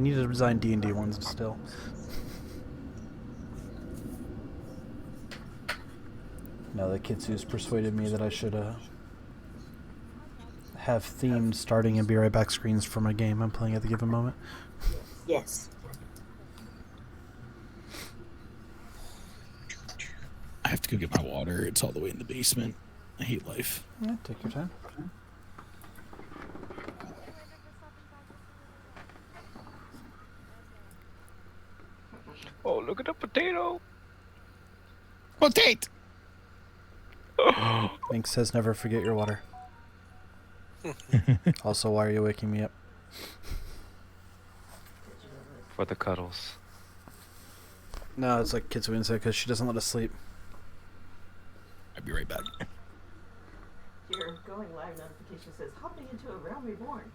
need to design D&D ones still. Now that Kitsu's persuaded me that I should have themed starting and be right back screens for my game I'm playing at the given moment. Yes. I have to go get my water. It's all the way in the basement. I hate life. Yeah, take your time. Oh, look at the potato. Potato! Link says never forget your water. Also, why are you waking me up? For the cuddles. No, it's like Kitsune said because she doesn't let us sleep. I'll be right back. Your going live notification says hopping into a realm reborn.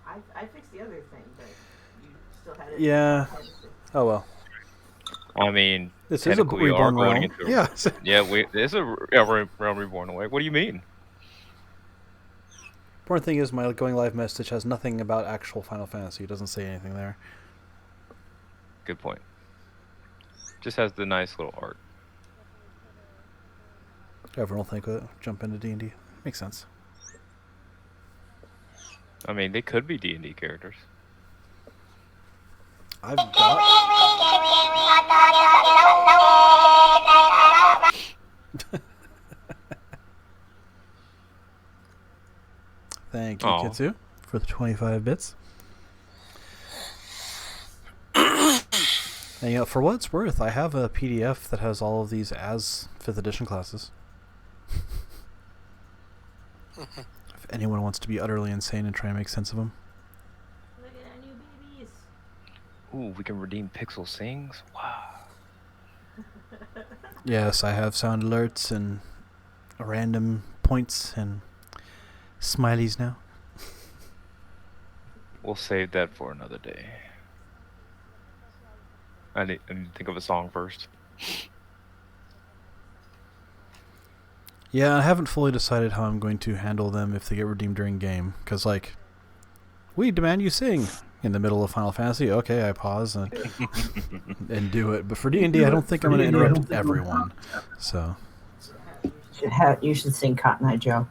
I fixed the other thing, but you still had it. Yeah. Oh well. I mean, This is a technically we are reborn going realm. into Yeah. yeah, there's a realm reborn away. What do you mean? Important thing is my going live message has nothing about actual Final Fantasy. It doesn't say anything there. Good point. Just has the nice little art. Everyone will think jump into D&D. Makes sense. I mean, they could be D&D characters. I've got... Thank you, Kitsu, for the 25 bits. And, you know, for what it's worth, I have a PDF that has all of these as 5th edition classes. If anyone wants to be utterly insane and try and make sense of them. Look at our new babies. Ooh, we can redeem Pixel Sings. Wow. Yes, I have sound alerts and random points and smileys now. We'll save that for another day. I need to think of a song first. Yeah, I haven't fully decided how I'm going to handle them if they get redeemed during game. Because, like, we demand you sing in the middle of Final Fantasy. Okay, I pause and do it. But for D&D, I don't think I'm going to interrupt everyone. So, You should sing Cotton Eye Joe.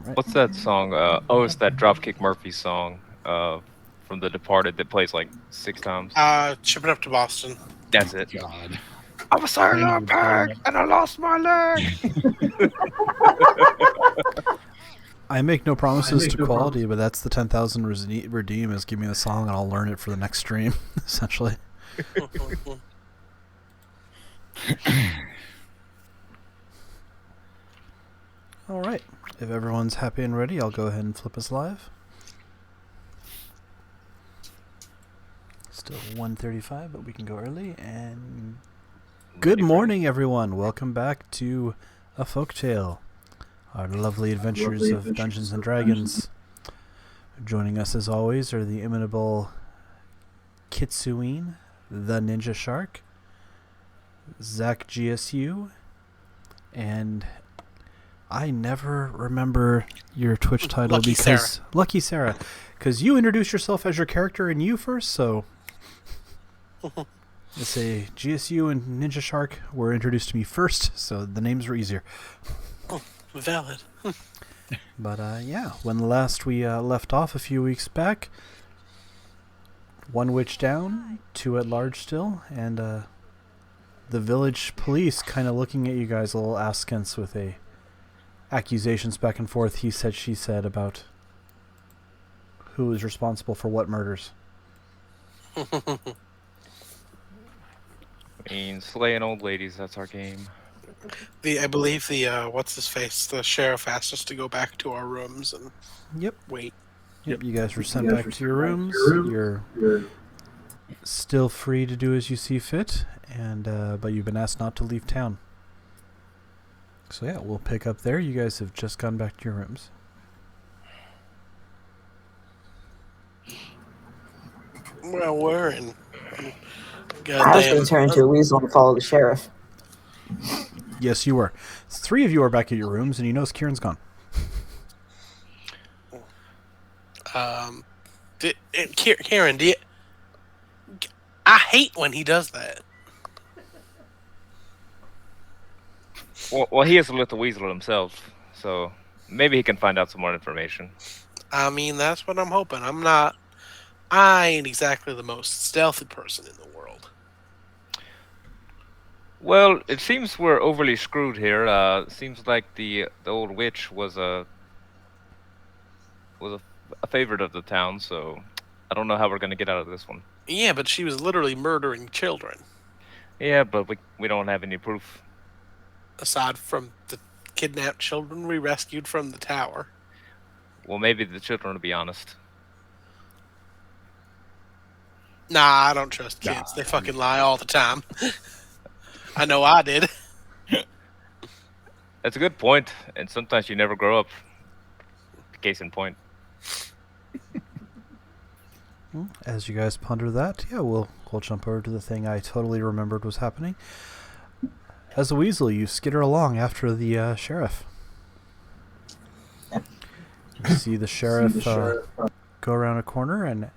right. What's that song? It's that Dropkick Murphy song from The Departed that plays like 6 times. Shipping up to Boston. That's it. God. I'm a sailor pig and I lost my leg. I make no promises to quality, but that's the 10,000 redeem is give me the song and I'll learn it for the next stream, essentially. All right. If everyone's happy and ready, I'll go ahead and flip us live. Still 1:35, but we can go early. And good morning, everyone. Welcome back to A Folktale, our lovely adventures of Dungeons and Dragons. Joining us, as always, are the imitable Kitsune, the Ninja Shark, Zach GSU, and I never remember your Twitch title Lucky Sarah, because you introduced yourself as your character and you first, so let's say GSU and Ninja Shark were introduced to me first, so the names were easier. Valid. But yeah, when last we left off a few weeks back, 1 witch down, 2 at large still, and the village police kind of looking at you guys a little askance with accusations back and forth, he said, she said, about who is responsible for what murders. I mean, slaying old ladies, that's our game. I believe the what's his face, the sheriff asked us to go back to our rooms and wait. Yep, you guys were sent back to your rooms. You're still free to do as you see fit, and but you've been asked not to leave town. So yeah, we'll pick up there. You guys have just gone back to your rooms. Well, we're in. I was going to turn into a weasel and follow the sheriff. Yes, you were. 3 of you are back at your rooms, and you notice Kieran's gone. Karen, I hate when he does that. Well, he is a little weasel himself, so maybe he can find out some more information. I mean, that's what I'm hoping. I ain't exactly the most stealthy person in the world. Well, it seems we're overly screwed here. Seems like the old witch was a favorite of the town, so I don't know how we're gonna get out of this one. Yeah, but she was literally murdering children. Yeah, but we don't have any proof. Aside from the kidnapped children we rescued from the tower. Well, maybe the children will be honest. Nah, I don't trust kids. They fucking lie all the time. I know I did. That's a good point, and sometimes you never grow up. Case in point. As you guys ponder that, yeah, we'll jump over to the thing I totally remembered was happening. As a weasel, you skitter along after the sheriff. You see the sheriff go around a corner, and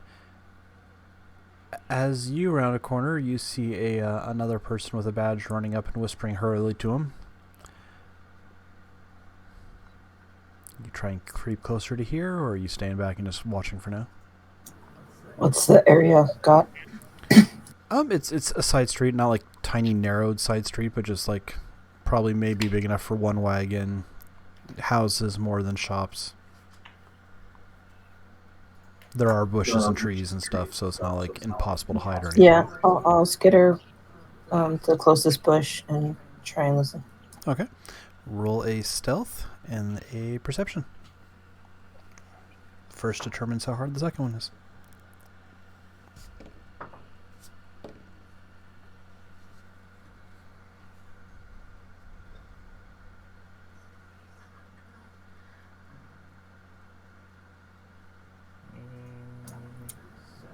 as you round a corner, you see another person with a badge running up and whispering hurriedly to him. You try and creep closer to here, or are you staying back and just watching for now? What's the area got? It's a side street, not like tiny narrowed side street, but just like probably maybe big enough for one wagon. Houses more than shops. There are bushes and trees and stuff, so it's not like impossible to hide or anything. Yeah, I'll skitter to the closest bush and try and listen. Okay. Roll a stealth and a perception. First determines how hard the second one is.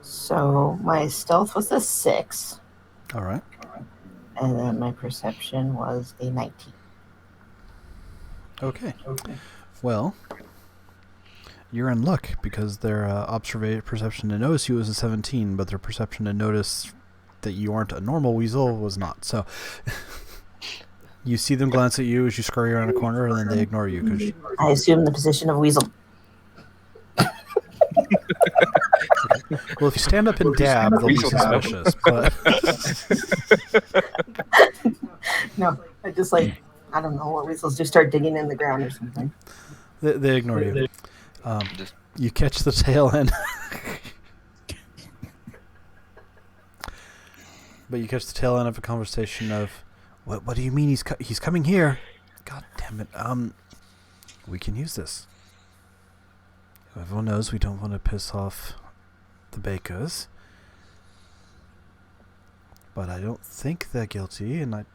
So my stealth was a 6, All right. and then my perception was a 19. Okay. Well, you're in luck because their perception to notice you was a 17, but their perception to notice that you aren't a normal weasel was not. So you see them glance at you as you scurry around a corner, and then they ignore you because I assume the position of weasel. well, if you stand up and dab, they'll be suspicious. But No, I just I don't know what weasels do, start digging in the ground or something. they ignore you. You catch the tail end. But you catch the tail end of a conversation of, what do you mean he's coming here? God damn it. We can use this. Everyone knows we don't want to piss off the Bakers. But I don't think they're guilty, and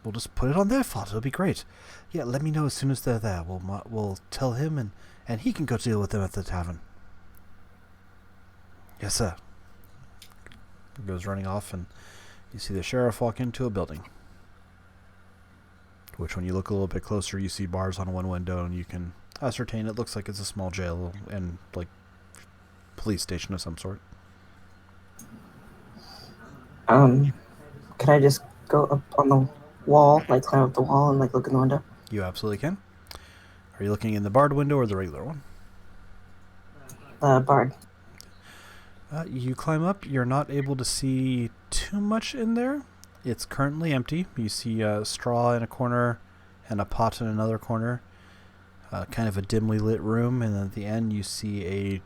we'll just put it on their fault. It'll be great. Yeah, let me know as soon as they're there. We'll tell him, and he can go deal with them at the tavern. Yes, sir. He goes running off, and you see the sheriff walk into a building. Which, when you look a little bit closer, you see bars on one window, and you can ascertain it looks like it's a small jail and, police station of some sort. Can I just go up on the wall, climb up the wall and look in the window? You absolutely can. Are you looking in the barred window or the regular one? Bard. You climb up. You're not able to see too much in there. It's currently empty. You see straw in a corner and a pot in another corner. Kind of a dimly lit room, and then at the end you see a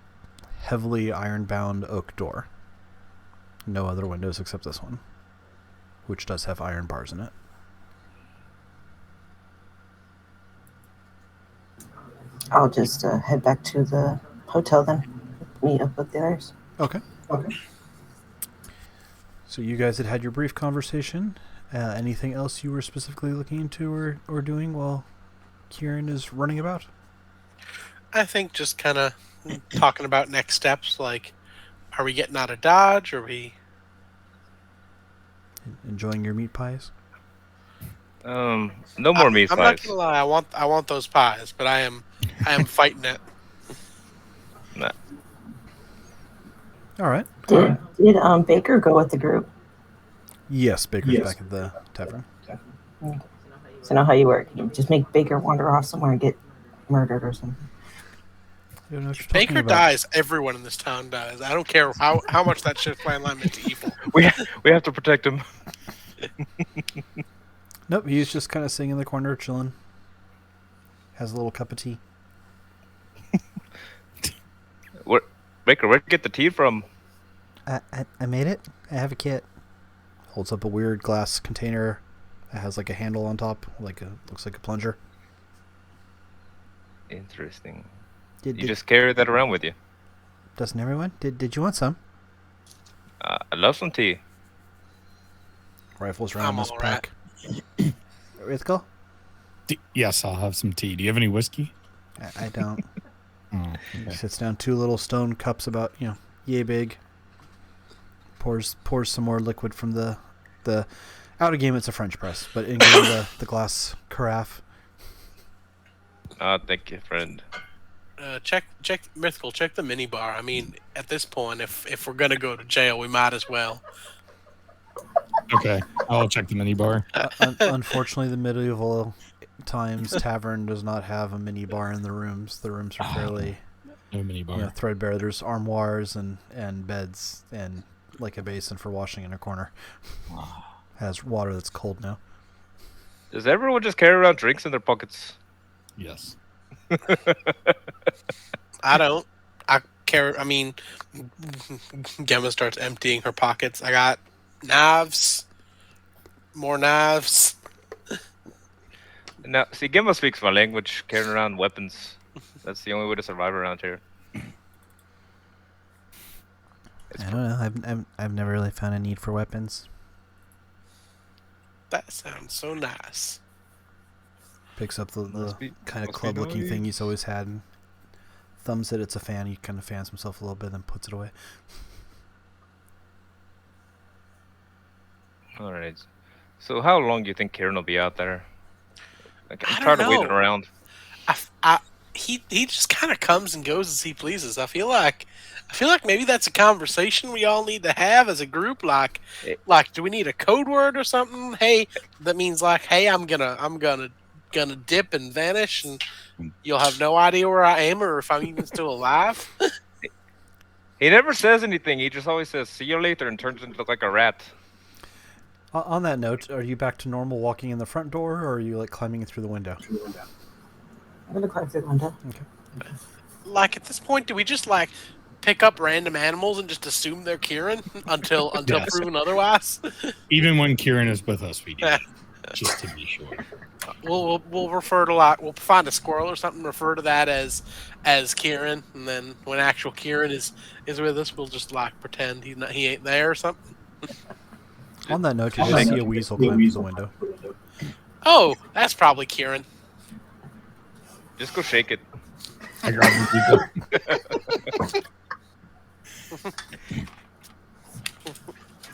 heavily iron-bound oak door. No other windows except this one, which does have iron bars in it. I'll just head back to the hotel then. Meet up with the others. Okay. So you guys had your brief conversation. Anything else you were specifically looking into or doing while Kieran is running about? I think just kind of talking about next steps, are we getting out of Dodge? Are we Enjoying your meat pies? No more meat I'm not pies. gonna lie. I want those pies, but I am fighting it. Nah. All right. Did Baker go with the group? Yes, Baker's back at the tavern. So know how you work. You just make Baker wander off somewhere and get murdered or something. You know what you're If talking Baker about. dies, everyone in this town dies. I don't care how much that shit's playing alignment to evil. We have to protect him. Nope, he's just kind of sitting in the corner, chilling. Has a little cup of tea. Baker, where'd you get the tea from? I made it. I have a kit. Holds up a weird glass container that has like a handle on top, looks like a plunger. Interesting. You Just carry that around with you. doesn't everyone? Did you want some? I love some tea. Rifles around I'm this all pack. Rithkel? Yes, I'll have some tea. Do you have any whiskey? I don't. Oh, He okay. sits down, 2 little stone cups about yay big. Pours some more liquid from the out of game. It's a French press, but in game the glass carafe. Thank you, friend. Check Mythical. Check the mini bar. I mean, at this point, if we're gonna go to jail, we might as well. Okay, I'll check the minibar. Unfortunately, the medieval times tavern does not have a mini bar in the rooms. The rooms are fairly No minibar. threadbare. There's armoires and beds and like a basin for washing in a corner. Has water that's cold now. Does everyone just carry around drinks in their pockets? Yes. I don't. I care. I mean, Gemma starts emptying her pockets. I got knives, more knives. Now, see, Gemma speaks my language, carrying around weapons. That's the only way to survive around here. I don't know. I've never really found a need for weapons. That sounds so nice. Picks up the Must be- kind of must be club-looking nice. thing he's always had. And thumbs it. It's a fan. He kind of fans himself a little bit, then puts it away. All right. So, how long do you think Kieran will be out there? Like, I'm I tired don't of waiting know. around. He just kind of comes and goes as he pleases. I feel like maybe that's a conversation we all need to have as a group. Like, do we need a code word or something? Hey, that means like, hey, I'm gonna dip and vanish, and you'll have no idea where I am or if I'm even still alive. He never says anything. He just always says, "See you later," and turns into look like a rat. On that note, are you back to normal walking in the front door, or are you like climbing in through the window? I'm gonna climb through the window. Like, at this point, do we just like pick up random animals and just assume they're Kieran until Yes. proven otherwise? Even when Kieran is with us, we do. Just to be sure. We'll refer to we'll find a squirrel or something, refer to that as Kieran, and then when actual Kieran is with us, we'll just like pretend he ain't there or something. On that note, you just see a weasel climb through the window. Oh, that's probably Kieran. Just go shake it. I grab the weasel.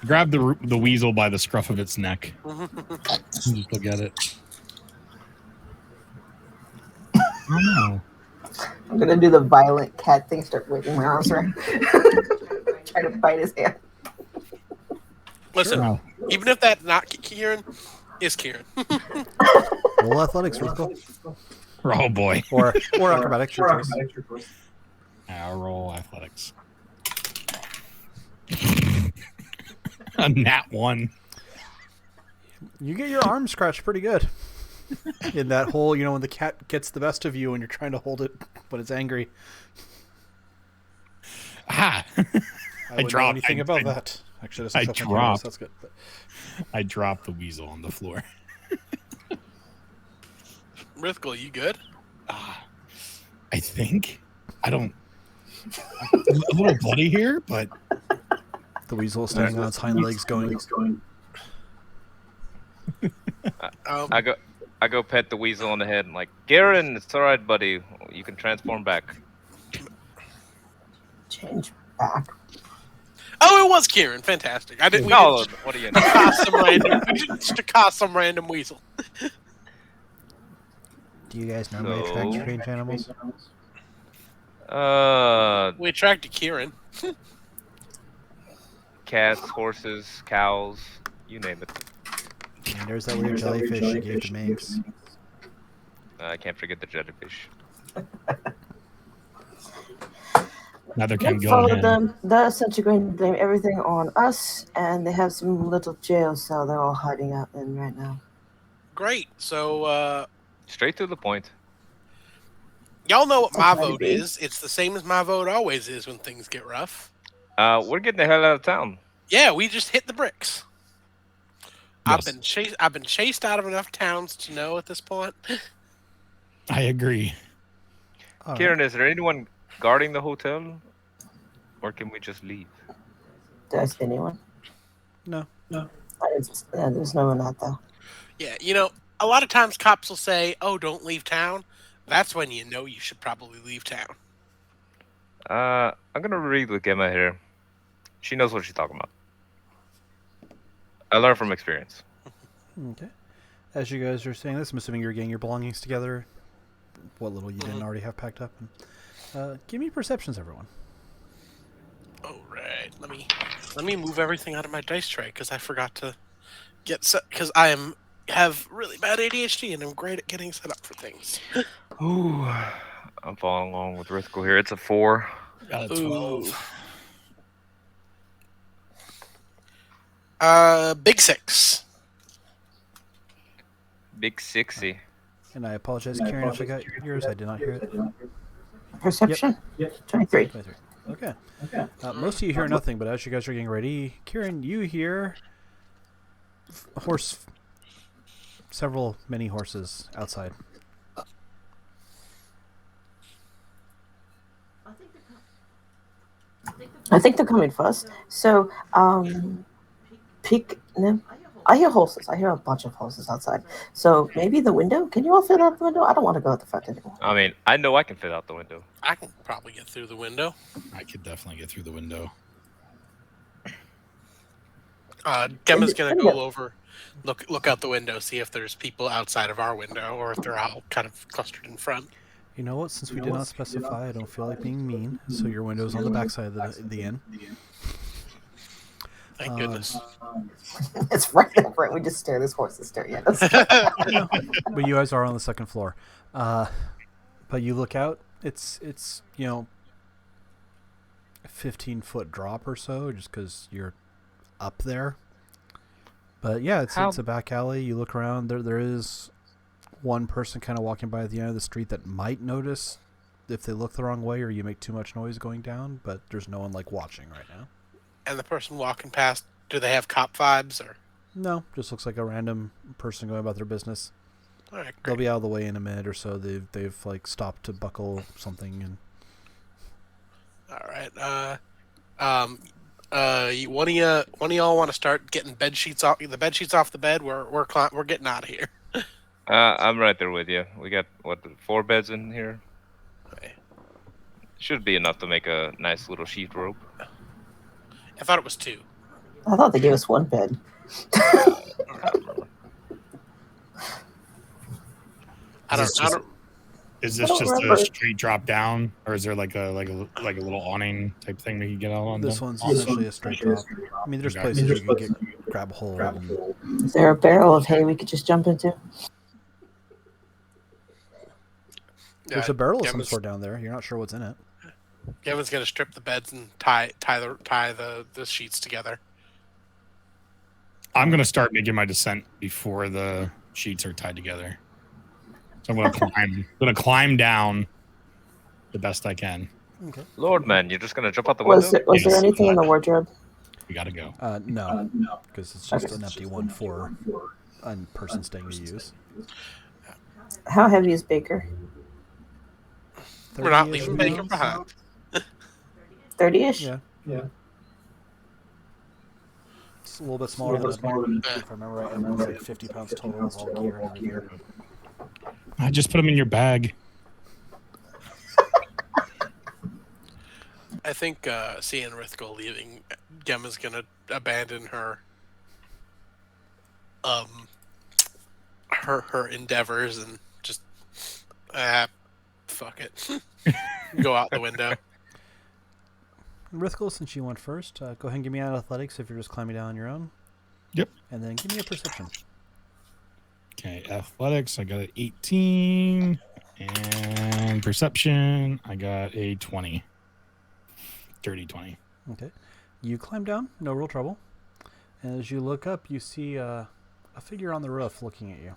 Grab the weasel by the scruff of its neck. Just look at it. Oh no. I'm gonna do the violent cat thing, start waving my arms around. Try to bite his hand. Listen, Wow. even if that's not Kieran, is Kieran. Roll athletics, Rithkel. Oh boy. Or acrobatics, your choice. I'll roll athletics. A nat 1. You get your arm scratched pretty good. In that hole, when the cat gets the best of you and you're trying to hold it when it's angry. Ha! I wouldn't know dropped- anything I- about I- that. Actually, I that's dropped. That's good. But I dropped the weasel on the floor. Rithkel, you good? I think. I don't. A little bloody here, but the weasel is standing on its hind legs going. I go pet the weasel on the head and like, Garen, it's all right, buddy. You can transform back. Change back. Oh, it was Kieran. Fantastic. I didn't. No, what are you? Cost some random. We didn't just cost some random weasel. Do you guys normally attract So- strange animals? We attracted Kieran. Cats, horses, cows, you name it. And there's that weird jellyfish you gave to Manx. I can't forget the jellyfish. Neither can Nick followed Gillihan. them. They're essentially going to blame everything on us, and they have some little jail cell they're all hiding out in right now. Great. So, Straight to the point. y'all know what my Okay, vote babe. is. It's the same as my vote always is when things get rough. We're getting the hell out of town. Yeah, we just hit the bricks. Yes. I've been chased out of enough towns to know at this point. I agree. All right. Kieran, is there anyone guarding the hotel? Or can we just leave? Did I see anyone? No. There's no one out there. Yeah, you know, a lot of times cops will say, "Oh, don't leave town." That's when you know you should probably leave town. I'm gonna read with Gemma here. She knows what she's talking about. I learned from experience. Okay. As you guys are saying this, I'm assuming you're getting your belongings together. What little you didn't already have packed up. And, give me perceptions, everyone. All right, let me move everything out of my dice tray because I forgot to get set because have really bad ADHD and I'm great at getting set up for things. Ooh, I'm following along with Rithko here. It's a 4. Got a Ooh. 12. Big 6. Big 60. And I apologize, Kieran, if I got yours. I did not hear it. Perception? 23. 23. Okay. Most of you hear nothing, but as you guys are getting ready, Kieran, you hear many horses outside. I think they're I think they're coming for us. So, peek. No, I hear horses. I hear a bunch of horses outside. So maybe the window. Can you all fit out the window? I don't want to go out the front anymore. I mean, I know I can fit out the window. I can probably get through the window. I could definitely get through the window. Gemma's gonna go over, look out the window, see if there's people outside of our window or if they're all kind of clustered in front. You know what? Since we did not specify, I don't feel like being mean. So your window's on the backside of the inn. Thank goodness. It's right in front. We just stare. This horse is staring at us. But you guys are on the second floor. But you look out. It's 15-foot drop or so, just because you're up there. But yeah, it's a back alley. You look around. There is one person kind of walking by at the end of the street that might notice if they look the wrong way or you make too much noise going down. But there's no one like watching right now. And the person walking past, do they have cop vibes or? No, just looks like a random person going about their business. All right, They'll great. be out of the way in a minute or so. They've like stopped to buckle something and. All right. One of y'all want to start getting the bed sheets off the bed? We're getting out of here. I'm right there with you. We got, 4 beds in here? Okay. Should be enough to make a nice little sheet rope. I thought it was 2. I thought they gave us one bed. I don't. Is this I don't just remember. a straight drop down, or is there like a little awning type thing that you get out on? This them? one's essentially a straight drop. I mean, there's places you can grab a hold. Is there a barrel of hay we could just jump into? There's a barrel of some Gemma's- sort down there. You're not sure what's in it. Kevin's gonna strip the beds and tie the sheets together. I'm gonna start making my descent before the sheets are tied together. So I'm gonna climb down the best I can. Okay. Lord, man, you're just gonna jump out the window? Was there Yes. anything in the wardrobe? We gotta go. No, because it's just an empty one for a person staying to use. How heavy is Baker? We're not 30-ish leaving Baker pounds? behind. 30-ish? Yeah. It's a little bit smaller than if I remember right. It was like 50 pounds total with all gear and everything. I just put them in your bag. seeing Rithgul leaving, Gemma's gonna abandon her her endeavors and just fuck it. Go out the window. Rithgul, since you went first, go ahead and give me an athletics if you're just climbing down on your own. Yep. And then give me a perception. Okay, athletics, I got an 18. And perception, I got a 20. Dirty 20. Okay. You climb down, no real trouble. And as you look up, you see a figure on the roof looking at you.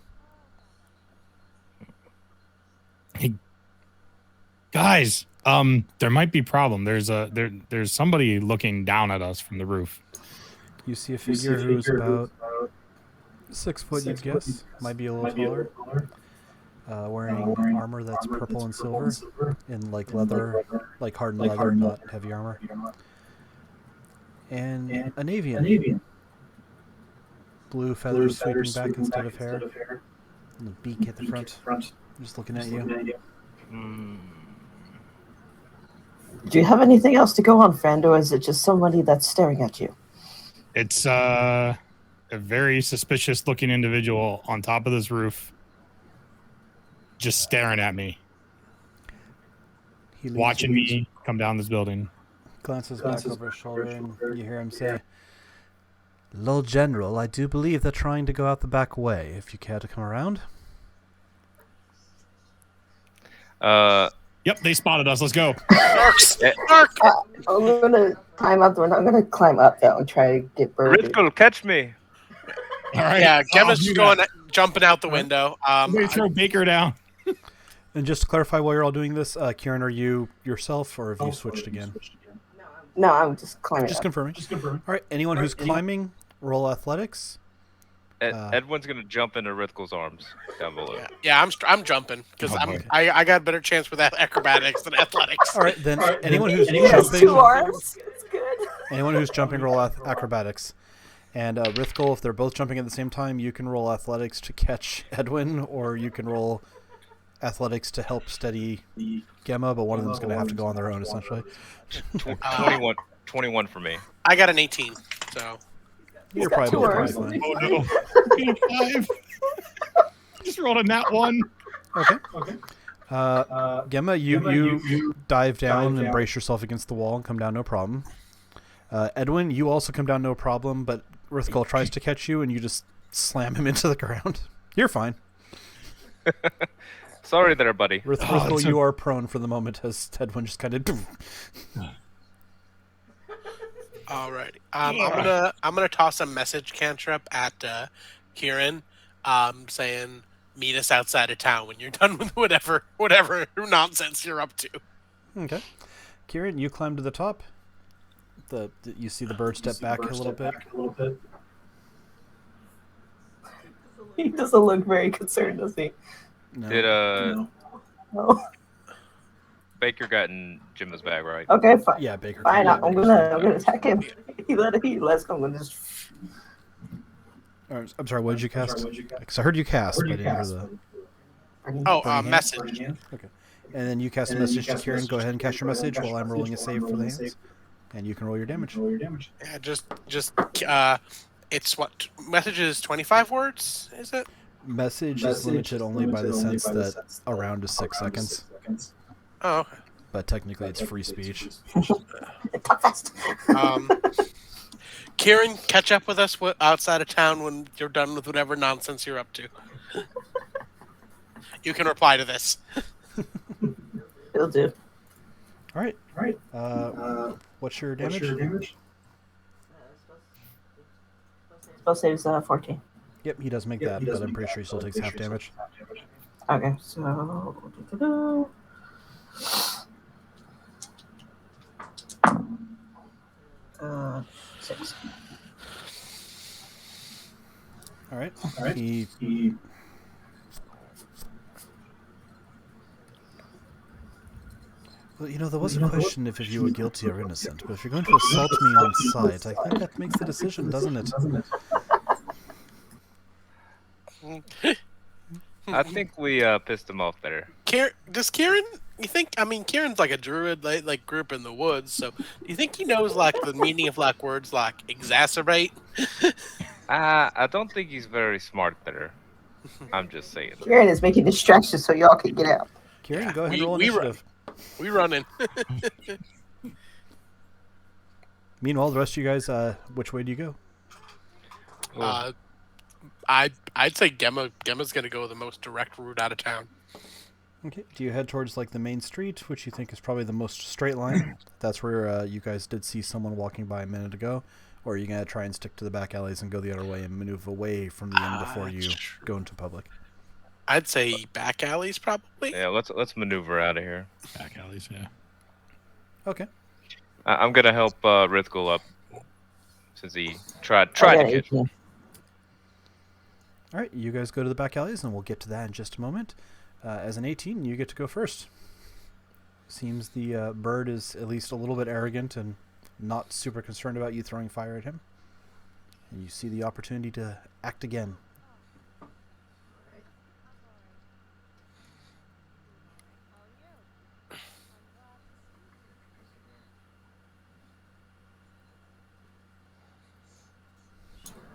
Hey, guys, there might be a problem. There's somebody looking down at us from the roof. You see a figure who's about 6 foot, you'd guess. Might be a little taller. Wearing armor that's purple and silver in like leather, like hardened leather, not heavy armor. And an avian. Blue feathers sweeping back instead of hair. And the beak at the front. Just looking at you. Do you have anything else to go on, friend, or is it just somebody that's staring at you? It's a very suspicious looking individual on top of this roof, just staring at me, He leans watching me come down this building. Glances back over his shoulder, and you hear him say, "Lord General, I do believe they're trying to go out the back way. If you care to come around." Yep, they spotted us. Let's go. Dark! I'm gonna climb up the window. I'm gonna climb up though and try to get Birdie. Rithgul, catch me. All right. Yeah, Gemma's do just that. jumping out the window. Somebody throw Baker down. And just to clarify, while you're all doing this, Kieran, are you yourself, or have you switched again? No, I'm just climbing Just up. confirming. All right, anyone who's climbing, roll athletics. Edwin's gonna jump into Rithgul's arms down below. Yeah, I'm jumping because Oh, boy. I got a better chance with acrobatics than athletics. All right, then anyone who's He has jumping, 2 arms. It's good. anyone who's jumping, roll acrobatics. And Rithgul, if they're both jumping at the same time, you can roll athletics to catch Edwin, or you can roll athletics to help steady Gemma, but one of them's going to have to go on their own, essentially. 21 for me. I got an 18, so You're got probably 2 both arms. fine. Oh no. 5. Just rolled a nat 1. Okay. Gemma, you dive down and brace yourself against the wall and come down no problem. Edwin, you also come down no problem, but Rithgul tries to catch you and you just slam him into the ground. You're fine. Sorry there, buddy. Rithgul, it's you are prone for the moment as Edwin just kind of... alrighty. I'm gonna toss a message cantrip at Kieran, saying meet us outside of town when you're done with whatever nonsense you're up to. Okay. Kieran, you climb to the top. You see the bird step back a little bit. He doesn't look very concerned, does he? No. Did No. Baker got in Jim's bag, right? Okay, fine. Yeah, Baker. Fine, came I'm back. gonna attack him. Let's go. I'm gonna just. I'm sorry, what did you cast? Because I heard you cast, but I didn't hear the... Oh, message. Okay. And then you cast a message to Kieran. Go ahead and cast your message while I'm rolling a save for the hands. And you can roll your damage. Yeah, just it's what message is 25 words, is it? Message is limited only by the sense that a round is 6 seconds. Oh, okay. But technically it's free speech. Talk fast. Kieran, catch up with us outside of town when you're done with whatever nonsense you're up to. You can reply to this. It'll do. All right. What's your damage? Spell saves 14. Yep, he does make that, but I'm pretty sure he still takes half damage. Okay, so. 6. All right. He Well, there was a question if you were guilty or innocent, but if you're going to assault me on sight, I think that makes the decision, doesn't it? I think we pissed him off there. Does Kieran You think? I mean, Kieran's like a druid, like grew up in the woods. So, do you think he knows like the meaning of like words like exacerbate? I don't think he's very smart there. I'm just saying. Kieran is making distractions so y'all can get out. Kieran, Yeah, go ahead and we- roll we run. initiative. We running. Meanwhile, the rest of you guys, which way do you go? I'd say Gemma's gonna go the most direct route out of town. Okay. Do you head towards like the main street, which you think is probably the most straight line? That's where you guys did see someone walking by a minute ago. Or are you gonna try and stick to the back alleys and go the other way and maneuver away from the inn before you go into public? I'd say back alleys probably. Yeah, let's maneuver out of here. Back alleys, yeah. Okay. I'm gonna help Rithgul up since he tried I to got catch. 18. All right, you guys go to the back alleys, and we'll get to that in just a moment. As an 18, you get to go first. Seems the bird is at least a little bit arrogant and not super concerned about you throwing fire at him. And you see the opportunity to act again.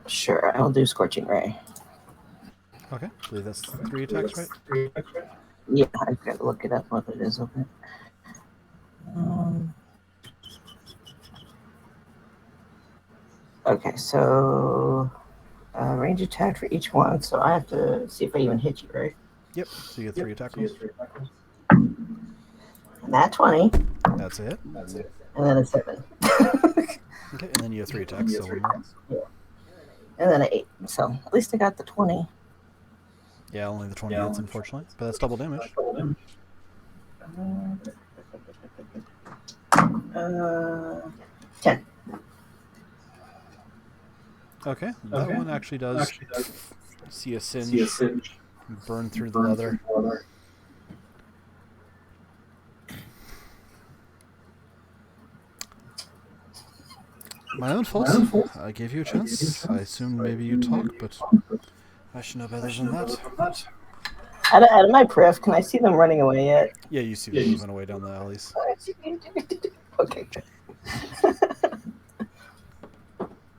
Sure, I'll do Scorching Ray. Okay. I believe that's 3 attacks, right? Yeah, I've got to look it up what it is. Okay. Okay, so range attack for each one. So I have to see if I even hit you, right? Yep. So you get 3 attack rolls. And that 20, That's it. and then a 7. Okay, and then you have 3 attacks, so one more. And then an 8. So at least I got the 20. Yeah, only the 20 hits, unfortunately. But that's double damage. 10. Okay, that one actually does see a singe burn through the leather. My own fault. I gave you a chance. I assumed maybe you'd talk, but I should know better than that. Out of my periph, can I see them running away yet? Yeah, you see them moving away down the alleys. Okay.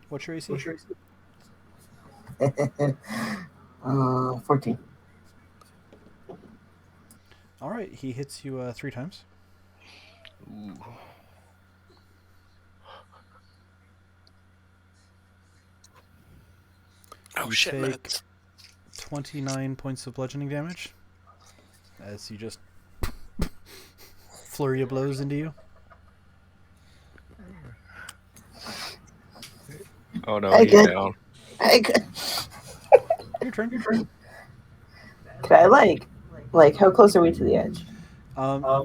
What's your AC? 14. All right, he hits you 3 times. Ooh. Oh You shit, man. take 29 points of bludgeoning damage as he just flurry of blows into you. Oh no, Hey, he's good. down. Hey, good. Your turn. Could I like how close are we to the edge?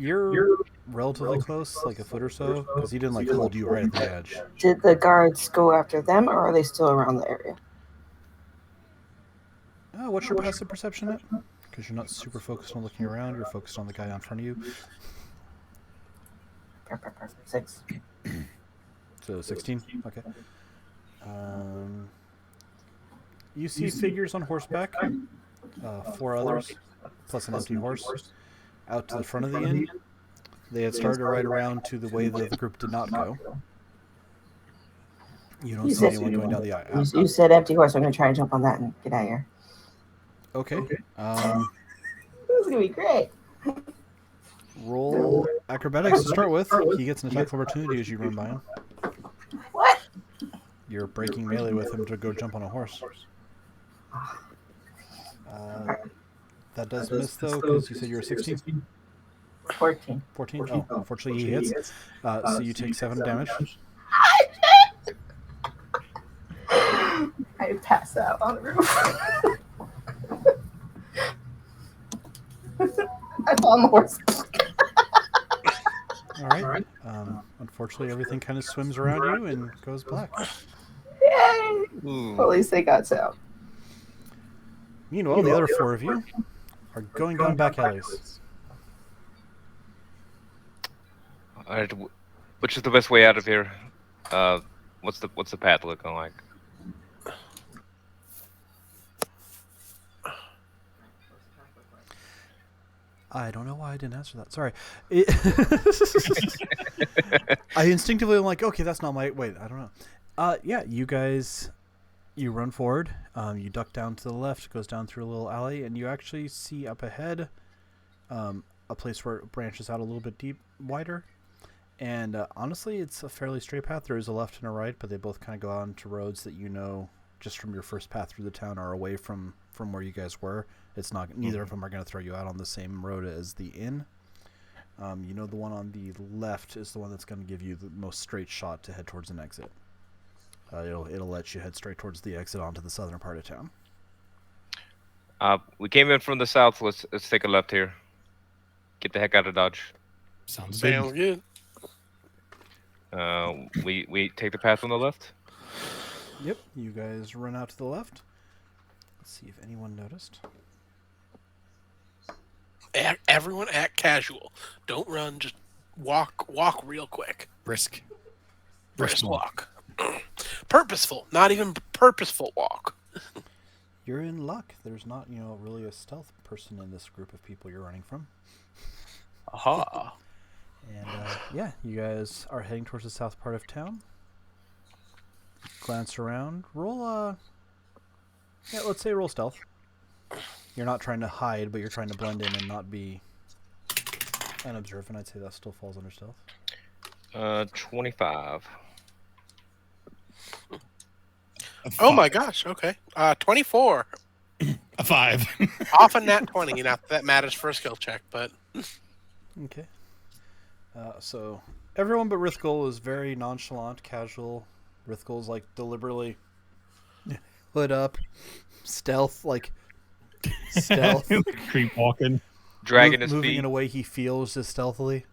You're relatively close, like a foot or so, because he didn't like hold you right at the edge. Did the guards go after them, or are they still around the area? What's your passive perception at? Because you're not super focused on looking around, you're focused on the guy in front of you. 6. So 16? Okay. You see figures on horseback, 4 others, plus an empty horse, out to the front of the inn. They had started to ride around to the way that the group did not go. You don't see anyone going down the aisle. You said empty horse. I'm gonna try and jump on that and get out of here. Okay. This is gonna be great. Roll acrobatics to start with. He gets an attack of opportunity as you run by him. What? You're breaking melee with him to go jump on a horse. That does miss though, because you said you were 16? 14. 14? Oh, unfortunately he hits. So you take 7 damage. I pass out on the roof. I fall on the horse. Alright. Unfortunately everything kind of swims around you and goes black. Yay! Ooh. At least they got out. Meanwhile, the other 4 of you are going down back alleys. Alright, which is the best way out of here? What's the path looking like? I don't know why I didn't answer that. Sorry. I instinctively am like, okay, that's not my... Wait, I don't know. Yeah, you guys... You run forward. You duck down to the left. Goes down through a little alley. And you actually see up ahead a place where it branches out a little bit wider. And honestly, it's a fairly straight path. There is a left and a right, but they both kind of go on to roads that you know just from your first path through the town are away from where you guys were. It's not... Neither of them are going to throw you out on the same road as the inn. You know the one on the left is the one that's going to give you the most straight shot to head towards an exit. It'll let you head straight towards the exit onto the southern part of town. We came in from the south. Let's take a left here. Get the heck out of Dodge. Sounds Sounds good. good. We take the path on the left. Yep, you guys run out to the left. Let's see if anyone noticed. Everyone act casual. Don't run. Just walk real quick. Brisk. Brisk walk. Purposeful. Not even purposeful walk. You're in luck. There's not, really a stealth person in this group of people you're running from. Aha. And yeah, you guys are heading towards the south part of town. Glance around. Roll let's say roll stealth. You're not trying to hide, but you're trying to blend in and not be unobservant. I'd say that still falls under stealth. 25. Oh my gosh. Okay. 24. A 5. Off a nat 20. Not that matters for a skill check, but Okay. So everyone but Rithgol is very nonchalant, casual. Rithgol's like deliberately hood up, stealth. Creep walking. Dragging his moving feet. in a way he feels just stealthily.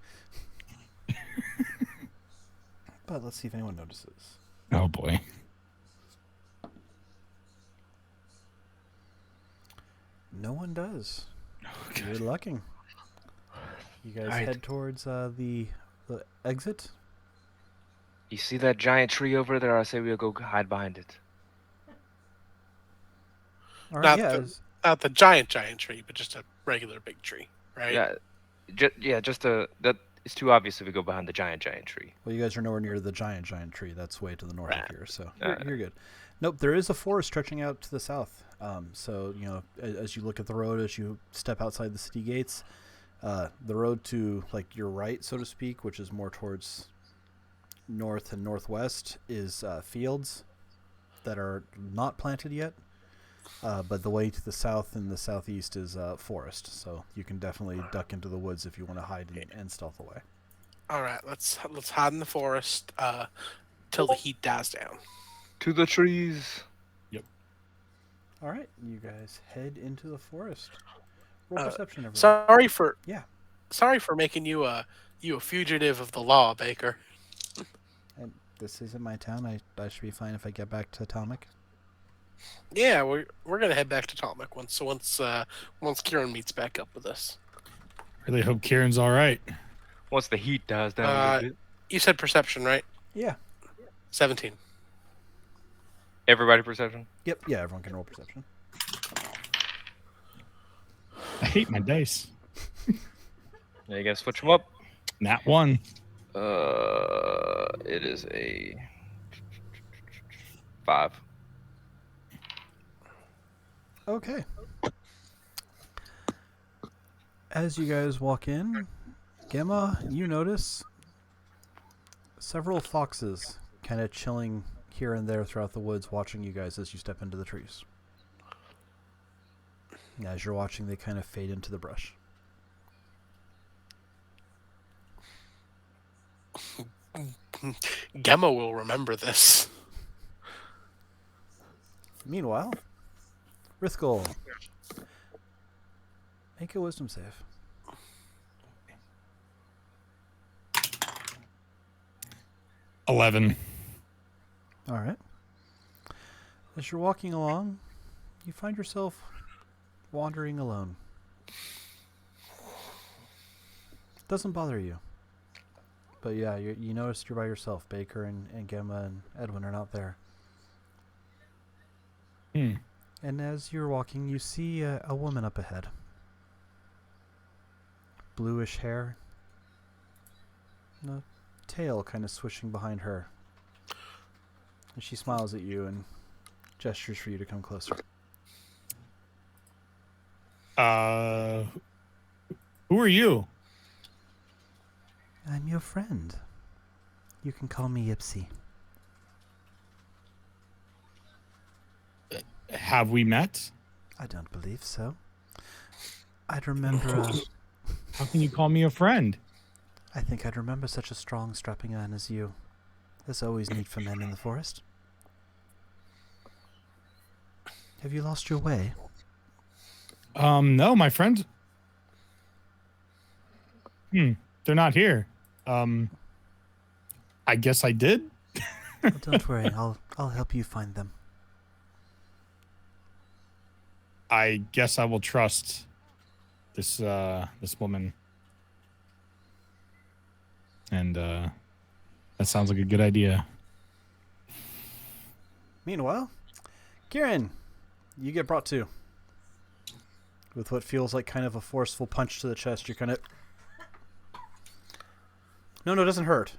But let's see if anyone notices. Oh boy. No one does. Okay. You're lucking. You guys Alright. head towards the exit. You see that giant tree over there? I say we'll go hide behind it. All right, Not not the giant tree, but just a regular big tree, right? Yeah, that it's too obvious if we go behind the giant tree. Well, you guys are nowhere near the giant tree. That's way to the north Right. of here, so you're good. Nope, there is a forest stretching out to the south. So, as you look at the road, as you step outside the city gates, the road to, your right, so to speak, which is more towards north and northwest, is fields that are not planted yet. But the way to the south and the southeast is forest. So you can definitely duck into the woods if you want to hide and stealth away. All right, let's hide in the forest till the heat dies down. To the trees. All right, you guys head into the forest. Roll perception, everyone. Sorry for making you a fugitive of the law, Baker. And this isn't my town. I should be fine if I get back to Atomic. Yeah, we're gonna head back to Atomic once Kieran meets back up with us. Really hope Kieran's all right. Once the heat dies down a little bit. You said perception, right? Yeah. 17. Everybody perception? Yep. Yeah, everyone can roll perception. I hate my dice. Yeah, you gotta switch them up. Nat 1. It is a 5. Okay. As you guys walk in, Gemma, you notice several foxes kind of chilling here and there throughout the woods, watching you guys as you step into the trees. And as you're watching, they kind of fade into the brush. Gemma will remember this. Meanwhile, Rithgol, make a wisdom save. $11. All right. As you're walking along, you find yourself wandering alone. Doesn't bother you. But yeah, you notice you're by yourself. Baker and Gemma and Edwin are not there. And as you're walking, you see a woman up ahead. bluish hair. And a tail kind of swishing behind her. And she smiles at you and gestures for you to come closer. Who are you? I'm your friend. You can call me Ipsy. Have we met? I don't believe so. I'd remember... How can you call me a friend? I think I'd remember such a strong, strapping man as you. There's always need for men in the forest. Have you lost your way? No, my friends. They're not here. I guess I did. Well, don't worry, I'll help you find them. I guess I will trust this woman. And that sounds like a good idea. Meanwhile, Kieran, you get brought to. With what feels like kind of a forceful punch to the chest, you're kind of... No, it doesn't hurt.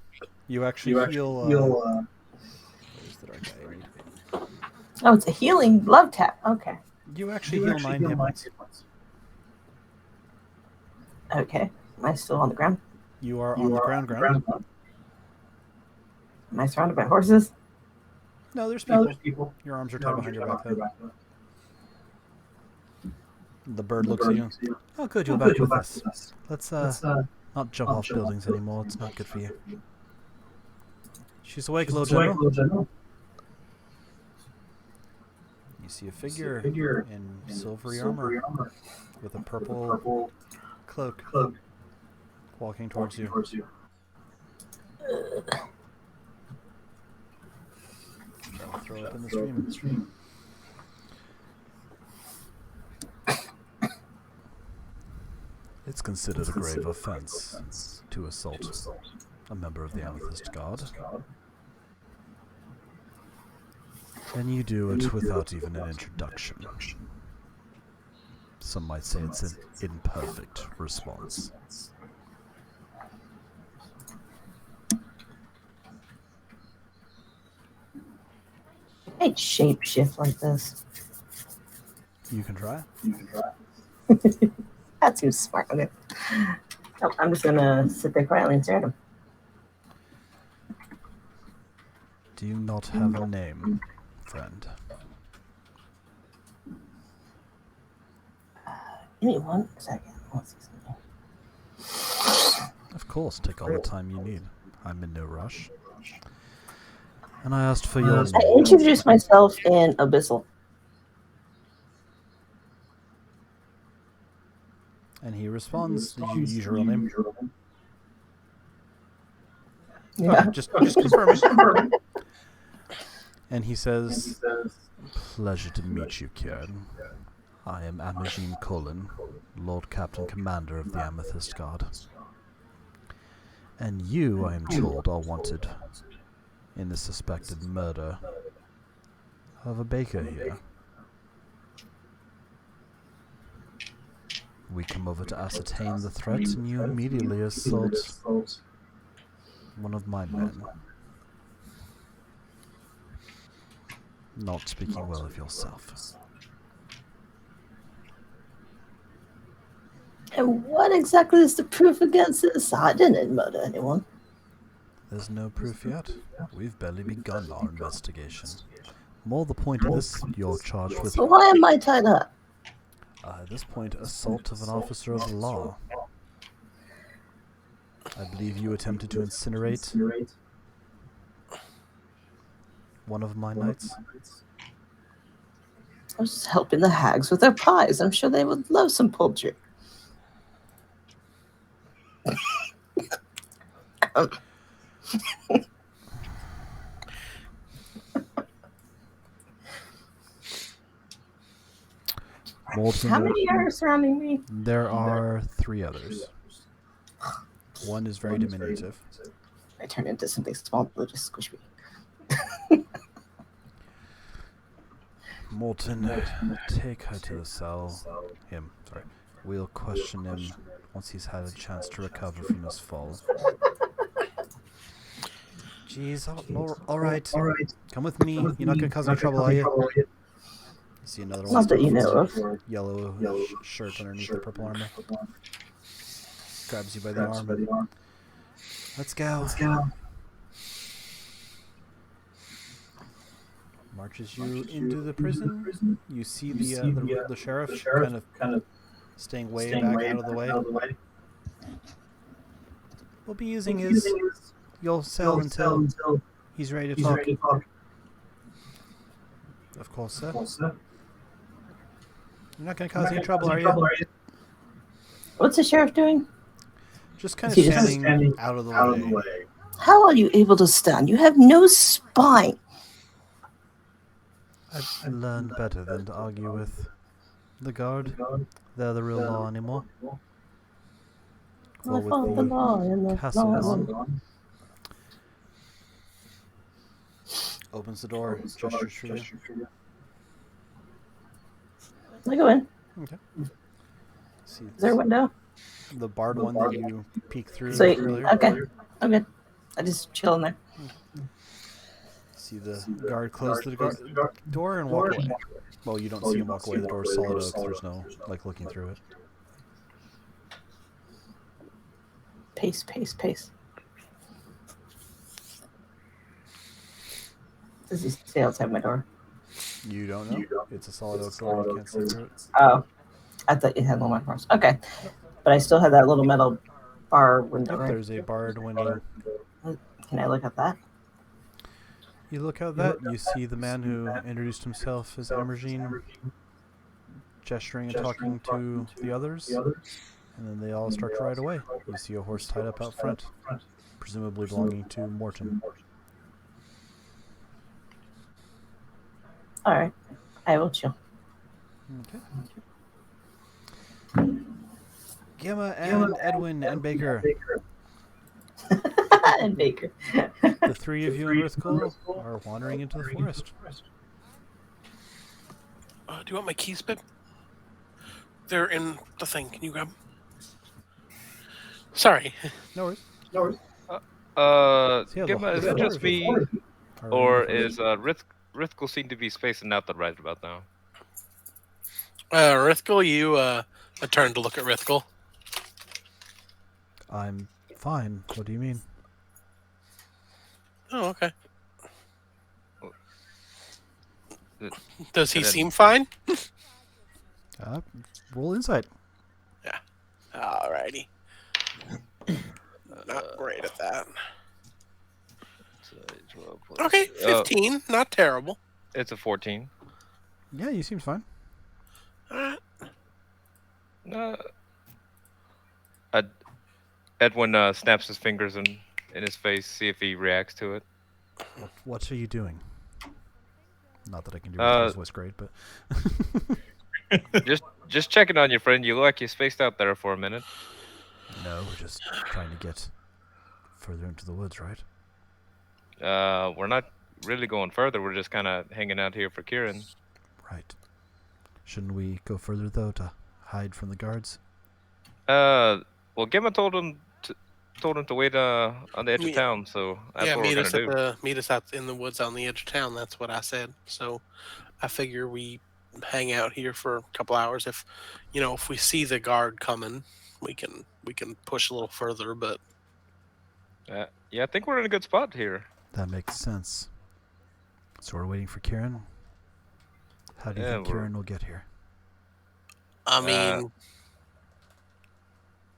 You actually feel... Where's the dark guy I need? Oh, it's a healing love tap. Okay. You actually heal 9 hit points. Okay. Am I still on the ground? You are on the ground. Am I surrounded by horses? No, there's people. Your arms are tied behind your back, though. The bird looks at you. Oh, good, you're back with us. Let's not jump off buildings anymore. It's not good for you. She's awake, little general. You see a figure in silvery armor with a purple cloak walking towards you. I'll throw it up in the stream. It's considered a grave offense to assault a member of the Amethyst Guard. And you do it without even an introduction. Some might say it's an imperfect response. I'd shapeshift like this. You can try. That seems smart. Okay. Oh, I'm just gonna sit there quietly and stare at him. Do you not have a name, friend? Give me 1 second. Let's see something. Of course, take all the time you need. I'm in no rush. And I asked for your I introduced myself in Abyssal. And he responds, "Did you use your real name?" Yeah. Oh, just confirming. And he says, "Pleasure to meet you, Kieran. I am Amajim Colin, Lord Captain Commander of the Amethyst Guard. And you, I am told, are wanted in the suspected murder of a baker here. We come over to ascertain the threat, and you immediately assault one of my men. Not speaking well of yourself." And what exactly is the proof against this? I didn't murder anyone. There's no proof yet. We've barely begun our investigation. More the point of this, you're charged with... So why am I tied up? At this point, assault of an officer of the law. I believe you attempted to incinerate one of my knights. I was just helping the hags with their pies. I'm sure they would love some poultry. Molten, How many are surrounding me? there are 3 others. One is very diminutive. I turn into something small, they'll just squish me. Molten, take her to the cell. We'll question him once he's had a chance to recover from his fall. Jeez, all right. Come with me. You're not gonna cause any trouble, are you? You see another one. Not that you know of. Yellow shirt underneath the purple armor. Grabs you by the arm. Let's go. Marches you into the prison. You see the sheriff kind of staying way back out of the way. We'll be using his your cell until he's ready to talk. Of course, sir. You're not going to cause any trouble, are you? What's the sheriff doing? Just kind of standing out of the way. How are you able to stand? You have no spine. I've learned better than to argue with the guard. They're the real law anymore. I follow the law and the Castle opens the door, gestures for you. I go in. Okay. See, Is there a window? the barred one that you peeked through So, earlier. okay. I'm good. I just chill in there. See the guard close the door and walk away. Well, you don't see him walk away. The door's solid oak. There's no looking through it. Pace. Does he stay outside my door? You don't know. It's a solid oak door. You can't see through it. Oh. I thought you had one of my doors. Okay. But I still have that little metal bar window, right? There's a barred window. Can I look at that? You look out that, you see the man who introduced himself as Emergine gesturing and talking to the others, and then they all start to ride away. You see a horse tied up out front, presumably belonging to Morton. Alright. I will chill. Okay. Gemma and Edwin and Baker. And Baker. The three of you and Rithkul are wandering into the forest. Do you want my keys, babe? They're in the thing. Can you grab them? Sorry. No worries. Yeah, Gimma, is it just me, or is Rithkul seem to be spacing out the right about now? Rithkul, you a turn to look at Rithkul. I'm fine. What do you mean? Oh, okay. Uh, Does he and then- seem fine? Roll insight. Alrighty. Not great at that. 12 plus- Okay, 15. Not terrible. It's a 14. Yeah, you seem fine. Alright. Edwin snaps his fingers in his face, see if he reacts to it. What are you doing? Not that I can do his voice great, but Just checking on your friend. You look like you spaced out there for a minute. no, we're just trying to get further into the woods, right? We're not really going further. We're just kind of hanging out here for Kieran. Right. Shouldn't we go further though to hide from the guards? Well, Gemma told him to wait on the edge of Yeah. town, so that's Yeah, what we're gonna do. meet us out in the woods on the edge of town. That's what I said. So I figure we hang out here for a couple hours. If if we see the guard coming, we can push a little further. But Yeah, I think we're in a good spot here. That makes sense. So we're waiting for Kieran. How do you Yeah, think we're- Kieran will get here? I mean,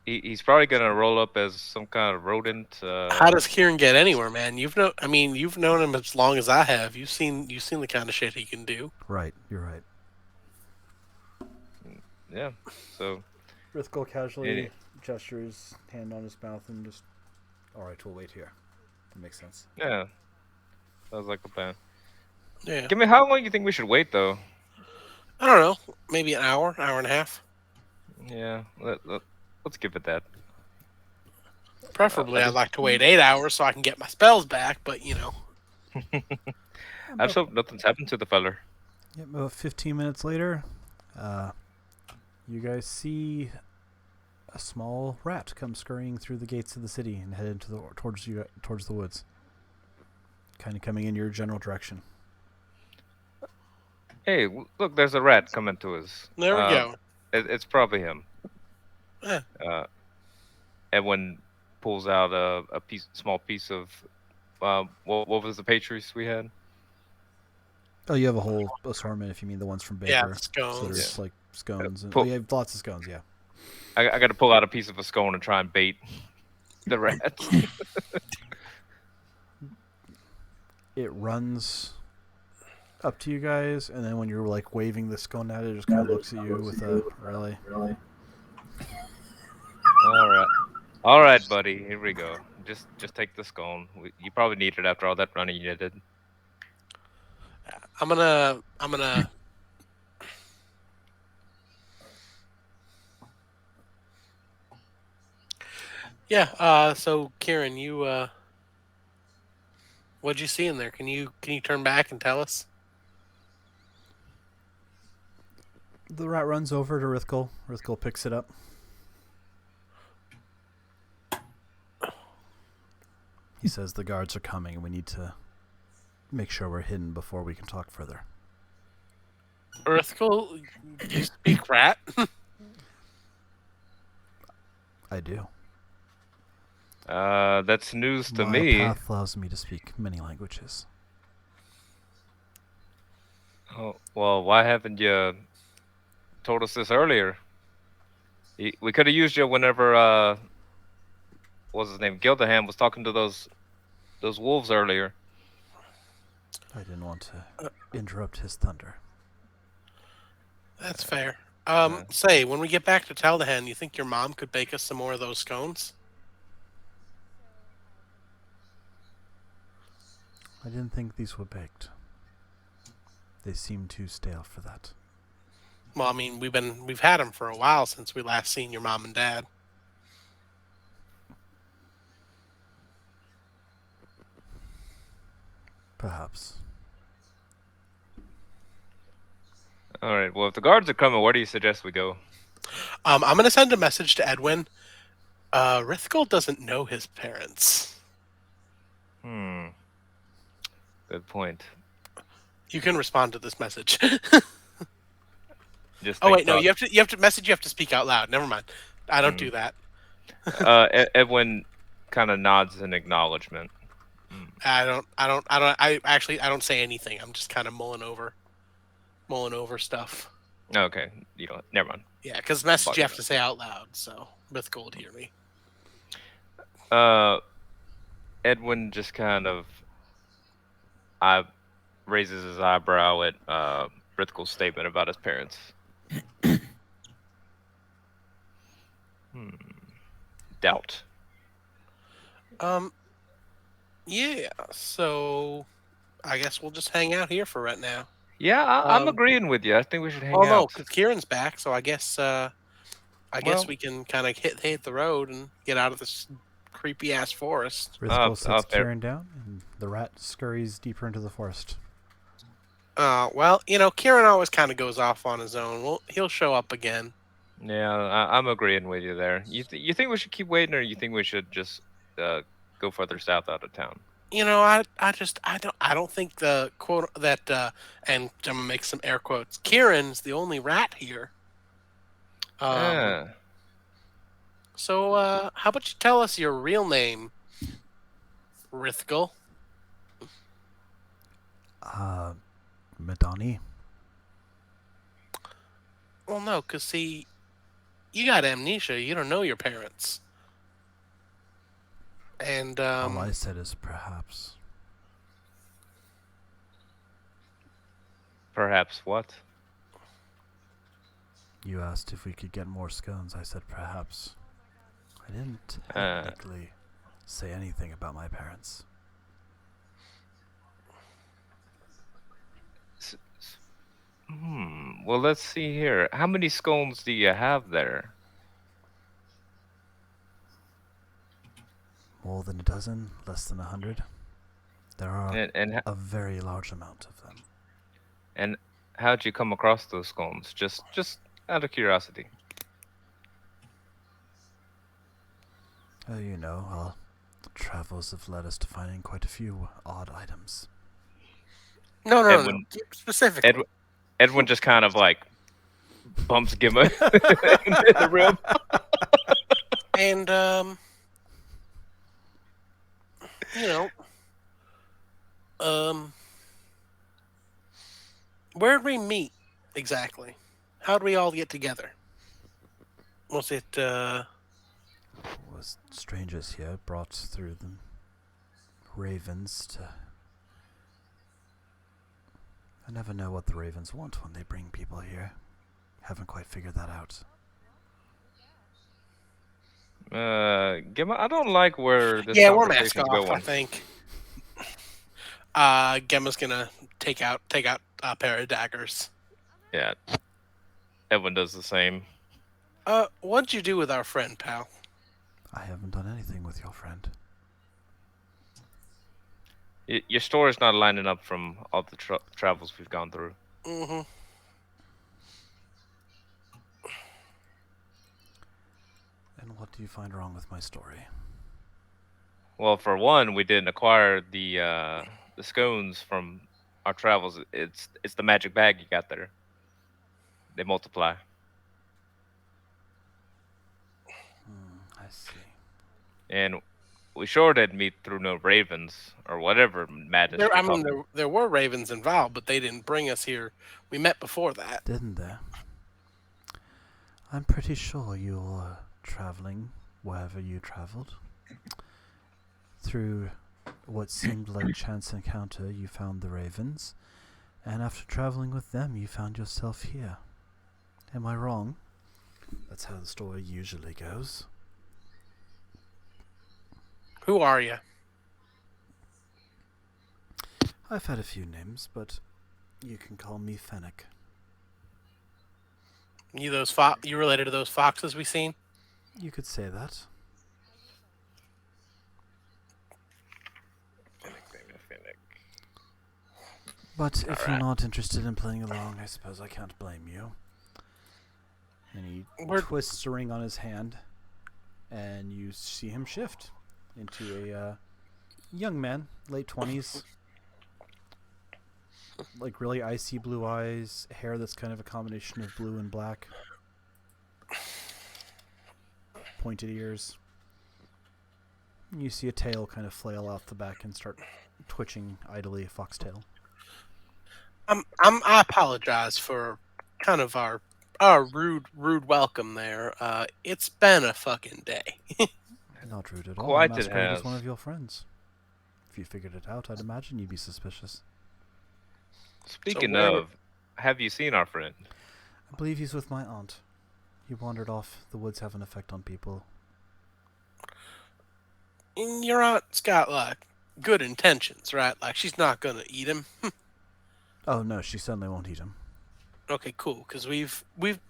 He's probably gonna roll up as some kind of rodent. how does Kieran get anywhere, man? You've known him as long as I have. You've seen the kind of shit he can do. Right, you're right. Yeah. So Rithkul casually Yeah. gestures, hand on his mouth, and just, alright, we'll wait here. That makes sense. yeah, sounds like a plan. Yeah. Give me how long you think we should wait though? I don't know. Maybe an hour and a half. Yeah, let's give it that. Preferably, I'd like to wait 8 hours so I can get my spells back. But I just hope nothing's happened to the feller. Yep, about 15 minutes later, you guys see a small rat comes scurrying through the gates of the city and head into towards the woods, kind of coming in your general direction. Hey, look, there's a rat coming to us. There we go. It's probably him. Eh. Edwin pulls out a small piece of what was the pastries we had? Oh, you have a whole assortment if you mean the ones from Baker. Yeah, So scones. there's like scones. And, Pull- you have lots of scones, yeah. I got to pull out a piece of a scone and try and bait the rat. It runs up to you guys, and then when you're like waving the scone at it, it just kind of looks at you with a really. All right, buddy. Here we go. Just take the scone. You probably need it after all that running you did. I'm gonna. Yeah. So, Kieran, you. What'd you see in there? Can you turn back and tell us? The rat runs over to Rithkul. Rithkul picks it up. He says the guards are coming and we need to make sure we're hidden before we can talk further. Earthful, you speak rat? I do. That's news to My me. path allows me to speak many languages. Oh, well, why haven't you told us this earlier? We could have used you whenever what's his name? Gildaham was talking to those wolves earlier. I didn't want to interrupt his thunder. That's fair. Say, when we get back to Taldahan, you think your mom could bake us some more of those scones? I didn't think these were baked. They seem too stale for that. Well, I mean, we've had them for a while since we last seen your mom and dad. Perhaps. All right. Well, if the guards are coming, where do you suggest we go? I'm gonna send a message to Edwin. Rithkul doesn't know his parents. Good point. You can respond to this message. Just Oh think wait, no, you have to message. You have to speak out loud. Never mind. I don't do that. Edwin kind of nods in acknowledgement. I don't say anything. I'm just kind of mulling over stuff. Okay, you don't. Never mind. Yeah, because message you have to say out loud. So Rithkul would hear me. Edwin just kind of raises his eyebrow at Rithkul's statement about his parents. Doubt. Yeah. So I guess we'll just hang out here for right now. Yeah, I'm agreeing with you. I think we should hang Oh no, out. because Kieran's back. So I guess Well- we can kind of hit the road and get out of this creepy ass forest. Rithkul sets up there. Kieran down, and the rat scurries deeper into the forest. Well, Kieran always kind of goes off on his own. Well, he'll show up again. Yeah, I'm agreeing with you there. You think we should keep waiting, or you think we should just go further south out of town? I don't think the quote that and I'm gonna make some air quotes. Kieran's the only rat here. So how about you tell us your real name, Rithkul? Madani? Well, no, because see, you got amnesia. You don't know your parents. And All I said is perhaps. Perhaps what? You asked if we could get more scones. I said perhaps. I didn't technically say anything about my parents. Well, let's see here. How many scones do you have there? More than a dozen, less than 100. There are And a very large amount of them. and how'd you come across those scones? Just out of curiosity. You know, our travels have led us to finding quite a few odd items. No. Edwin, Specifically. Edwin just kind of like bumps Gimma into the rib. And you know, where'd we meet exactly? How'd we all get together? Was it Was strangers here brought through the ravens to... I never know what the ravens want when they bring people here. Haven't quite figured that out. Gimma, I don't like where this yeah, we're mask conversation's off, I going. think. Gemma's gonna take out a pair of daggers. Yeah. Edwin does the same. What'd you do with our friend, pal? I haven't done anything with your friend. Your story's not lining up from all the travels we've gone through. Mm-hmm. And what do you find wrong with my story? Well, for one, we didn't acquire the scones from our travels. It's the magic bag you got there. They multiply. I see. And we sure didn't meet through no ravens or whatever madness. There were ravens involved, but they didn't bring us here. We met before that. Didn't there? I'm pretty sure you're traveling wherever you traveled. Through what seemed like chance encounter, you found the ravens, and after traveling with them, you found yourself here. Am I wrong? That's how the story usually goes. Who are you? I've had a few names, but you can call me Fennec. You related to those foxes we seen? You could say that. But if you're not interested in playing along, I suppose I can't blame you. And he twists a ring on his hand, and you see him shift into a young man, late 20s. Like really icy blue eyes, hair that's kind of a combination of blue and black. Pointed ears. You see a tail kind of flail off the back and start twitching idly, a foxtail. I apologize for kind of our rude welcome there. It's been a fucking day. Not rude at all. Quite I it masquerade as has. one of your friends. If you figured it out, I'd imagine you'd be suspicious. Speaking where- of, have you seen our friend? I believe he's with my aunt. He wandered off. The woods have an effect on people. And your aunt's got like good intentions, right? Like she's not gonna eat him. Oh no, she certainly won't eat him. Okay, cool. Because we've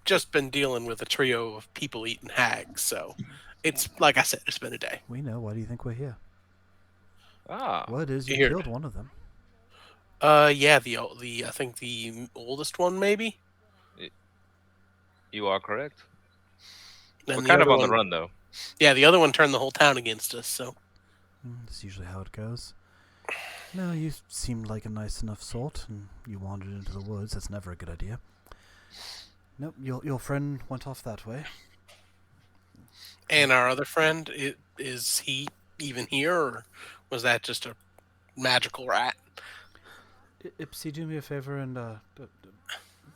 just been dealing with a trio of people eating hags, so it's like I said, it's been a day. We know. Why do you think we're here? Ah, What is you Here. killed one of them? Yeah, the I think the oldest one maybe. you are correct. And We're the kind of other on the one- run, though. Yeah, the other one turned the whole town against us. So That's usually how it goes. No, you seemed like a nice enough sort, and you wandered into the woods. That's never a good idea. Nope, your friend went off that way. and our other friend, is he even here, or was that just a magical rat? Ipsy, do me a favor and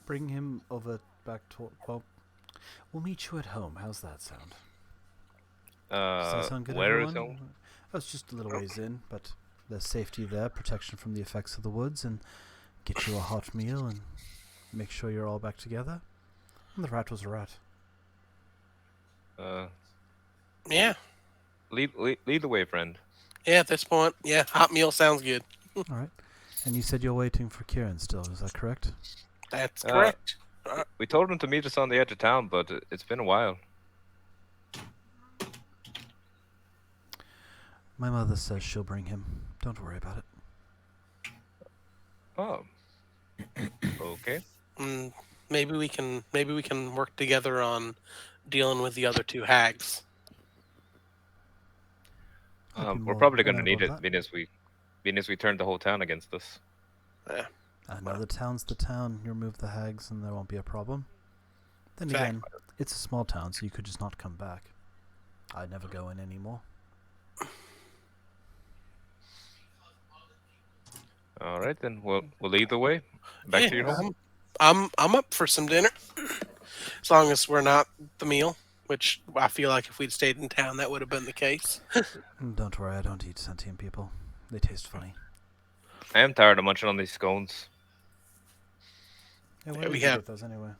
bring him over back to... Well, we'll meet you at home. How's that sound? Does that sound good, Where is everyone? home? Oh, it's just a little ways in, but there's safety there, protection from the effects of the woods, and get you a hot meal and make sure you're all back together. And the rat was a rat. Yeah, Lead the way, friend. yeah. At this point, yeah, hot meal sounds good. All right. And you said you're waiting for Kieran still, is that correct? That's correct. We told him to meet us on the edge of town, but it's been a while. My mother says she'll bring him. Don't worry about it. Oh. Okay. Maybe we can work together on dealing with the other two hags. I'd be We're more probably gonna worried need about it, being as we turned the whole town against us. Yeah. that. No, the town's the town. You remove the hags, and there won't be a problem. Then Fact. again, it's a small town, so you could just not come back. I'd never go in anymore. All right, then we'll lead the way back to your home. I'm up for some dinner, as long as we're not the meal. Which I feel like if we'd stayed in town, that would have been the case. Don't worry, I don't eat sentient people. They taste funny. I am tired of munching on these scones. Yeah, where Yeah, did we you have- get those anyway?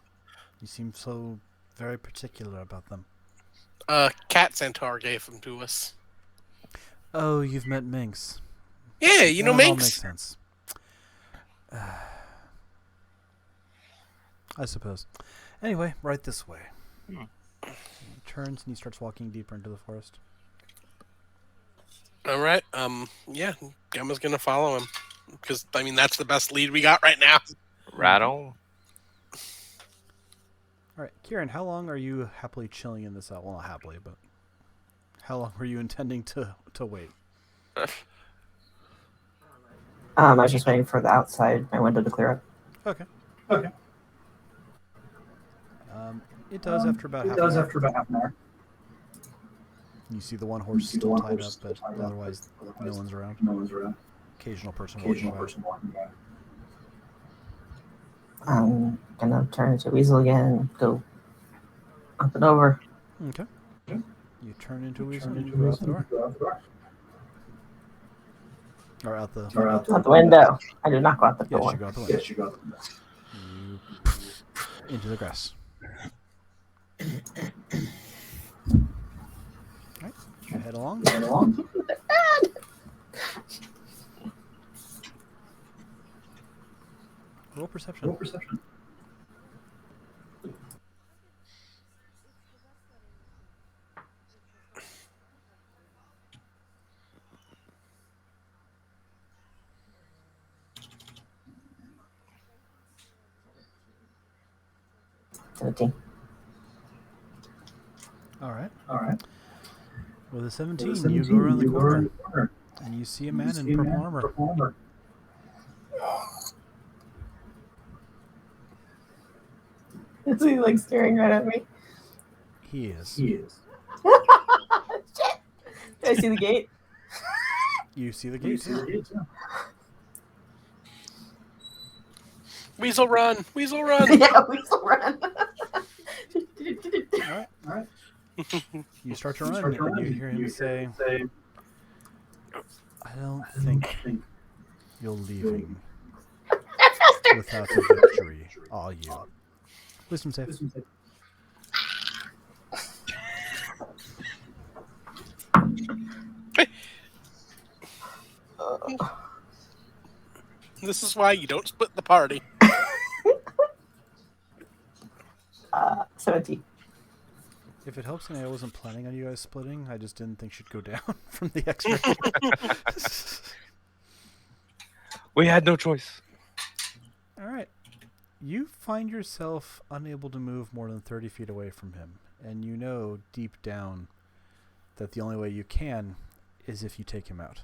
You seem so very particular about them. Cat Centaur gave them to us. Oh, you've met Minx. Yeah, you know That all Minx. makes sense. I suppose. Anyway, right this way. He turns and he starts walking deeper into the forest. All right. Yeah, Gemma's gonna follow him because I mean that's the best lead we got right now. Right on. Alright, Kieran, how long are you happily chilling in this out? Well, not happily, but how long were you intending to wait? I was just waiting for the outside my window to clear up. Okay. It does after about half an hour. You see the one horse still tied up, but otherwise no one's around. Occasional person walking by. I'm gonna turn into a weasel again, go up and over. Okay. You turn into a weasel and you go out the door. Or out the... Out the window. I did not go out the Yes, door. you go out the window. You into the grass. Alright, head along. Roll perception. 17. Alright. With a 17, you go around the corner and you see a man in purple armor. Is he like staring right at me? He is. Shit! Do I see the gate? You see the gate. Weasel run! Weasel run! Yeah, weasel run. Alright. You start to run and you hear him say, I don't think you're leaving without a victory, are you? Wisdom save. This is why you don't split the party. 17. If it helps, and I wasn't planning on you guys splitting, I just didn't think she'd go down from the extra. We had no choice. Alright. You find yourself unable to move more than 30 feet away from him, and you know deep down that the only way you can is if you take him out.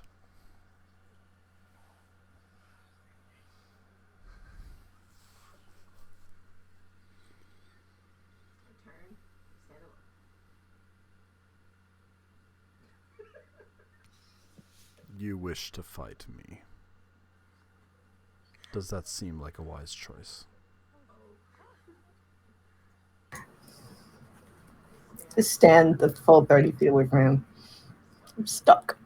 You wish to fight me. Does that seem like a wise choice? To stand the full 30 feet away from him. I'm stuck.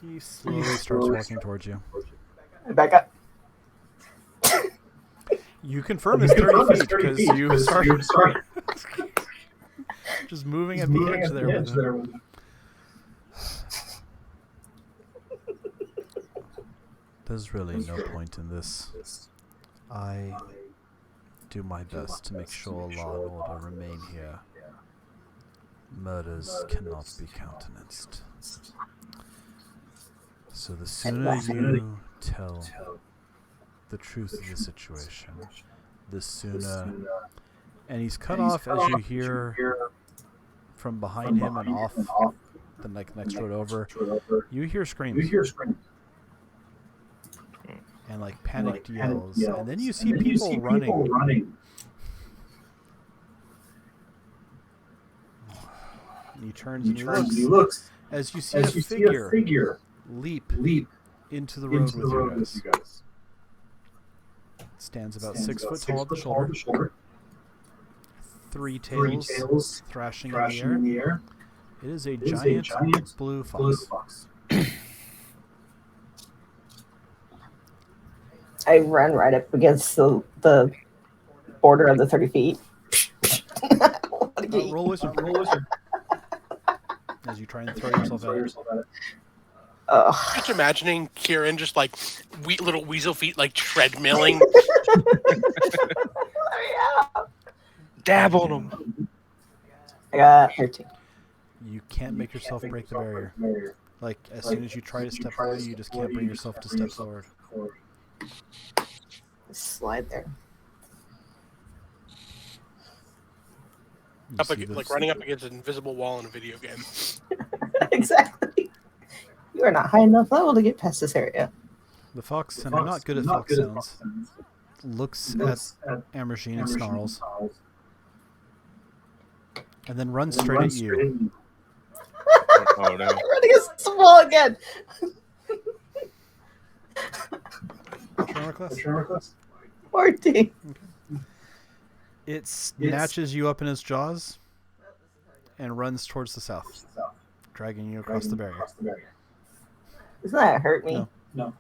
He slowly starts walking towards you. I back up. You confirm it's 30 feet because you start just moving at the edge there with him. There's really no point in this. I do my best to make sure law and order remain here. Murders cannot be countenanced. So the sooner you tell the truth of the situation, the sooner... And he's cut off as you hear from behind him and off the next road over, you hear screams and like panicked yells, and then you see people running. He turns and he looks as you see a figure leap into the road with you guys. It stands about 6 foot tall at the shoulder. Three tails thrashing in the air. It is a giant blue fox. I run right up against the border of the 30 feet. Roll wizard. As you try and throw yourself at it. Just imagining Kieran just like little weasel feet like treadmilling. Dab on him. I got 13. You can't make yourself break the barrier. Like, as soon as you try to step away, you just can't bring yourself to step forward. Slide there. Like running up against an invisible wall in a video game. Exactly. You are not high enough level to get past this area. The fox, and I'm not good at fox sounds, looks at Amersheen and snarls, and then runs straight at you. Oh no! I'm running against the wall again. Tremor class? 14. Okay. It snatches you up in its jaws and runs towards the south, dragging you across the barrier. Doesn't that hurt me? No.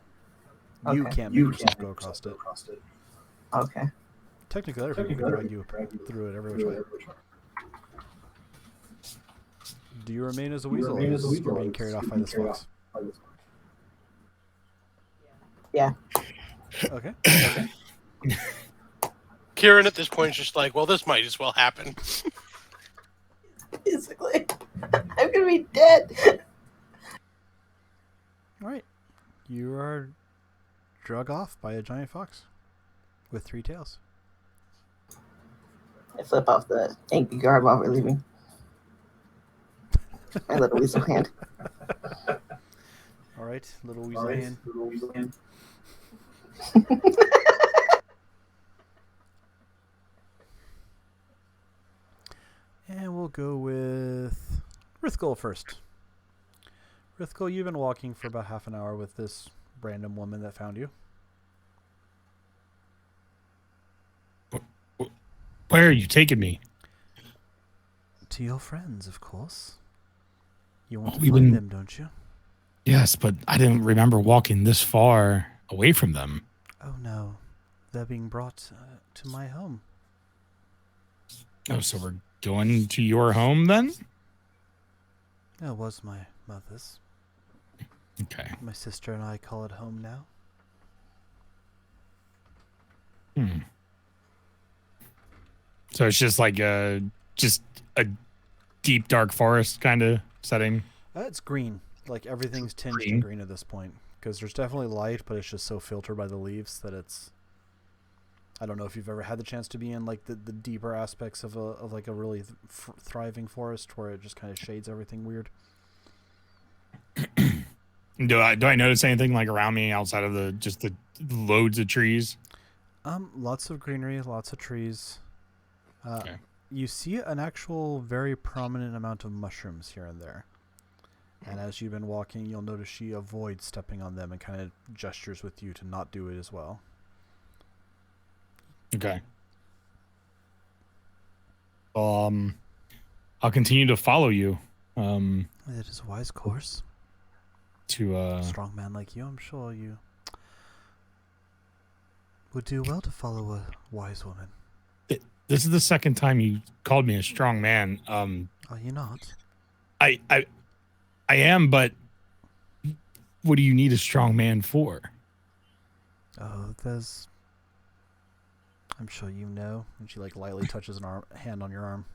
You can't make yourself go across it. Okay. Technically, other people can drag you through it every which way. Do you remain as a weasel, or is you're being carried off by this fox? Yeah. Okay. Kieran at this point is just like, well, this might as well happen. Basically. I'm gonna be dead. Alright. You are drug off by a giant fox with 3 tails. I flip off the angry guard while we're leaving. My little weasel hand. Alright, little weasel hand. And we'll go with Rithgul first. Rithgul, you've been walking for about half an hour with this random woman that found you. Where are you taking me? To your friends, of course. You want to We've find been- them, don't you? Yes, but I didn't remember walking this far away from them. Oh no, they're being brought to my home. Oh, so we're going to your home then? It was my mother's. Okay. My sister and I call it home now. So it's just like a deep dark forest kind of setting. It's green. Like everything's tinged in green at this point. Because there's definitely light, but it's just so filtered by the leaves that it's... I don't know if you've ever had the chance to be in like the deeper aspects of like a really thriving forest where it just kind of shades everything weird. Do I notice anything like around me outside of the loads of trees? Lots of greenery, lots of trees. Okay. You see an actual very prominent amount of mushrooms here and there. And as you've been walking, you'll notice she avoids stepping on them and kind of gestures with you to not do it as well. Okay. I'll continue to follow you. It is a wise course. To A strong man like you, I'm sure you would do well to follow a wise woman. This is the second time you called me a strong man. Are you not? I am, but what do you need a strong man for? Oh, there's... I'm sure you know. And she like lightly touches an hand on your arm.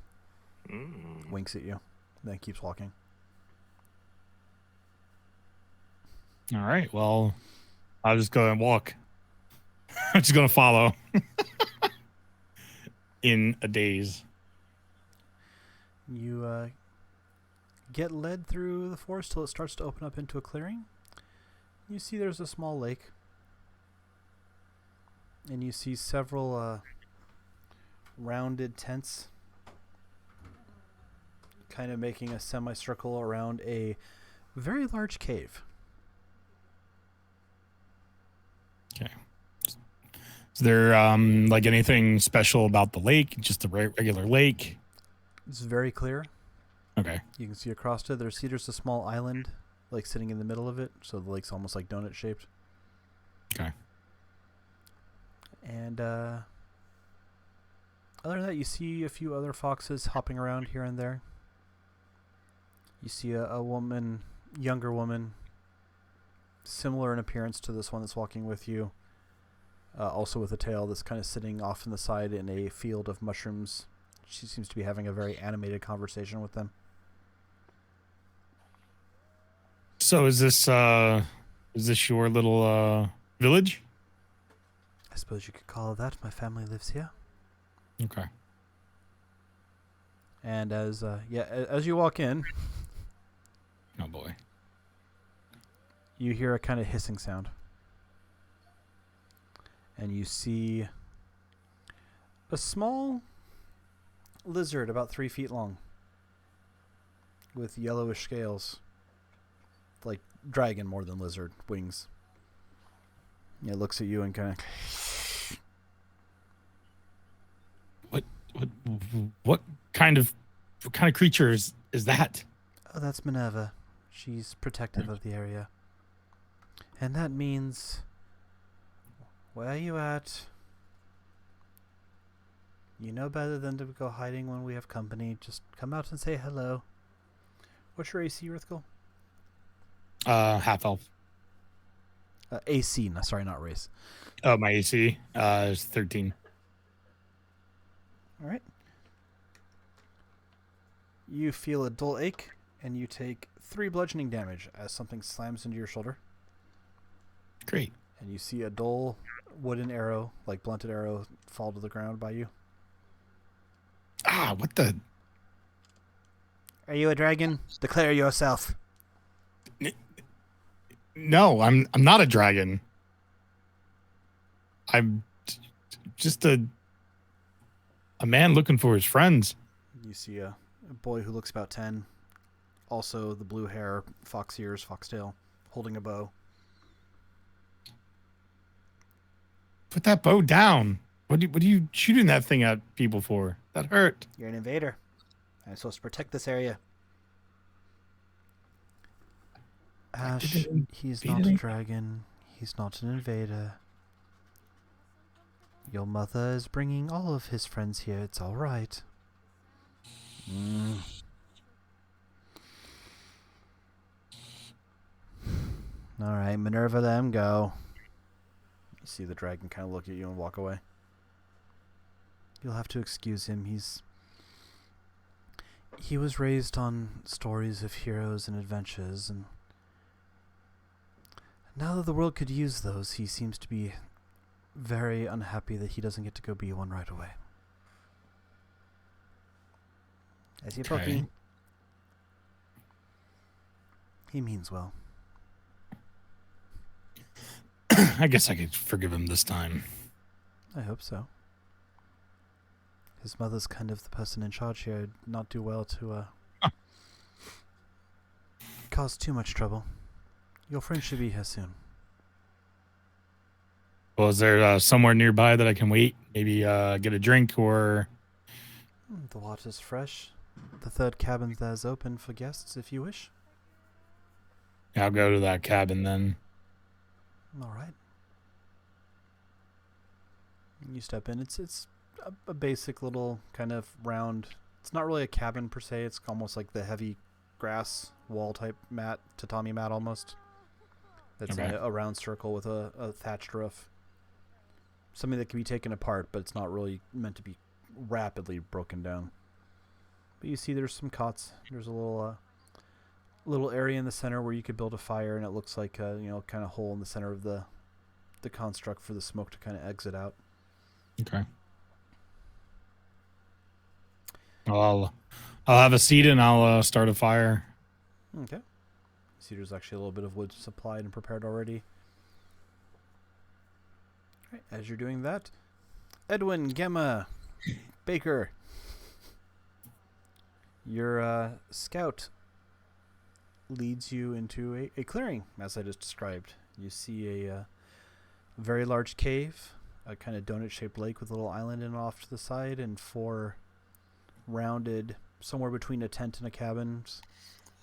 Winks at you. Then keeps walking. All right. Well, I'll just go and walk. I'm just going to follow. In a daze. You get led through the forest till it starts to open up into a clearing. You see there's a small lake. And you see several rounded tents kind of making a semicircle around a very large cave. Okay. Is there like anything special about the lake? Just a regular lake? It's very clear. Okay. You can see across it. There's a small island, like sitting in the middle of it, so the lake's almost like donut shaped. Okay. And other than that, you see a few other foxes hopping around here and there. You see a woman, younger woman, similar in appearance to this one that's walking with you, also with a tail, that's kind of sitting off in the side in a field of mushrooms. She seems to be having a very animated conversation with them. So is this your little village? I suppose you could call it that. My family lives here. Okay. And as you walk in, Oh boy. you hear a kind of hissing sound. And you see a small lizard about 3 feet long with yellowish scales. Like dragon more than lizard wings. It looks at you and kind of... What kind of creature is that? Oh, that's Minerva. She's protective of the area. And that means... Where are you at? You know better than to go hiding when we have company. Just come out and say hello. What's your AC, Rithkel? Half elf. AC, sorry, not race. Oh, my AC is 13. All right. You feel a dull ache, and you take 3 bludgeoning damage as something slams into your shoulder. Great. And you see a dull wooden arrow, like blunted arrow, fall to the ground by you. Ah, what the? Are you a dragon? Declare yourself. No, I'm not a dragon. I'm just a man looking for his friends. You see a boy who looks about 10. Also the blue hair, fox ears, foxtail, holding a bow. Put that bow down. What are you shooting that thing at people for? That hurt. You're an invader. I'm supposed to protect this area. Ash, he's not a dragon. He's not an invader. Your mother is bringing all of his friends here. It's all right. All right, Minerva, let him go. You see the dragon kind of look at you and walk away. You'll have to excuse him. He was raised on stories of heroes and adventures, and now that the world could use those, he seems to be very unhappy that he doesn't get to go be one right away. As you Okay. He means well. I guess I could forgive him this time. I hope so. His mother's kind of the person in charge here. I'd not do well to cause too much trouble. Your friend should be here soon. Well, is there somewhere nearby that I can wait? Maybe get a drink or... The water's fresh. The third cabin there is open for guests if you wish. Yeah, I'll go to that cabin then. All right. You step in. It's a basic little kind of round. It's not really a cabin per se. It's almost like the heavy grass wall type mat, tatami mat almost. That's in Okay. a round circle with a thatched roof. Something that can be taken apart, but it's not really meant to be rapidly broken down. But you see there's some cots. There's a little area in the center where you could build a fire, and it looks like a kind of hole in the center of the construct for the smoke to kind of exit out. Okay. Well, I'll have a seat and I'll start a fire. Okay. See, there's actually a little bit of wood supplied and prepared already. Alright, as you're doing that, Edwin, Gemma, Baker, your scout leads you into a clearing, as I just described. You see a very large cave, a kind of donut-shaped lake with a little island in off to the side, and 4 rounded, somewhere between a tent and a cabin,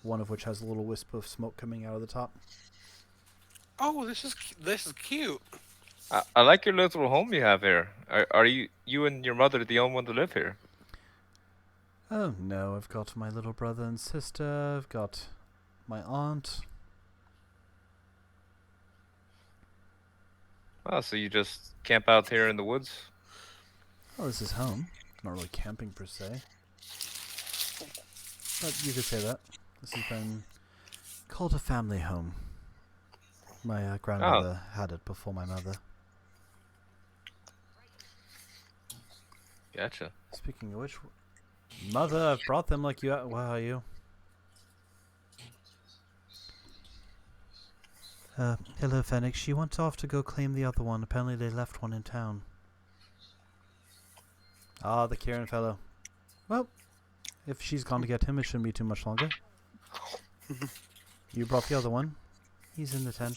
one of which has a little wisp of smoke coming out of the top. Oh, this is cute. I like your little home you have here. Are you and your mother the only one to live here? Oh no, I've got my little brother and sister, I've got my aunt. Oh, so you just camp out here in the woods? Oh, this is home. Not really camping per se. But you could say that. This has been called a family home. My grandmother had it before my mother. Gotcha. Speaking of which, Mother, I've brought them like you. Where are you? Hello, Fennec. She went off to go claim the other one. Apparently they left one in town. Ah, the Kieran fellow. Well, if she's gone to get him, it shouldn't be too much longer. You brought the other one. He's in the tent.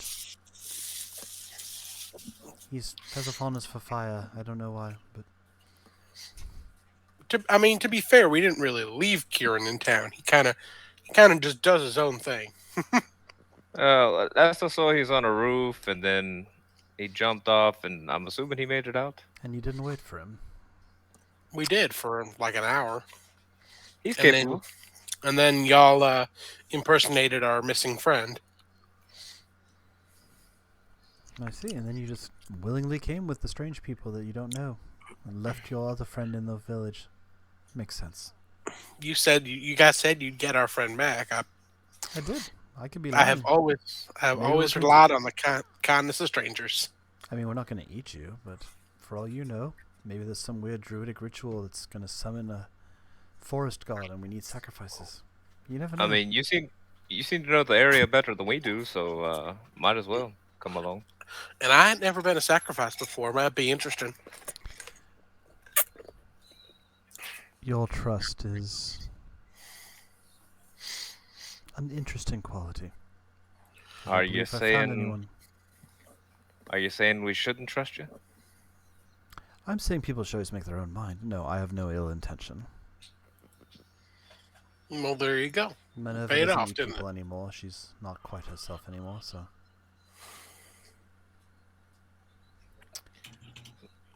He's feather fondness for fire. I don't know why, but... To be fair, we didn't really leave Kieran in town. He kind of just does his own thing. Last I saw, he's on a roof, and then he jumped off, and I'm assuming he made it out. And you didn't wait for him. We did for like an hour. He's And capable. And then y'all impersonated our missing friend. I see, and then you just willingly came with the strange people that you don't know, and left your other friend in the village. Makes sense. You said you guys said you'd get our friend back. I did. I could be I have lying. always Maybe we'll do relied on the kindness of strangers. I mean, we're not going to eat you, but for all you know, maybe there's some weird druidic ritual that's going to summon a forest god, and we need sacrifices. You never know. I mean, you seem to know the area better than we do, so might as well come along. And I had never been a sacrifice before. Might be interesting. Your trust is an interesting quality. I Are don't you believe I found saying? anyone. Are you saying we shouldn't trust you? I'm saying people should always make their own mind. No, I have no ill intention. Well, there you go. Minerva Paid doesn't off, need didn't people anymore. She's not quite herself anymore, so...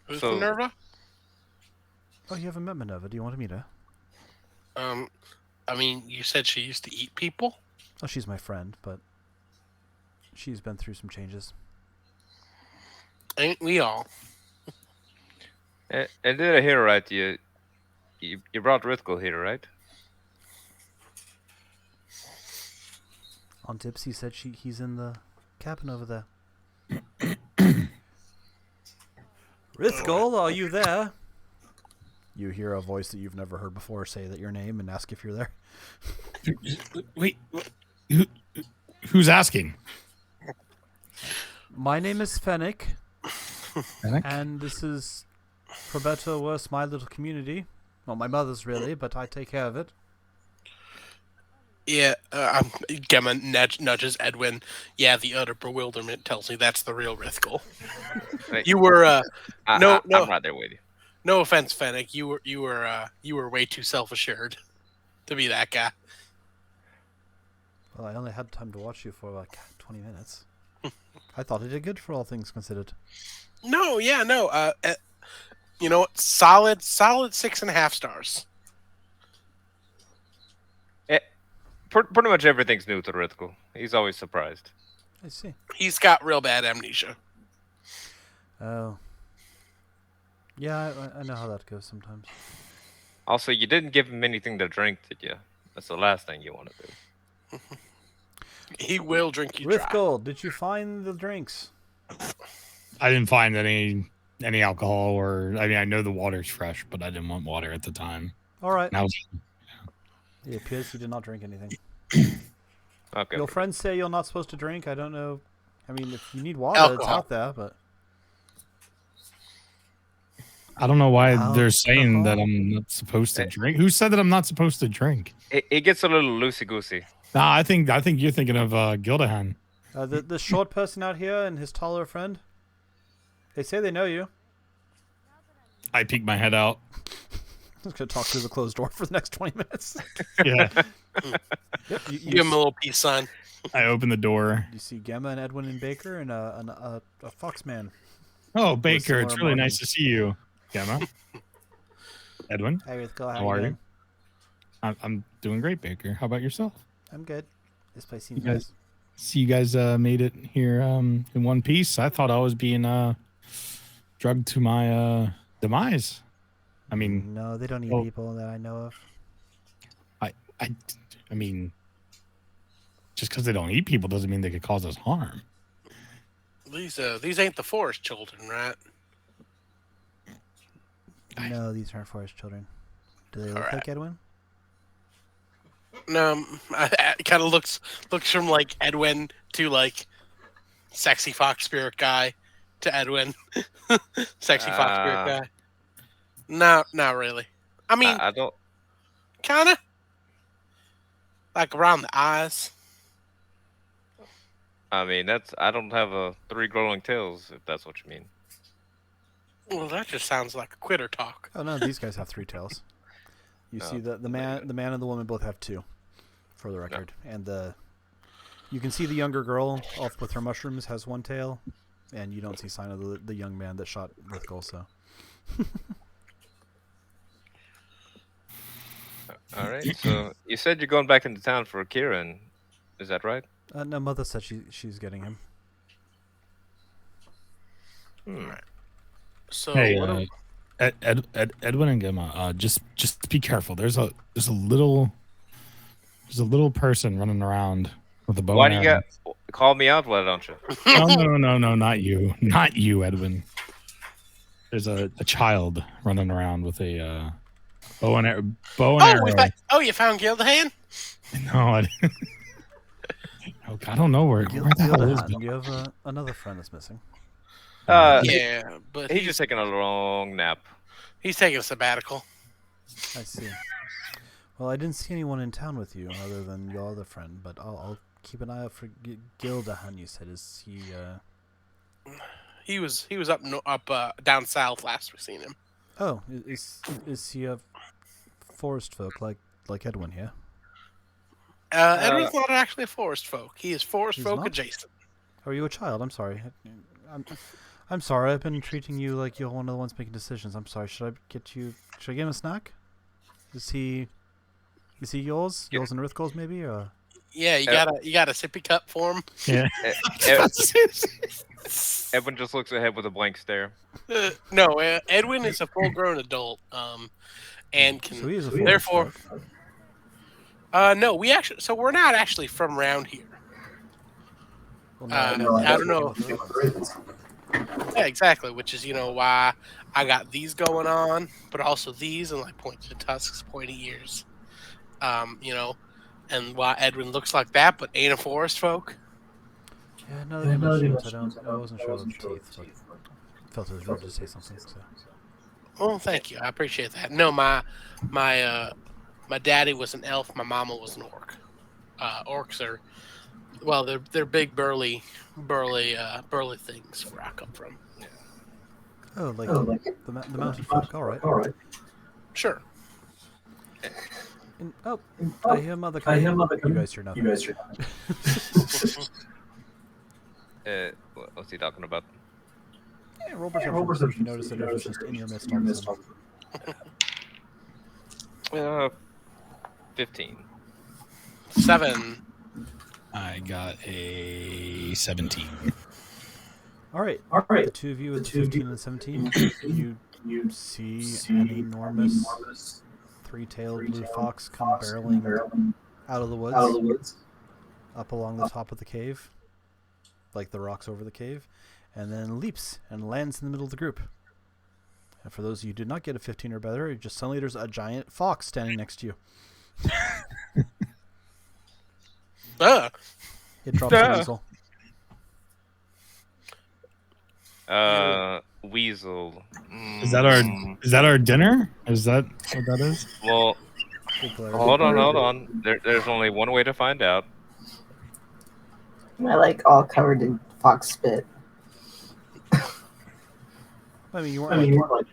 Who's So- Minerva? Oh, you haven't met Minerva. Do you want to meet her? I mean, you said she used to eat people. Oh, she's my friend, but she's been through some changes. Ain't we all? And did I hear right? You brought Rithgul here, right? Aunt Dipsy said he's in the cabin over there. Rithgul, are you there? You hear a voice that you've never heard before say that your name and ask if you're there. Wait, who's asking? My name is Fennec, Fennec? and this is, for better or worse, my little community. Well, my mother's really, but I take care of it. Yeah, Gemma nudges Edwin. Yeah, the utter bewilderment tells me that's the real Rithgul. Like, You were no. I'm right there with you. No offense, Fennec. You were way too self-assured to be that guy. Well, I only had time to watch you for like 20 minutes. I thought I did good for all things considered. No, yeah, no. You know what? Solid 6.5 stars. Pretty much everything's new to Rithgul. He's always surprised. I see. He's got real bad amnesia. Oh. Yeah, I know how that goes sometimes. Also, you didn't give him anything to drink, did you? That's the last thing you want to do. He will drink you dry. Rithgul, did you find the drinks? I didn't find any alcohol, or I mean, I know the water's fresh, but I didn't want water at the time. All right. Now, It appears you did not drink anything. Okay. Your friends say you're not supposed to drink. I don't know. I mean, if you need water, it's Alcohol. out there, but I don't know why they're saying that Alcohol? I'm not supposed to drink. Who said that I'm not supposed to drink? It gets a little loosey goosey. Nah, I think you're thinking of Gildahan. the short person out here and his taller friend, they say they know you. I peek my head out. I'm just gonna talk through the closed door for the next 20 minutes. Yeah, Yep, Give him a little peace sign. I open the door. you see Gemma and Edwin and Baker and a Foxman. Oh, Baker, it's similar really nice markings. to see you. Gemma, Edwin, Hey, Rithko, how are you? doing? I'm doing great, Baker. How about yourself? I'm good. This place seems You guys- nice. See, you guys made it here in one piece. I thought I was being drugged to my demise. I mean, No, they don't eat Oh. people that I know of. I mean, just because they don't eat people doesn't mean they could cause us harm. These ain't the forest children, right? No, these aren't forest children. Do they look Alright. like Edwin? No, it kind of looks from like Edwin to like sexy fox spirit guy to Edwin, sexy fox spirit guy. No, not really. I mean, I don't. kind of like around the eyes. I mean, I don't have 3 glowing tails, if that's what you mean. Well, that just sounds like a quitter talk. Oh no, these guys have 3 tails. You No, see the man and the woman both have 2, for the record. And you can see the younger girl off with her mushrooms has 1 tail, and you don't see sign of the young man that shot Rithgul. So All right. So you said you're going back into town for Kieran. Is that right? no, mother said she's getting him. So Hey, what do- Edwin and Gemma, just be careful. There's a little person running around with a bow. Why and do you arrow. call me out? Why don't you? No, not you, Edwin. There's a child running around with a bow and arrow. you found Gildahan? No, I didn't. Oh, I don't know where the hell is. Gildahan, you have another friend that's missing. Yeah, but He's just taking a long nap. he's taking a sabbatical. I see. Well, I didn't see anyone in town with you other than your other friend, but I'll keep an eye out for Gildahan. You said is he? He was up down south last we seen him. Oh, is he a forest folk like Edwin here? Edward's not actually a forest folk. He is forest He's folk not? adjacent. Or are you a child? I'm sorry. I'm sorry. I've been treating you like you're one of the ones making decisions. I'm sorry. Should I get him a snack? Is he yours? Yeah. Yours and Rithgul's maybe? Or Yeah, you got a sippy cup for him. Yeah. Edwin just looks ahead with a blank stare. No, Edwin is a full-grown adult, and can so he is a forest therefore. folk. No, we're not actually from around here. Well, I don't know. Yeah, exactly. Which is why I got these going on, but also these and like pointed tusks, pointy ears. And why Edwin looks like that, but ain't a forest folk. Yeah, no, they have mushrooms. I wasn't sure about the teeth, but felt it was rude to say something. So. Oh, thank you. I appreciate that. No, my daddy was an elf. My mama was an orc. Orcs are, well, they're big, burly things where I come from. Oh, like the mountain folk. All right. Sure. And, I hear mother coming. You guys hear nothing. What's he talking about? Yeah, roll perception. You notice that it was just in your midst all of a sudden. 15. 7. I got a 17. All right. The two of you with 15 and 17, you see an enormous 3-tailed blue fox come barreling out of the woods, up along the top of the cave, like the rocks over the cave, and then leaps and lands in the middle of the group. And for those of you who did not get a 15 or better, just suddenly there's a giant fox standing next to you. It drops the Duh. weasel. Weasel. Is that our dinner? Is that what that is? Well, Good clarity. hold on. There's only one way to find out. Am I like all covered in fox spit? I mean, you weren't like,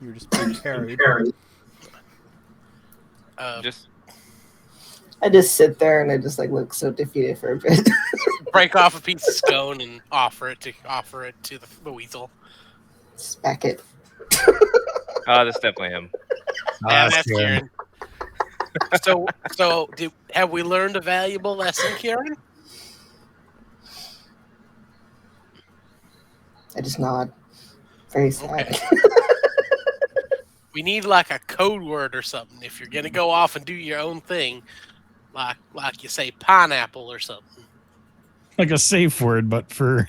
you were just being carried. Just I just sit there and I just like look so defeated for a bit. break off a piece of stone and offer it to the weasel. Smack it. that's definitely him. Yeah, that's that's Kieran. Kieran. Have we learned a valuable lesson, Kieran? I just nod. Very sad. Okay. We need like a code word or something if you're gonna go off and do your own thing, like you say pineapple or something. Like a safe word, but for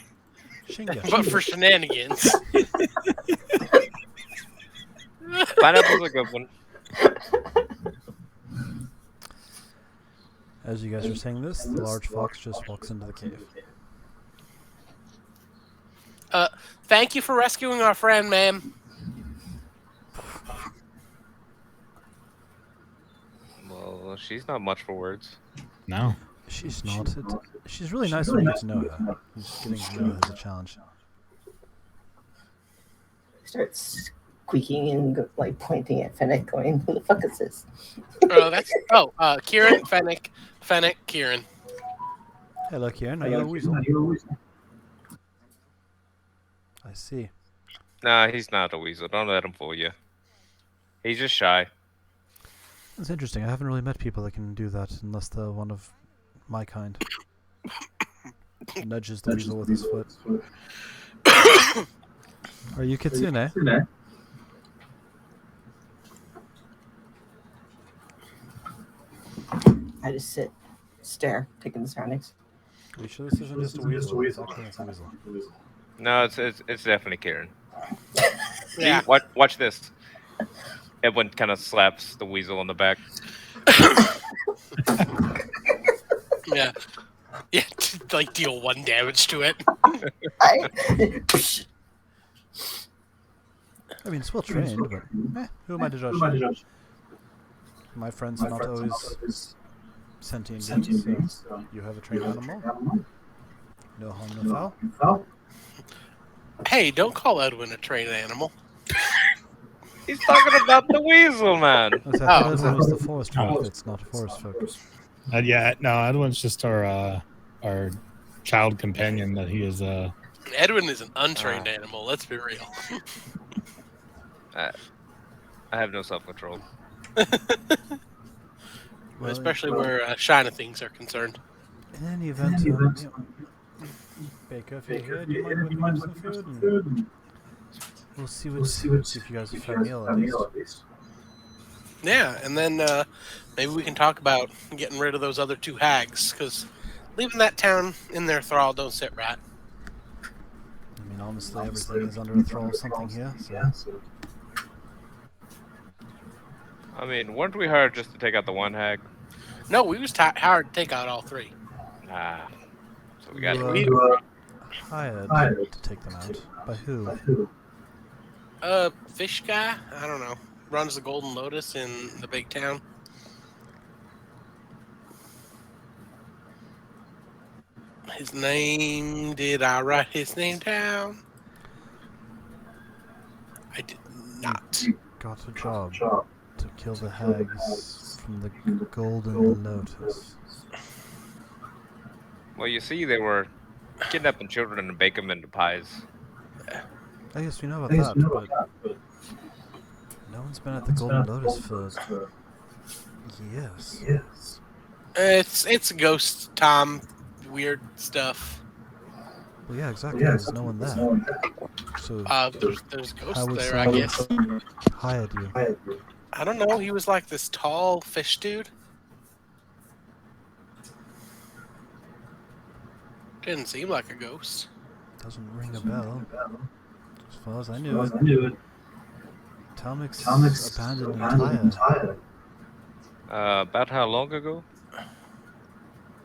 Shinga. But for shenanigans. Pineapple's a good one. As you guys are saying this, the large fox just walks into the cave. Thank you for rescuing our friend, ma'am. Well, she's not much for words. no. She's not. She's really nice when you get to know her. Just getting to know her is a challenge. Starts squeaking and like pointing at Fennec, going, "Who the fuck is this?" Kieran, Fennec, Kieran. Hello, Kieran. Are you a weasel? I see. Nah, he's not a weasel. Don't let him fool you. He's just shy. That's interesting. I haven't really met people that can do that unless they're one of my kind. Nudges the weasel with his foot. Are you Kitsune? I just sit, stare, taking the surroundings. Are you sure this isn't just a weasel? It's acting as a weasel. No, it's definitely Kieran. Yeah. See, watch this. Edwin kind of slaps the weasel on the back. Yeah. Yeah, to, like deal 1 damage to it. I mean, it's well trained, but who am I to judge? My friends are not always sentient beings, so you have a trained animal. No harm, no foul. Hey, don't call Edwin a trained animal. He's talking about the weasel, man. I thought Edwin was the forest folk. It's not a forest folk. Yeah, no, Edwin's just our child companion that he is. Edwin is an untrained animal, let's be real. I have no self-control. Well, Especially where shiny things are concerned. in any event, Baker, if you're here, do you mind whipping up some food? And we'll see if you guys have found a meal at least. Yeah, and then maybe we can talk about getting rid of those other 2 hags, because leaving that town in their thrall don't sit right. I mean, honestly, everything is under the thrall of something here, so... I mean, weren't we hired just to take out the one hag? No, we was hired to take out all 3. Nah. So we got You were hired to take them out. By who? Fish guy? I don't know. Runs the Golden Lotus in the big town. His name, did I write his name down? I did not. Got a job to kill the hags from the Golden Lotus. Well, you see, they were kidnapping children and bake them into pies. I guess we know about that, but no one's been at the Golden Lotus for years. It's a ghost, Tom. Weird stuff. Well, yeah, exactly. There's no one there. So There's how ghosts would there, I someone guess. hired you? I don't know. He was like this tall fish dude. Didn't seem like a ghost. Doesn't ring a bell. As far as I knew it. Talmix abandoned Tyre. About how long ago?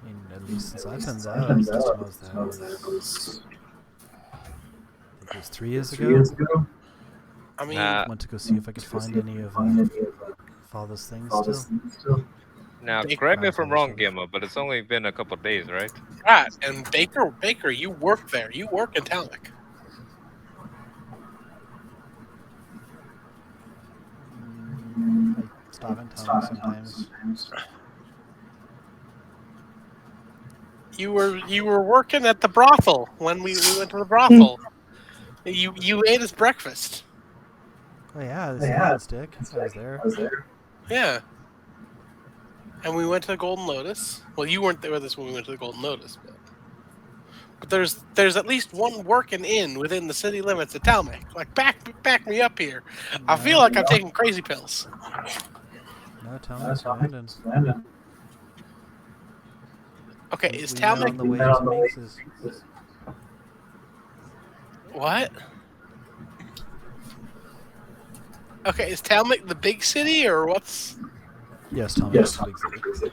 I mean, at least since I've been there, the last time I was there was, I think it was 3 years ago. I mean, Nah, Went to go see if I could find any of Father's things still. now Baker- correct me if I'm wrong, Gimma, but it's only been a couple of days, right? right. And Baker, you work there. You work in Talmud. I stop in town sometimes. You were working at the brothel when we went to the brothel. You ate his breakfast. Oh yeah, the cinnamon stick. I was there. Yeah. And we went to the Golden Lotus. Well, you weren't there with us when we went to the Golden Lotus, but there's at least one working in within the city limits of Talmud. Like back me up here. I feel like I'm taking crazy pills. No, Talmud's Landon. Okay, is We met on Talmud the way to Minx's. what? Okay, is Talmud the big city or what's? Yes, Talmud's a big city.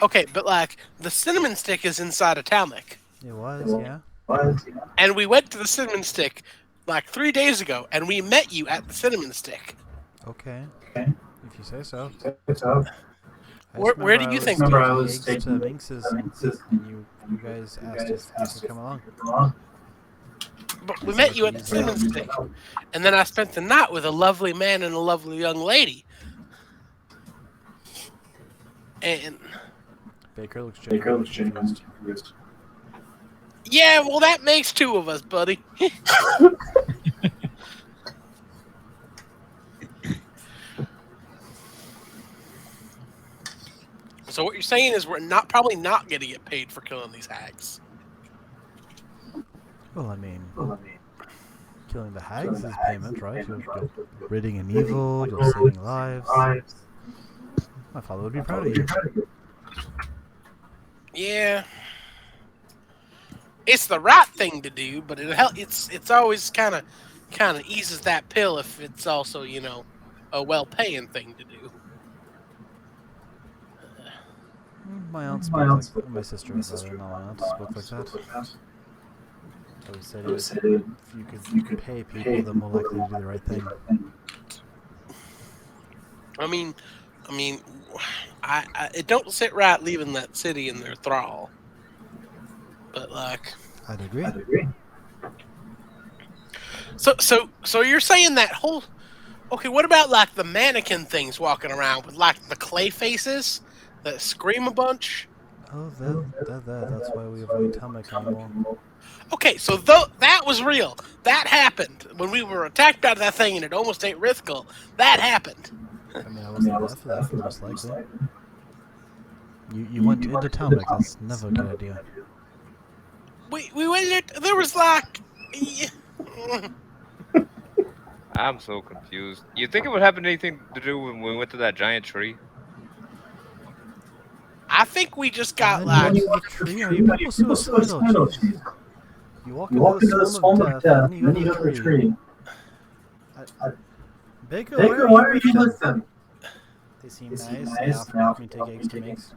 Okay, but like the cinnamon stick is inside of Talmud. It was, yeah. And we went to the cinnamon stick like 3 days ago, and we met you at the cinnamon stick. Okay. If you say so. I just Where remember did you I think- was Remember taking I was eggs to taking Minx's, and you guys asked if you could come along. But we met you at the cinnamon stick, and then I spent the night with a lovely man and a lovely young lady. And Baker looks Baker genuinely looks genuinely confused. yeah, well, that makes 2 of us, buddy. So what you're saying is we're probably not going to get paid for killing these hags. Well, I mean, killing the hags is payment, right? You're ridding an evil, you're saving lives. My father would be proud of you. Yeah, it's the right thing to do, but it's always kind of eases that pill if it's also a well-paying thing to do. My aunt spoke like my sister and brother-in-law and aunt spoke like that. I would say if you could pay people, they're more likely to do the right thing. I mean, it don't sit right leaving that city in their thrall. But like, I'd agree. so you're saying that whole? Okay, what about like the mannequin things walking around with like the clay faces that scream a bunch? Oh, that's why we avoid Talmud anymore. Okay, so that was real. That happened when we were attacked by that thing and it almost ate Rithkal. That happened. I mean, I wasn't there for that, most likely. You went into Talmud, that's never a good idea. We went there was like. I'm so confused. You think it would have anything to do when we went to that giant tree? I think we just got And like. then you tree, are you people suicidal? Jeez. You walk into the swamp of death, and then you go to the tree. Baker, why are you with them? They seem nice, they offered me to take eggs to Minx.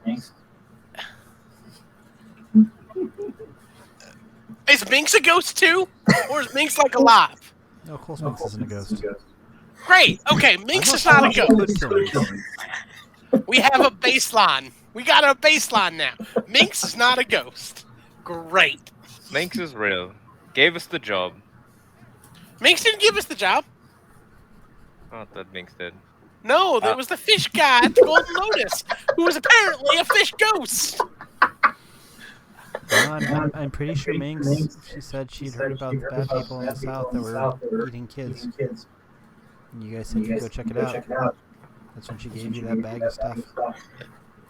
Is Minx a ghost too? Or is Minx like alive? No, of course Minx isn't a ghost. Great. Okay, Minx is not a ghost. We have a baseline. We got a baseline now. Minx is not a ghost. Great. Minx is real. Gave us the job. Minx didn't give us the job. Oh, that Minx did. No, there was the fish guy at the Golden Lotus, who was apparently a fish ghost. No, I'm pretty sure Minx, she said she'd heard about the bad people in the south that were eating kids. And you guys said you'd go check it out. That's when she gave you that bag of stuff.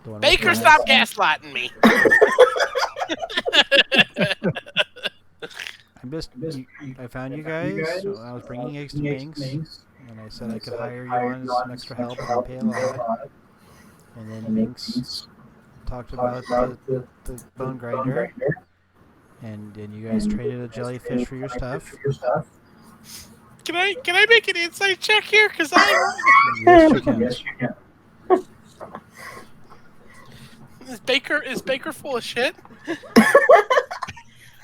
The one with Baker, the- stop gaslighting me. I found you guys, so I was bringing eggs to Minx, and I said I could hire you on as some extra help and pay a lot. And then Minx talked about the bone grinder, and then you guys traded a jellyfish for your stuff. Can I make an insight check here? Cause Yes, you can. Is Baker full of shit?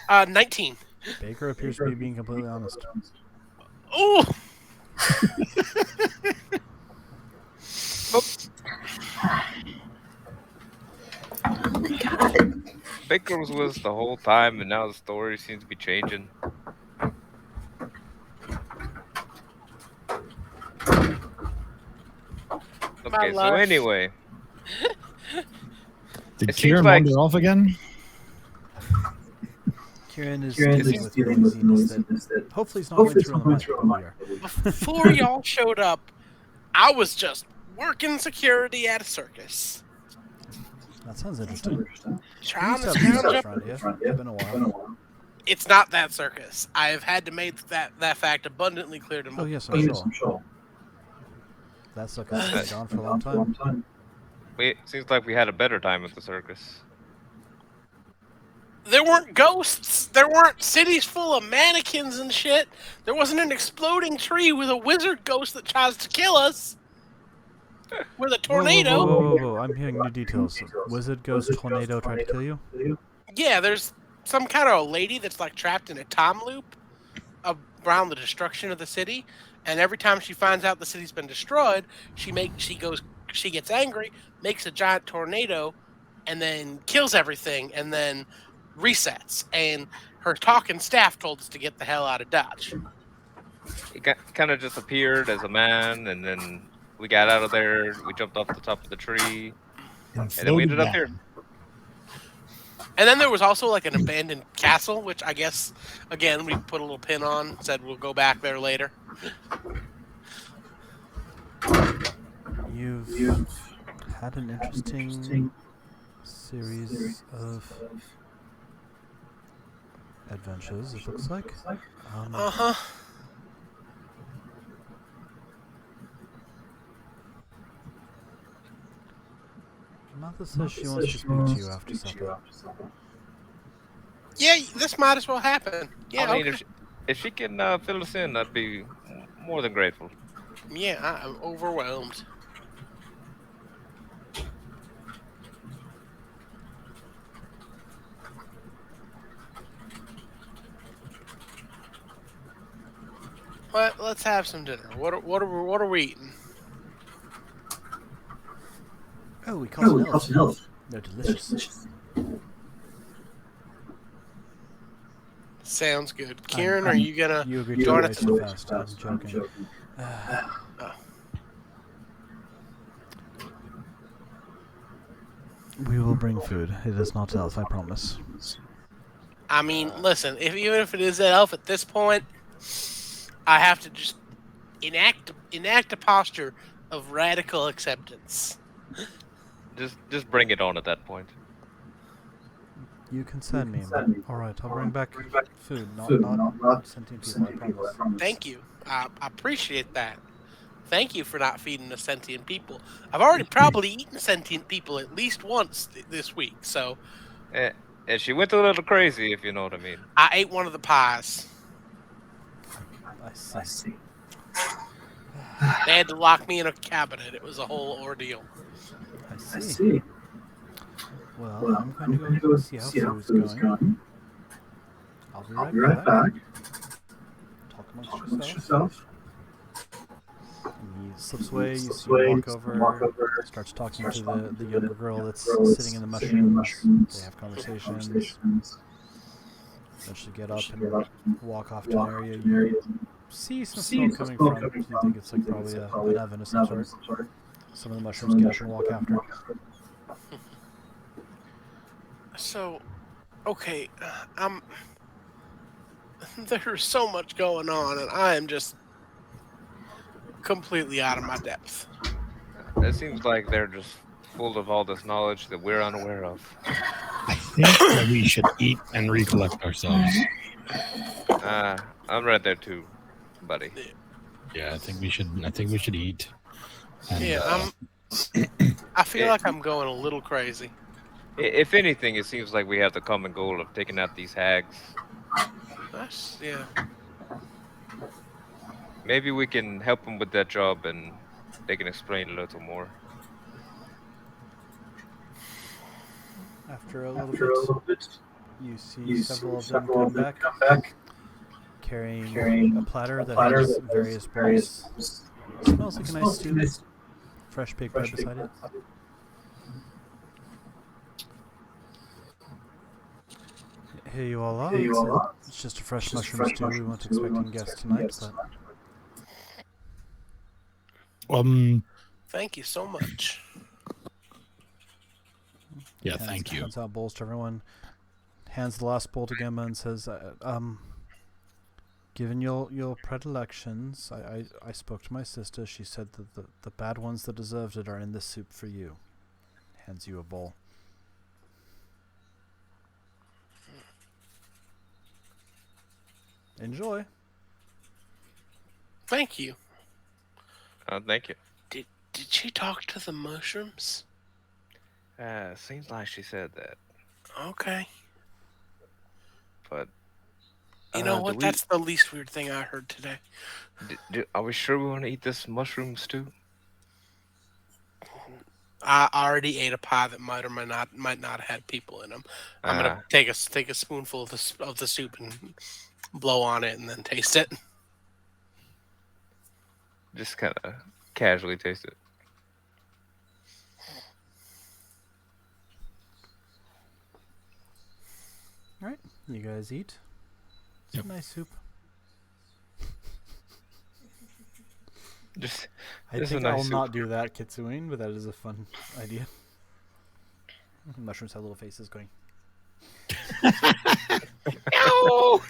19. Baker appears to be being completely honest. Oh, God. Baker was with us the whole time, and now the story seems to be changing. Okay, so life. anyway, Did It seems Kieran like- wander off again? Kieran is Kieran dealing is with dealing with noisiness that hopefully it's not going through on the mic. But we are. before y'all showed up, I was just working security at a circus. That sounds interesting. Trying to Used scrounge have up. front, yeah? It's been a while. It's not that circus. I have had to make that fact abundantly clear to Oh most. yes, I'm sure. That sucker's been gone for a long time. it seems like we had a better time at the circus. There weren't ghosts. There weren't cities full of mannequins and shit. There wasn't an exploding tree with a wizard ghost that tries to kill us. With a tornado. Whoa. I'm hearing new details. Wizard Ghost Tornado tried to kill you? Yeah, there's some kind of a lady that's like trapped in a time loop around the destruction of the city, and every time she finds out the city's been destroyed, she gets angry, makes a giant tornado, and then kills everything, and then resets. And her talking staff told us to get the hell out of Dodge. He kind of just appeared as a man, and then we got out of there. We jumped off the top of the tree, and then we ended up here. And then there was also like an abandoned castle, which I guess, again, we put a little pin on, said we'll go back there later. You've had an interesting series of adventures, it looks like. Uh-huh. Mother says she wants to speak to you after supper. Yeah, this might as well happen. Yeah, I mean, okay. if she can fill us in, I'd be more than grateful. Yeah, I'm overwhelmed. Let's have some dinner. What are we eating? Oh, we caught some elves. They're delicious. Sounds good. Kieran, are you gonna You agreed to join wait us? so fast. I'm joking. We will bring food. It is not elf, I promise. I mean, listen. Even if it is that elf at this point, I have to just enact a posture of radical acceptance. Just bring it on at that point. You can send me. Alright, I'll bring back food, not sentient people, I promise. Thank you. I appreciate that. Thank you for not feeding us sentient people. I've already probably eaten sentient people at least once this week, so And she went a little crazy, if you know what I mean. I ate one of the pies. I see. They had to lock me in a cabinet. It was a whole ordeal. I see. Well, I'm going to go see how food's going. I'll be right back. Talk amongst yourself. He slips away, you see him walk over, starts talking to the younger girl that's sitting in the mushrooms. They have conversations. Eventually get up and walk off to an area you see some smoke coming from. You think it's like probably an oven of some sort. Some of the mushrooms get up and walk after. So, okay, there's so much going on, and I am just completely out of my depth. It seems like they're just full of all this knowledge that we're unaware of. I think that we should eat and recollect ourselves. I'm right there too, buddy. Yeah, I think we should eat. And, Yeah, I feel like I'm going a little crazy. If anything, it seems like we have the common goal of taking out these hags. Yeah. Maybe we can help them with that job and they can explain a little more. After a little bit, you see several of them come back, carrying a platter that has various bowls. Smells like a nice soup. Fresh baked bread beside it. Here you all are. It's just a fresh mushroom stew. We weren't expecting guests tonight, but Thank you so much. Yeah, thank you. Hands out bowls to everyone. Hands the last bowl to Gemma and says, given your predilections, I spoke to my sister. She said that the bad ones that deserved it are in this soup for you. Hands you a bowl. Enjoy. Thank you. Thank you. Did she talk to the mushrooms? Seems like she said that, Okay. but You know do what? we- That's the least weird thing I heard today. are we sure we want to eat this mushroom stew? I already ate a pie that might not have had people in them. I'm gonna take a spoonful of the soup and blow on it and then taste it. Just kind of casually taste it. Alright, you guys eat. It's a nice soup. Just I It's a think nice I'll soup. not do that, Kitsuine, but that is a fun idea. Mushrooms have little faces going. No!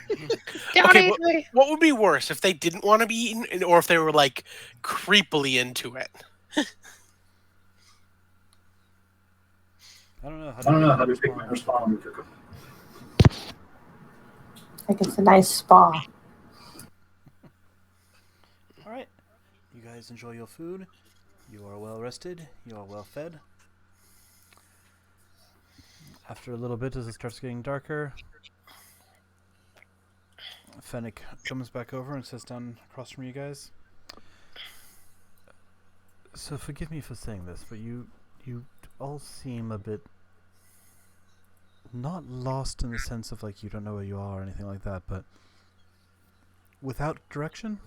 Okay, what would be worse if they didn't want to be eaten, or if they were like creepily into it? I don't know how to pick my response. Like it's a nice spa. Alright, you guys enjoy your food. You are well rested. You are well fed. After a little bit, as it starts getting darker, Fennec comes back over and sits down across from you guys. So forgive me for saying this, but you all seem a bit not lost in the sense of like you don't know where you are or anything like that, but without direction.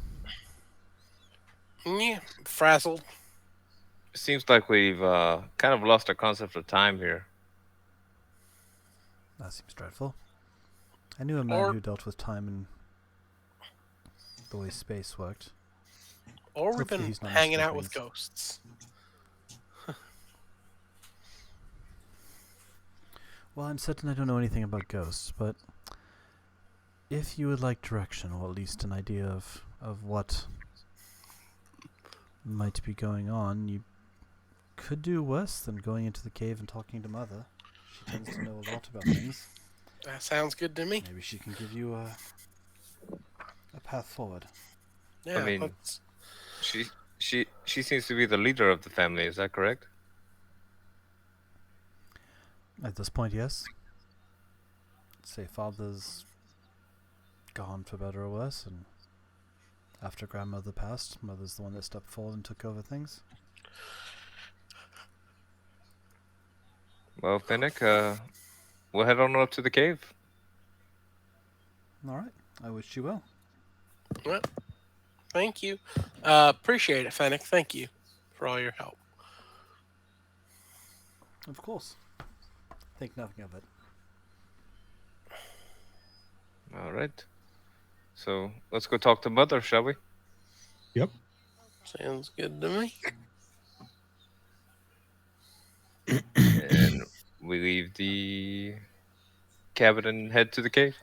Yeah, frazzled. seems like we've kind of lost our concept of time here. That seems dreadful. I knew a man Or- who dealt with time and the way space worked. Or we've Hopefully been he's not hanging missing out with things. ghosts. Well, I'm certain I don't know anything about ghosts, but if you would like direction, or at least an idea of what might be going on, you could do worse than going into the cave and talking to Mother. She tends to know a lot about things. That sounds good to me. Maybe she can give you a path forward. Yeah, mean- let's- She seems to be the leader of the family. Is that correct? At this point, yes. Say Father's gone for better or worse, and after Grandmother passed, Mother's the one that stepped forward and took over things. Well, Fennec, we'll head on up to the cave. Alright, I wish you well. well, thank you. Appreciate it, Fennec. Thank you for all your help. Of course. Think nothing of it. All right. So let's go talk to Mother, shall we? Sounds good to me. And we leave the cabin and head to the cave.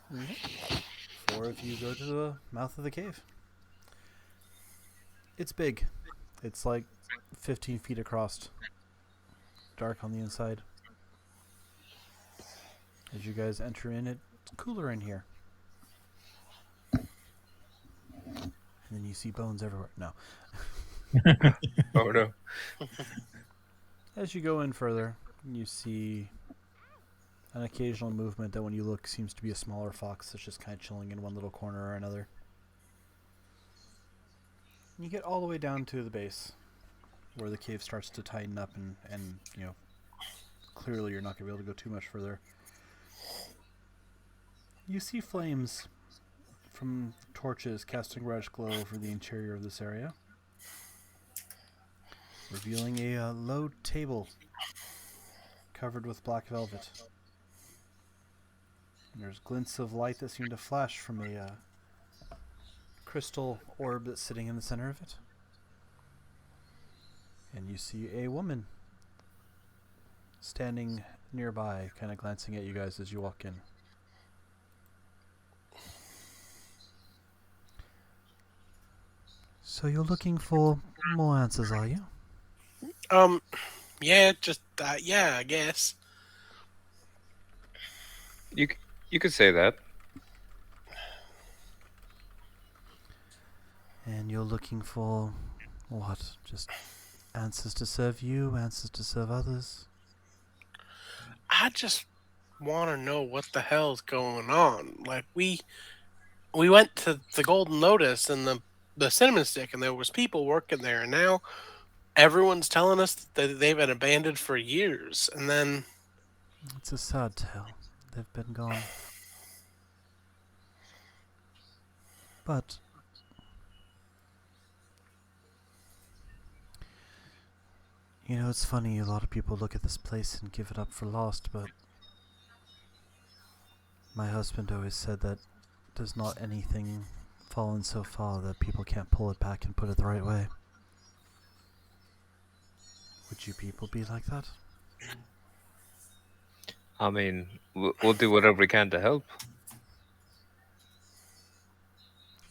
Four of you go to the mouth of the cave. It's big. It's like 15 feet across. Dark on the inside. As you guys enter in, it's cooler in here. And then you see bones everywhere. No. Oh no. As you go in further, you see an occasional movement that when you look seems to be a smaller fox that's just kind of chilling in one little corner or another. You get all the way down to the base where the cave starts to tighten up and clearly you're not going to be able to go too much further. You see flames from torches casting reddish glow over the interior of this area, revealing a low table covered with black velvet. And there's glints of light that seem to flash from a crystal orb that's sitting in the center of it. And you see a woman standing nearby, kind of glancing at you guys as you walk in. So you're looking for more answers, are you? Yeah, just yeah, I guess. You could say that. And you're looking for what? Just answers to serve you, answers to serve others? I just want to know what the hell's going on. Like we went to the Golden Lotus and the Cinnamon Stick, and there was people working there, and now everyone's telling us that they've been abandoned for years. And then It's a sad tale. They've been gone. But you know, it's funny, a lot of people look at this place and give it up for lost, but my husband always said that there's not anything fallen so far that people can't pull it back and put it the right way. Would you people be like that? I mean, we'll do whatever we can to help.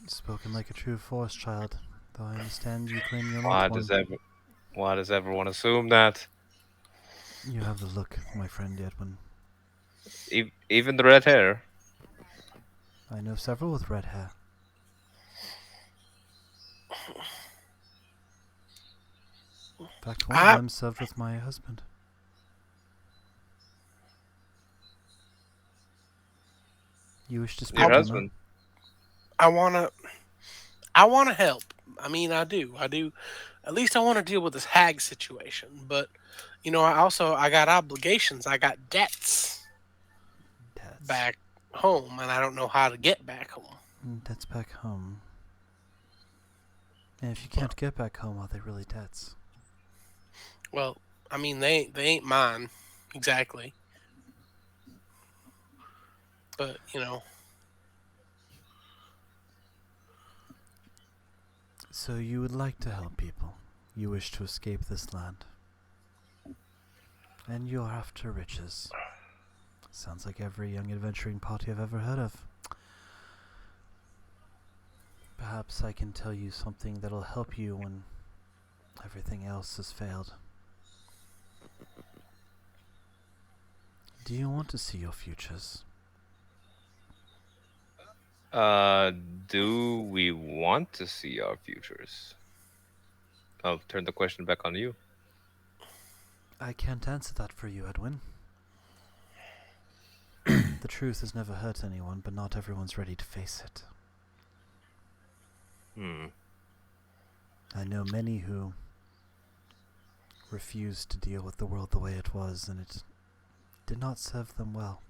Spoken like a true forest child, though I understand you claim you're Why not does one. why does everyone assume that? You have the look, my friend Edwin. Even the red hair. I know several with red hair. In fact, one of them served with my husband. You wish to speak Your to him, husband. I wanna help. I mean, I do. At least I want to deal with this hag situation. But you know, I got obligations. I got debts Debts. back home, and I don't know how to get back home. Debts back home. And if you can't get back home, are they really debts? Well, I mean, they ain't mine exactly. But you know, So you would like to help people. You wish to escape this land. And you're after riches. Sounds like every young adventuring party I've ever heard of. Perhaps I can tell you something that'll help you when everything else has failed. Do you want to see your futures? Do we want to see our futures? I'll turn the question back on you. I can't answer that for you, Edwin. The truth has never hurt anyone, but not everyone's ready to face it. I know many who refused to deal with the world the way it was, and it did not serve them well.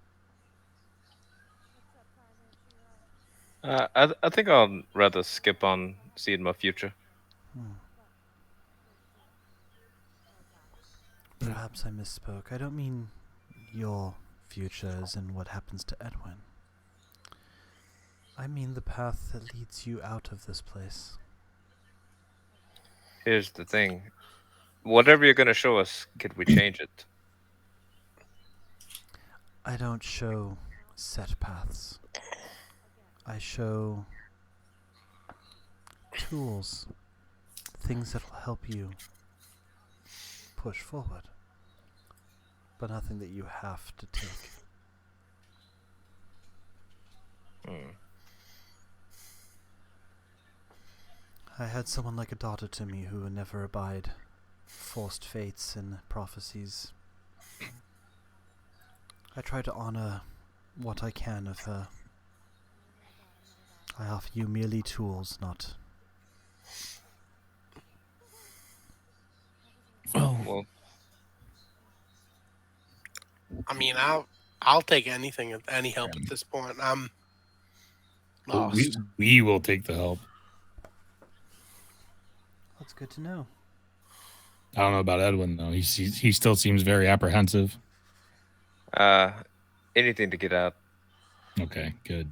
I think I'll rather skip on seeing my future. Perhaps I misspoke. I don't mean your future as in what happens to Edwin. I mean the path that leads you out of this place. Here's the thing. Whatever you're gonna show us, could we change it? I don't show set paths. I show tools, things that will help you push forward, but nothing that you have to take. I had someone like a daughter to me who would never abide forced fates and prophecies. I try to honor what I can of her. I offer you merely tools, not... Well, Well, I mean, I'll take anything, any help at this point. I'm lost. We will take the help. That's good to know. I don't know about Edwin though. He still seems very apprehensive. Anything to get out. Okay, good.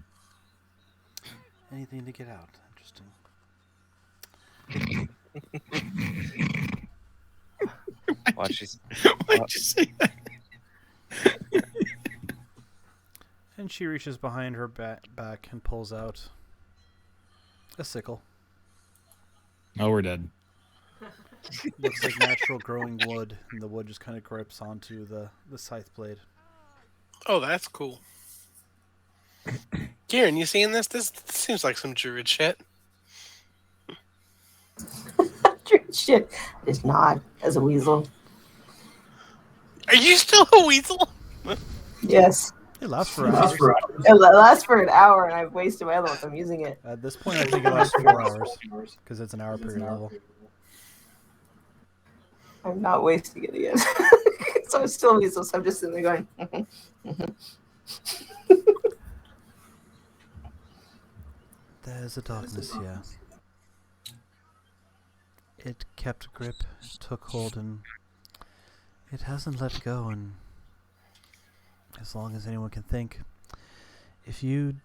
Anything to get out. Interesting. Watch these. Why'd you say that? And she reaches behind her back and pulls out a sickle. Oh, we're dead. Looks like natural growing wood, and the wood just kind of grips onto the scythe blade. Oh, that's cool. Kieran, you seeing this? This seems like some druid shit. Shit. It's not as a weasel. Are you still a weasel? Yes. It lasts for hours. It lasts for an hour, and I've wasted my level. I'm using it. At this point, I think it lasts 4 hours because it's an hour per level. I'm not wasting it again. So I'm still a weasel, so I'm just sitting there going, There's a darkness here. It kept grip, took hold, and it hasn't let go. And as long as anyone can think, if you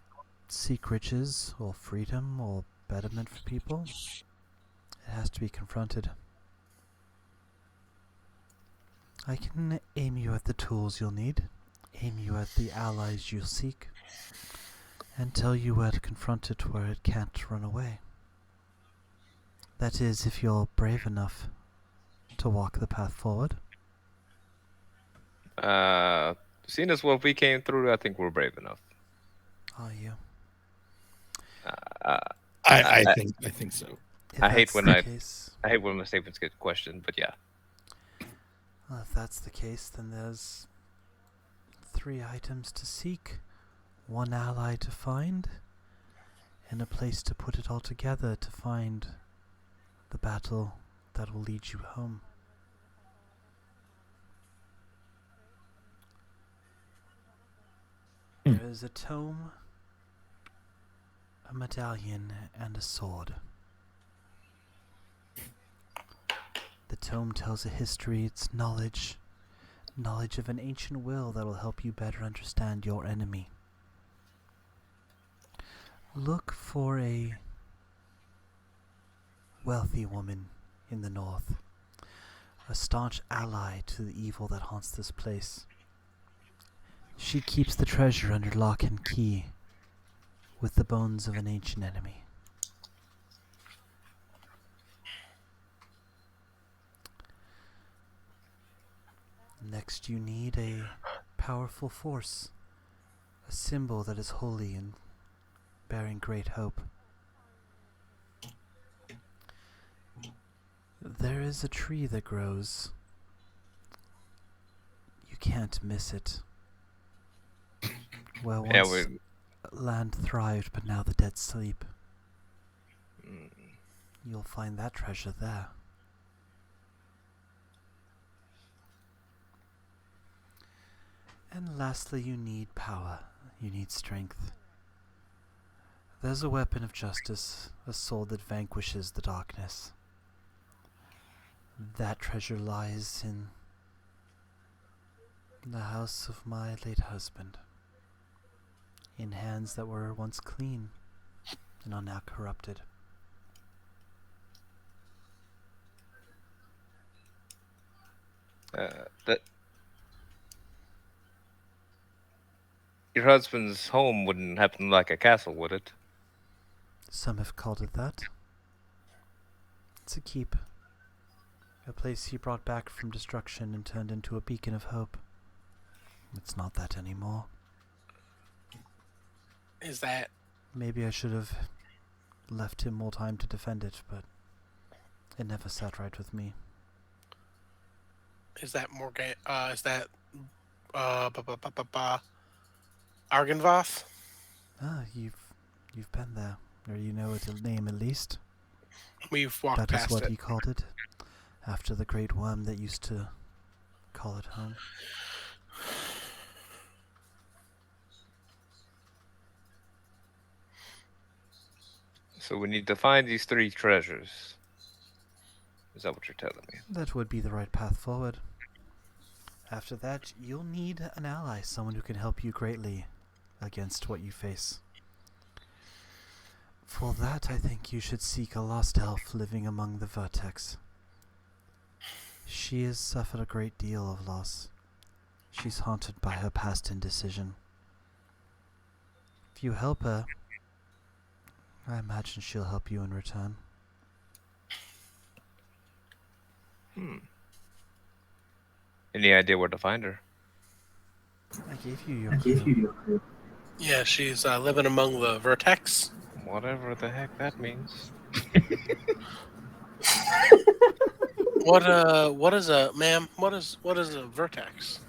seek riches or freedom or betterment for people, it has to be confronted. I can aim you at the tools you'll need, aim you at the allies you'll seek, and tell you where to confront it where it can't run away. That is, if you're brave enough to walk the path forward. Seeing as what we came through, I think we're brave enough. Are you? I think so. If I hate that's when the case, I hate when my statements get questioned, but yeah. well, if that's the case, then there's 3 items to seek, 1 ally to find, and a place to put it all together to find the battle that will lead you home. There is a tome, a medallion, and a sword. The tome tells a history, it's knowledge of an ancient will that will help you better understand your enemy. Look for a wealthy woman in the north, a staunch ally to the evil that haunts this place. She keeps the treasure under lock and key with the bones of an ancient enemy. Next, you need a powerful force, a symbol that is holy and bearing great hope. There is a tree that grows. You can't miss it. Well, once land thrived, but now the dead sleep. You'll find that treasure there. And lastly, you need power. You need strength. There's a weapon of justice, a sword that vanquishes the darkness. That treasure lies in the house of my late husband, in hands that were once clean and are now corrupted. That your husband's home wouldn't happen like a castle, would it? Some have called it that. It's a keep. A place he brought back from destruction and turned into a beacon of hope. It's not that anymore. Is that Maybe I should have left him more time to defend it, but it never sat right with me. Morgan? Is that Argenvoth? Ah, you've been there, or you know its name at least. We've walked That is past what it. he called it, after the great worm that used to call it home. So we need to find these 3 treasures. Is that what you're telling me? That would be the right path forward. After that, you'll need an ally, someone who can help you greatly against what you face. For that, I think you should seek a lost elf living among the Vertex. She has suffered a great deal of loss. She's haunted by her past indecision. If you help her, I imagine she'll help you in return. Any idea where to find her? I gave you your clue. Yeah, she's living among the Vertex. Whatever the heck that means. What is a ma'am? What is a Vertex?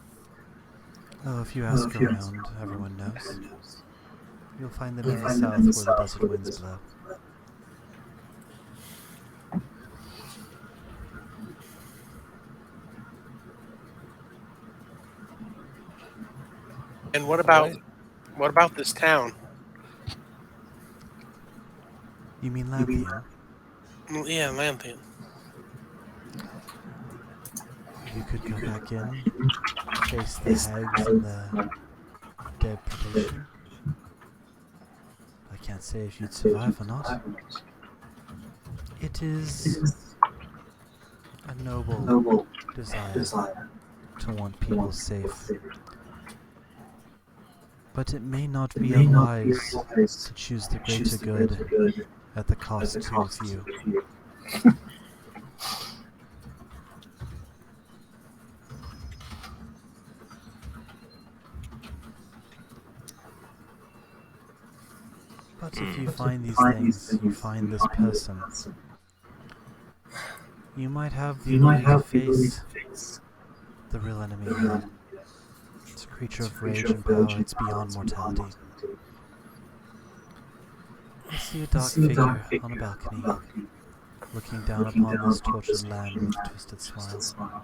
Oh, if you ask around, everyone knows. You'll find them in the south where the desert winds blow. And what about this town? You mean Lanthian? Yeah, Lanthian. You could go back in, face the hags and the dead predation. I can't say if you'd survive or not. It is a noble desire to want people safe. But it may not be unwise to choose the greater good at the cost to a few. But if you find these things, you find this person, you might have the ability to face the real enemy here. It's a creature of rage and power, it's beyond mortality. I see a dark figure on a balcony, looking down upon this tortured land with a twisted smile.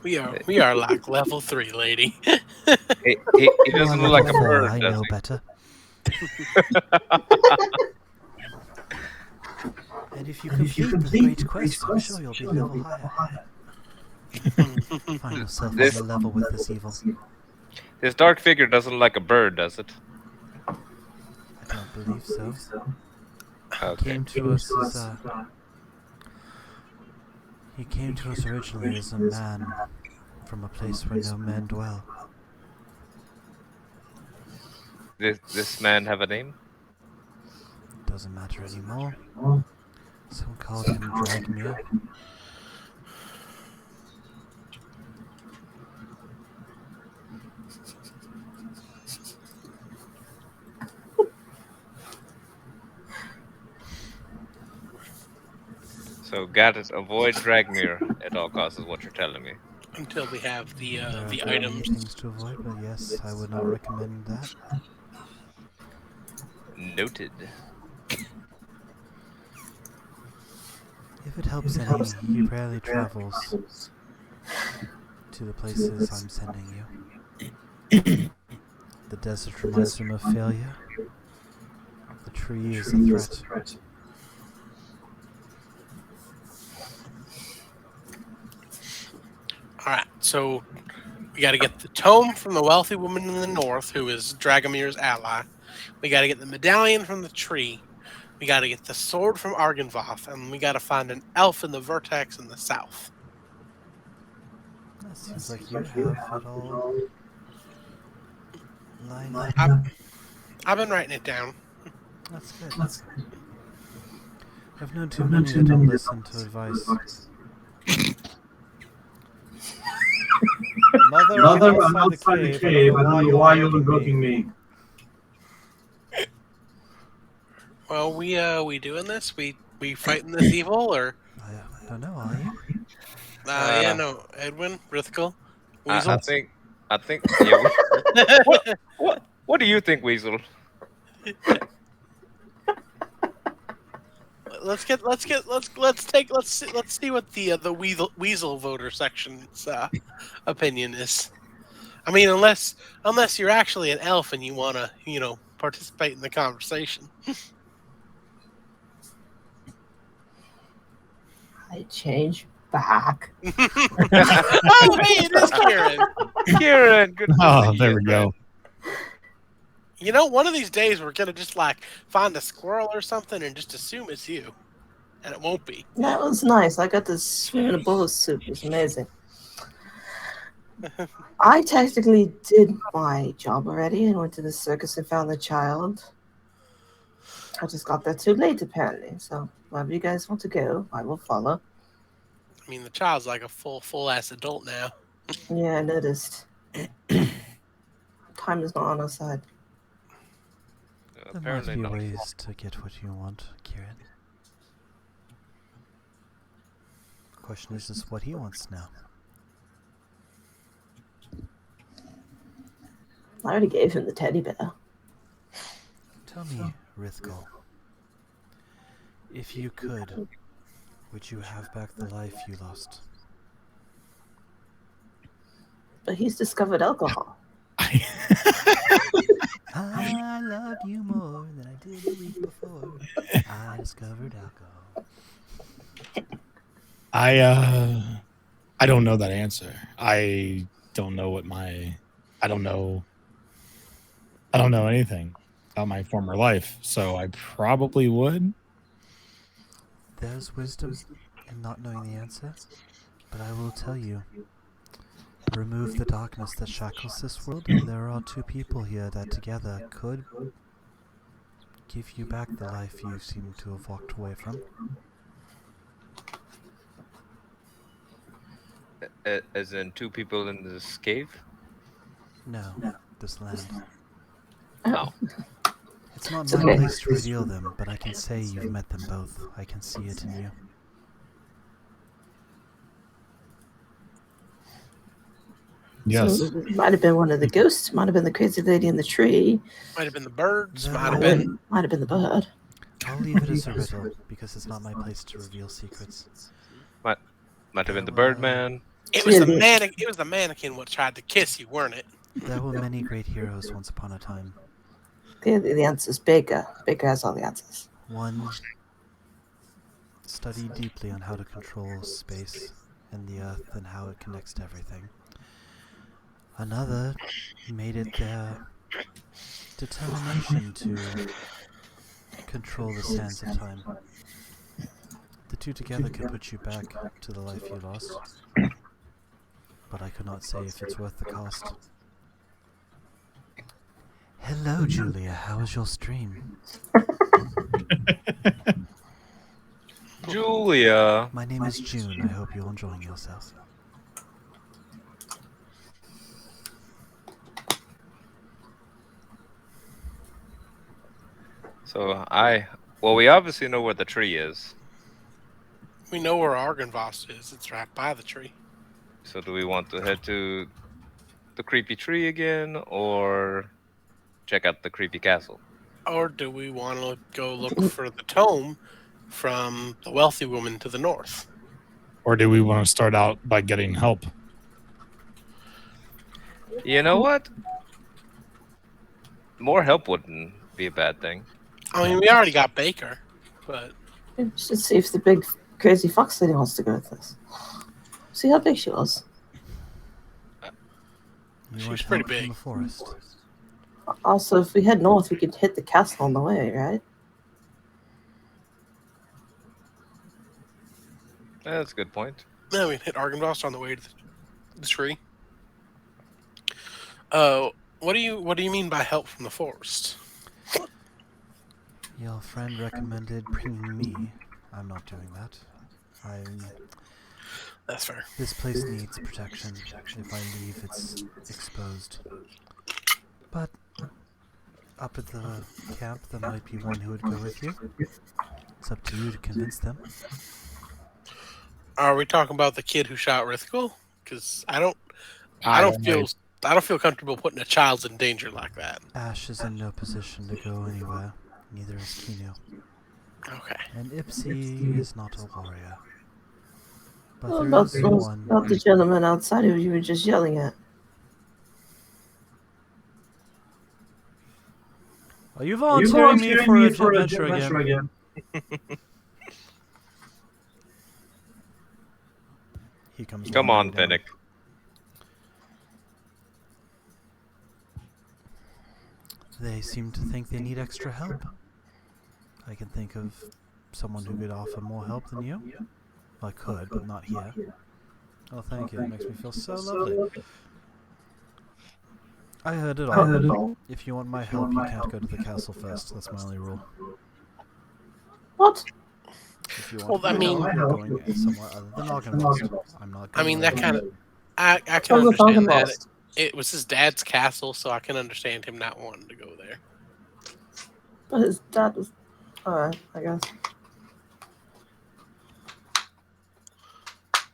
We are like level 3, lady. He doesn't look like a bird, I does know he? better. And if you complete the great quest, I'm sure you'll be level higher. Find yourself on the level with this evil. This dark figure doesn't look like a bird, does it? I don't believe so. Okay. He came to us originally as a man from a place where no men dwell. This man have a name? Doesn't matter anymore. Some called him Dragmir. So gotta avoid Dragmir at all costs is what you're telling me. Until we have the There are many items. things to avoid, but yes, I would not recommend that. Noted. If it helps any, he rarely travels to the places I'm sending you. The desert reminds him of failure. The tree is a threat. Alright, so we gotta get the tome from the wealthy woman in the north, who is Dragomir's ally. We gotta get the medallion from the tree. We gotta get the sword from Argynvoth, and we gotta find an elf in the Vertex in the south. That seems like you have it all lined up. I've been writing it down. That's good. I've known too many that don't listen to advice. Mother, I'm outside the cave. I don't know why you're invoking me. Well, we doing this? We fighting this evil, or? I don't know, are you? Yeah, no. Edwin, Rithkel, Weasel. I think. Yeah. What do you think, Weasel? Let's see what the Weasel voter section's opinion is. I mean, unless you're actually an elf and you want to, participate in the conversation. I change back. Oh, hey, it is Kieran. Kieran, good to Oh, see there you, we man. go. One of these days we're gonna just find a squirrel or something and just assume it's you, and it won't be. That was nice. I got to swim in a bowl of soup. It was amazing. I technically did my job already and went to the circus and found the child. I just got there too late, apparently. So, wherever you guys want to go, I will follow. I mean, the child's like a full ass adult now. Yeah, I noticed. Time is not on our side. There might Apparently be not. ways to get what you want, Kieran. Question is just what he wants now. I already gave him the teddy bear. Tell me, Rithgol, if you could, would you have back the life you lost? But he's discovered alcohol. I love you more than I did the week before. I discovered alcohol. I don't know that answer. I don't know I don't know anything about my former life, so I probably would. There's wisdom in not knowing the answer, but I will tell you. Remove the darkness that shackles this world, and there are two people here that together could give you back the life you seem to have walked away from. As in 2 people in this cave? No, this land. Oh. It's not It's my okay. place to reveal them, but I can say you've met them both. I can see it in you. Yes. So it might have been one of the ghosts. Might have been the crazy lady in the tree. Might have been the birds. No. Might have been. Might have been the bird. I'll leave it as a riddle, because it's not my place to reveal secrets. Might have been the Birdman. It was the Clearly. mannequin. It was the mannequin what tried to kiss you, weren't it? There were many great heroes once upon a time. The answer's Baker. Baker has all the answers. One studied deeply on how to control space and the earth and how it connects to everything. Another made it their determination to control the sands of time. The two together could put you back to the life you lost, but I could not say if it's worth the cost. Hello, Julia. How was your stream? Julia. My name is June. I hope you're enjoying yourself. So we obviously know where the tree is. We know where Argynvost is. It's right by the tree. So do we want to head to the creepy tree again, or check out the creepy castle? Or do we want to go look for the tome from the wealthy woman to the north? Or do we want to start out by getting help? You know what? More help wouldn't be a bad thing. I mean, we already got Baker, but We should see if the big crazy fox lady wants to go with us. See how big she was. You She's want pretty help from big. the forest. Also, if we head north, we could hit the castle on the way, right? Yeah, that's a good point. no, we hit Argynvost on the way to the tree. What do you mean by help from the forest? Your friend recommended bringing me. I'm not doing that. That's fair. This place needs protection. If I leave, it's exposed. But up at the camp, there might be one who would go with you. It's up to you to convince them. Are we talking about the kid who shot Rithgol? Because I don't know. feel comfortable putting a child in danger like that. Ash is in no position to go anywhere. Neither is Kinu. Okay. And Ipsy is not a warrior. But What there about, is one. about the gentleman outside who you were just yelling at? Are you Are you volunteering me for a a adventure again? He comes. Come on, wandering down. Finnick. They seem to think they need extra help. I can think of someone who could offer more help than you. Well, I could, but not here. Oh, thank you. That makes me feel so lovely. I heard it all. If you want my help, you can't go to the castle first. That's my only rule. What? If you Well, want I my mean- help, you're going somewhere other than Argynvost. I'm not I going mean, that there. kind of. I can What's with understand that. Argynvost? It was his dad's castle, so I can understand him not wanting to go there. But his dad was. Alright, I guess.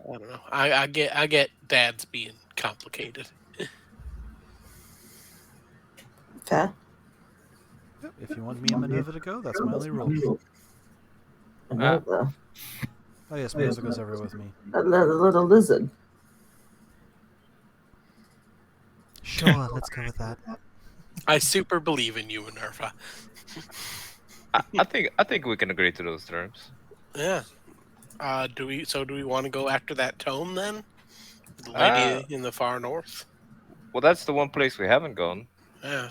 I don't know. I get dads being complicated. Fair. Yep, if you want me and Minerva to go, that's my only rule. Another. Oh yes, Minerva goes everywhere with me. That little lizard. Sure, let's go with that. I super believe in you, Minerva. I think we can agree to those terms. Yeah. Do we want to go after that tome then? The lady in the far north. Well, that's the one place we haven't gone. Yeah.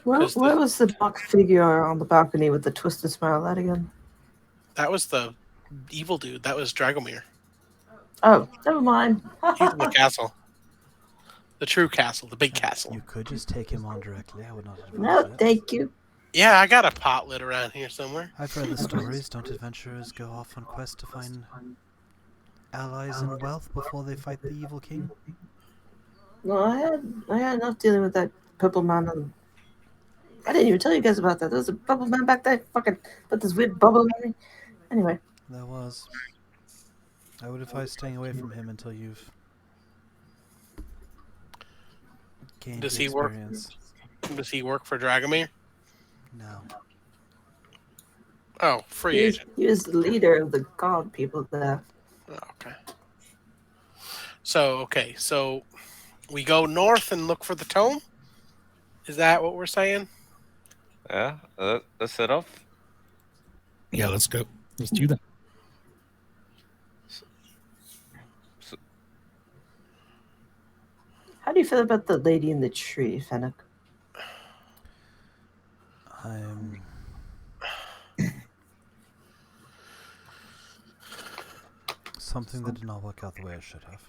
Where 'Cause the- was the dark figure on the balcony with the twisted smile at again? That was the evil dude. That was Dragomir. Oh, never mind. He's in the castle. The true castle, the big castle. You could just take him on directly. I would not advise No, that. thank you. Yeah, I got a potlet around here somewhere. I've read the stories. Don't adventurers go off on quests to find allies and wealth before they fight the evil king? No, I had enough dealing with that purple man. And I didn't even tell you guys about that. There was a purple man back there. Fucking put this weird bubble on me. Anyway, There was. I would advise staying away from him until you've gained Does the he work? experience. Does he work for Dragomir? No. Oh, free he agent. was the leader of the god people there. Oh, okay. So we go north and look for the tome? Is that what we're saying? Yeah, let's set off. Yeah, let's go. Let's do that. How do you feel about the lady in the tree, Fennec? I'm. Something that did not work out the way it should have.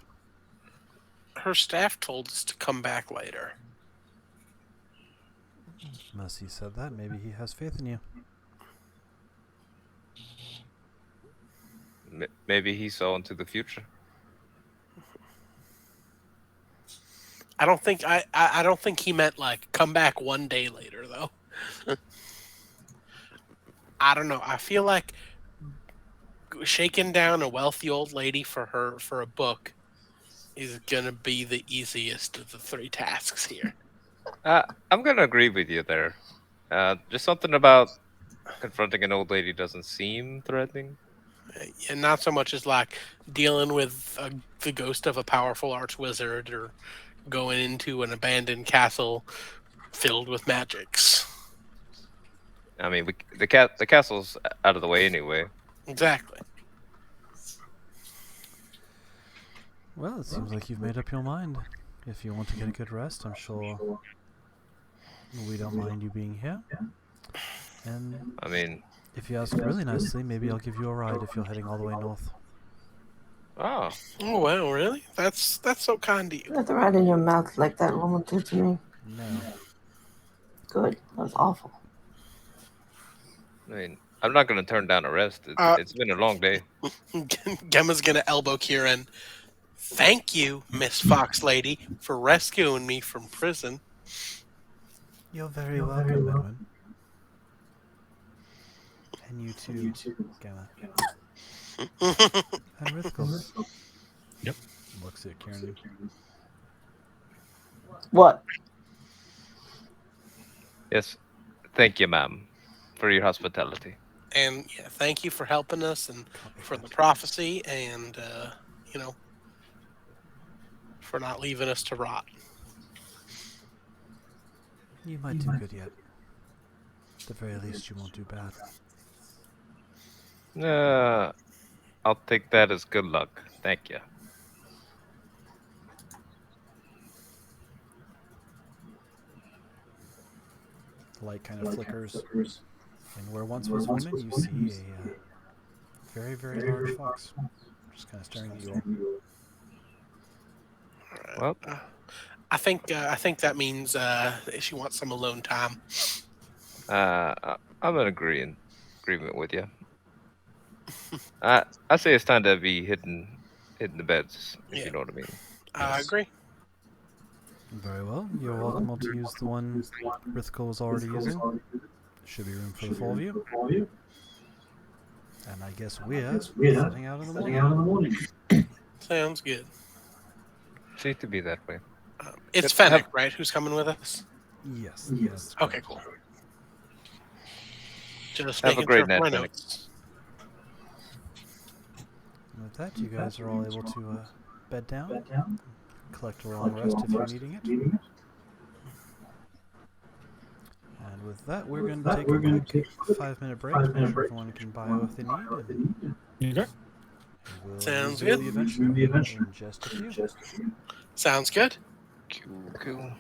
Her staff told us to come back later. Unless he said that, maybe he has faith in you. Maybe he saw into the future. I don't think he meant like come back one day later though. I don't know. I feel like shaking down a wealthy old lady for a book is gonna be the easiest of the three tasks here. I'm gonna agree with you there. Just something about confronting an old lady doesn't seem threatening. And not so much as like dealing with the ghost of a powerful archwizard or going into an abandoned castle filled with magics. I mean, the castle's out of the way anyway. Exactly. Well, it seems like you've made up your mind. If you want to get a good rest, I'm sure we don't mind you being here. And I mean, if you ask really nicely, maybe I'll give you a ride if you're heading all the way north. oh, Oh wow, really? That's so kind of you. You have to write in your mouth like that woman did to me. No. Good. That was awful. I mean, I'm not gonna turn down a rest. It's been a long day. Gemma's gonna elbow Kieran. Thank you, Miss Fox Lady, for rescuing me from prison. You're very welcome, Edwin. And you too, Gamma. And Rithgul. Yep. Looks at Kieran. What? Yes, thank you, ma'am, for your hospitality. And yeah, thank you for helping us and for the prophecy and for not leaving us to rot. You might do good yet. the very least, you won't do bad. I'll take that as good luck. Thank you. The light kind of flickers, and where once was a woman, you see a very, very large fox, just kind of staring at you all. Well, I think that means she wants some alone time. I'm in agreement with you. I say it's time to be hitting the beds, if Yeah. you know what I mean. I Yes. agree. Very well. You're welcome all to use the one Rithkel was already using. Should be room for the full of you. And I guess we're setting out in the morning. Sounds good. Seems to be that way. It's Yep, Fennec, have- right? Who's coming with us? Yes. That's Okay, correct. cool. Just Have a making great sure night, for my Fennec. notes. And with that, you guys are all able to bed down, collect a long rest if you're needing it. And with that, we're going to take a quick 5-minute break to make sure everyone can bio if they need. And Okay. we'll Sounds resume good. the adventure in just a few. Sounds good. Cool.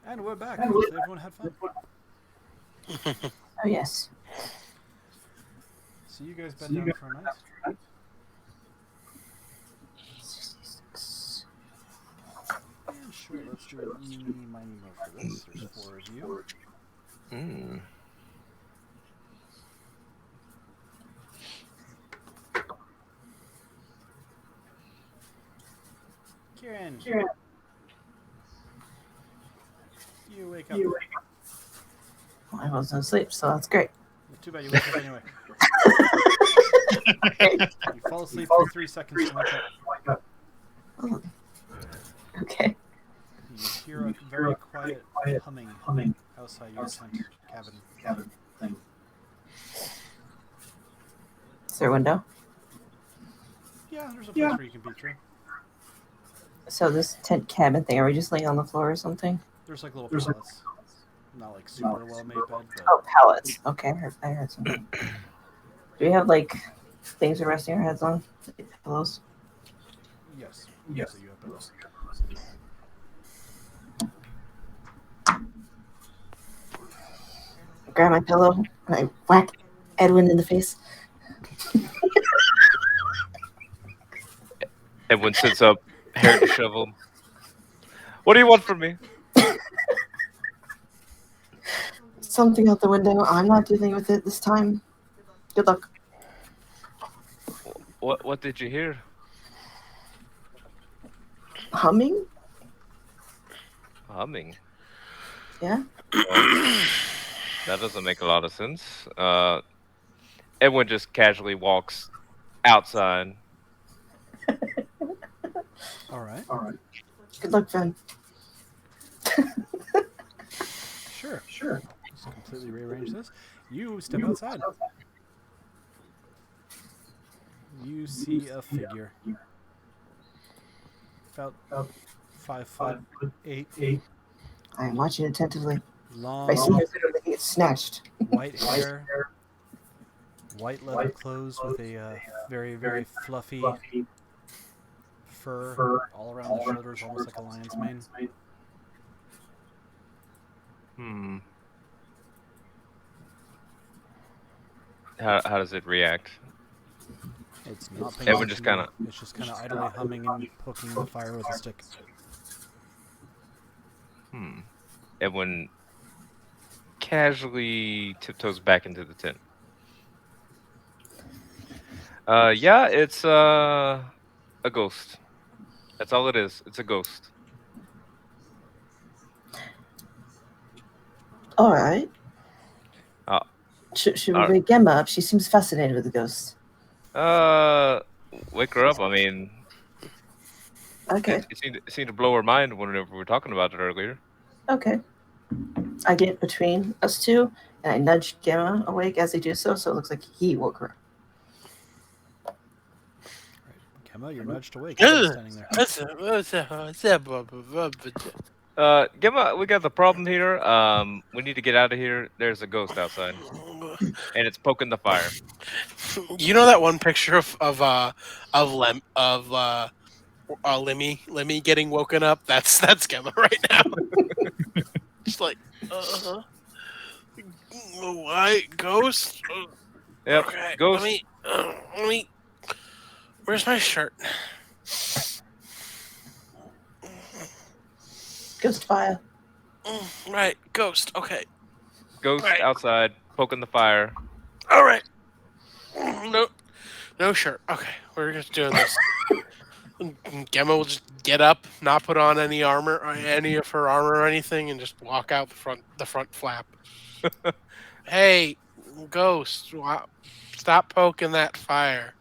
And we're back. Hopefully everyone had fun. Oh yes. So you guys bed down for a night? 66. Yeah, sure, let's do an eeny, miny, mo for this. There's 4 of you. Hmm. Kieran. You wake up. Well, I wasn't asleep, so that's great. Too bad you wake up anyway. You fall asleep for 3 seconds and wake up. Oh. Okay. You hear a very quiet humming outside your tent cabin thing. Is there a window? Yeah, there's a place where you can peek through. So this tent cabin thing, are we just laying on the floor or something? There's like little pallets. Not like super well made bed, but Oh, pallets. Okay, I heard something. Do we have like things we're resting our heads on? Like pillows? yes. So you have pillows. Grab my pillow and I whack Edwin in the face. Edwin sits up, hair disheveled. What do you want from me? Something out the window. I'm not dealing with it this time. Good luck. What did you hear? Humming? Humming. Yeah. That doesn't make a lot of sense. Edwin just casually walks outside. All right. Good luck, Fen. Sure. Just completely rearrange this. You step outside. You see a figure. About 5'8", I am watching attentively. long, I see her literally get snatched. white hair, white leather clothes with a very, very fluffy fur all around the shoulders, almost like a lion's mane. Hmm. How does it react? It's not paying Edwin just attention to kinda- you. It's just kind of idly humming and poking the fire with a stick. Edwin casually tiptoes back into the tent. Yeah, it's a ghost. That's all it is. It's a ghost. All right. Uh, Should we uh, wake Gemma up? She seems fascinated with the ghosts. Wake her up. I mean, Okay. it seemed to blow her mind whenever we were talking about it earlier. Okay. I get between us two, and I nudge Gemma awake as I do so, so it looks like he woke her. Gemma, you're nudged awake. You're standing there. Gemma, we got the problem here. We need to get out of here. There's a ghost outside, and it's poking the fire. You know that one picture of Lemmy getting woken up? That's Gemma right now. Just like, why ghost? Yep, Okay, ghost. Let me. Where's my shirt? Ghost fire. Right, ghost. Okay. Ghost Right. outside, poking the fire. All right. No shirt. Okay, we're just doing this. Gemma will just get up, not put on any armor or any of her armor or anything, and just walk out the front flap. Hey, ghost! Stop poking that fire.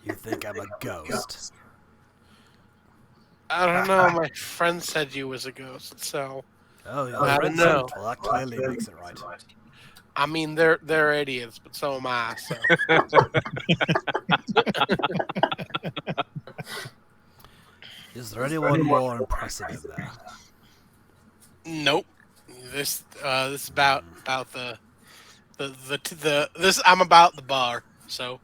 You think I'm a ghost? I don't know. My friend said you was a ghost, so Oh, yeah. I don't know. Well, that clearly makes it right. I mean they're idiots, but so am I. So Is there anyone more impressive in there? nope. This is about the this I'm about the bar. So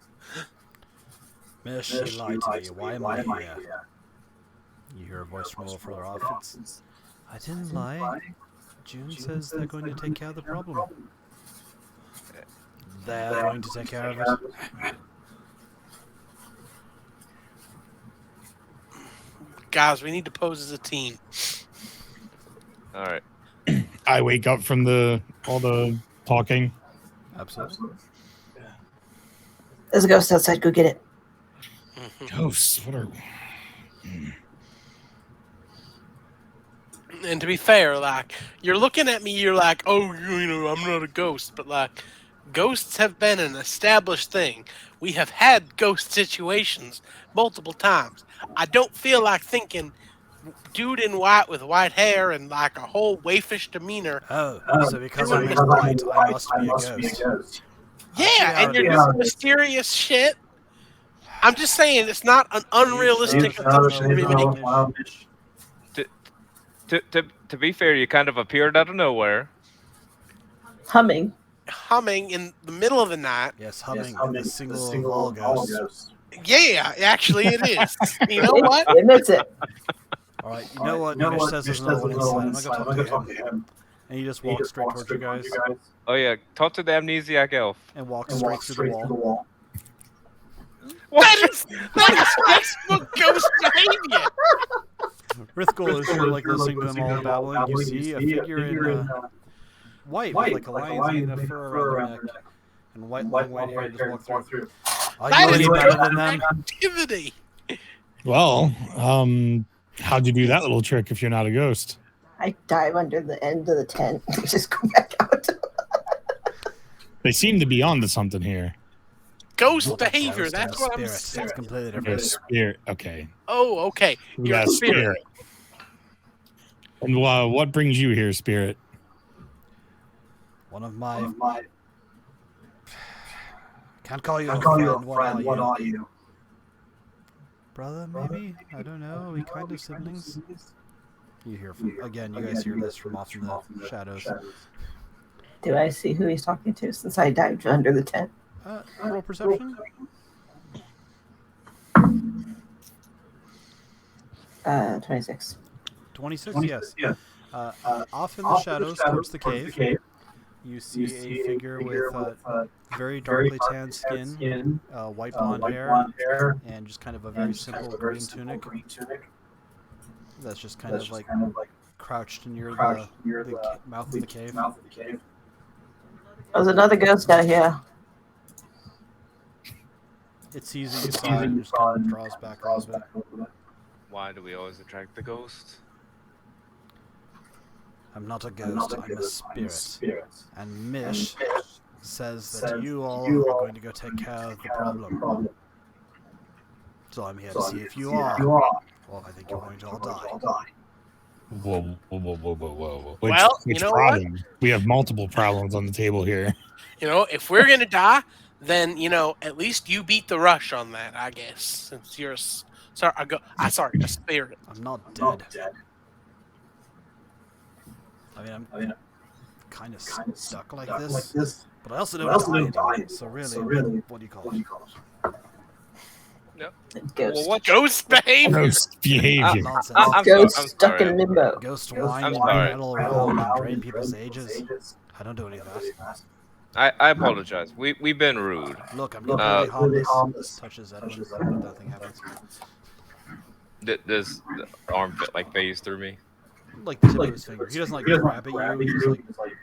Miss, she lied to me. Why am I here? You hear a voice from a little further off. I didn't lie. June says they're going to take care of the problem. They're going to take care of it. Guys, we need to pose as a team. All right. I wake up from all the talking. Absolutely. There's a ghost outside. Go get it. Ghosts. What are? And to be fair, like, you're looking at me, you're like, oh, you know, I'm not a ghost. But, like, ghosts have been an established thing. We have had ghost situations multiple times. I don't feel like thinking dude in white with white hair and, like, a whole waifish demeanor. Oh, so because I'm in white, I must be a ghost. Yeah, and you're doing mysterious shit. I'm just saying it's not an unrealistic assumption to be making. To be fair, you kind of appeared out of nowhere. Humming. Humming in the middle of the night. Yes, humming, the single of all ghosts. Yeah, actually it is. You know what? Admits it. Alright, you know what? Mish says there's another one inside. I'm gonna talk to him. And he just walks straight towards you guys. Oh yeah, talk to the amnesiac elf. And walks straight through the wall. That is textbook ghost behavior. Rithgul is here, like, listening to them all babbling. You see a figure in white with, like, a lion's mane of fur around their neck. And white, long white hair just walk through. Are you any better than them? Activity. Well, how'd you do that little trick if you're not a ghost? I dive under the end of the tent and just go back out. They seem to be onto something here. Ghost behavior, Ghost that's and what I'm spirit. saying. It's completely You're a different. spirit. Okay. Oh, okay. We You're got a spirit. And what brings you here, spirit? One of my... Can't call you a friend. What are you? Brother, maybe? I don't know. Are we kind of siblings? You hear from... Again, you guys hear this from off in the shadows. Do I see who he's talking to since I dived under the tent? Roll perception? 26. 26, yes. Off in the shadows towards the cave, you see a figure with very darkly tanned skin, white blonde hair, and just kind of a very simple green tunic. That's just kind of like crouched near the mouth of the cave. There's another ghost out here. It sees that you saw it and just kind of draws back a little bit. Why do we always attract the ghost? I'm not a ghost, I'm a spirit. And Mish says that you all are going to go take care of the problem. So I'm here to see if you are. Well, I think you're going to all die. Whoa. Well, which you know problem? We have multiple problems on the table here. You know, if we're gonna die, then you know at least you beat the rush on that, I guess. Since you're a spirit. I'm not dead. I mean, I'm kind of stuck like this, but I also don't die. So really, what do you call it? Ghost. Well, what Ghost behavior. Gross behavior. Nonsense. I'm Ghost I'm stuck sorry. in limbo. Ghost I'm whine and sorry. rattle around and drain people's ages. I don't do any of that. I apologize. We've been rude. Look, I'm completely harmless. Touches Edwin, but nothing happens. Does the arm fit like phase through me? Like the tip of his finger. He doesn't like grab at you. He's like,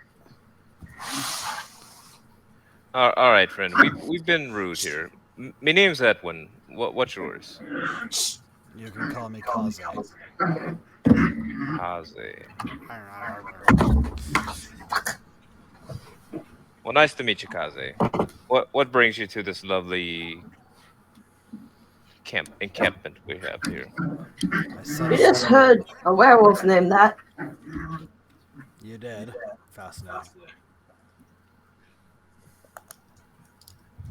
All right, friend. We've been rude here. My name's Edwin. What's yours? you can call me Kaze. Kaze. Well, nice to meet you, Kaze. What brings you to this lovely encampment we have here? We just heard a werewolf named that. You did. Fascinating.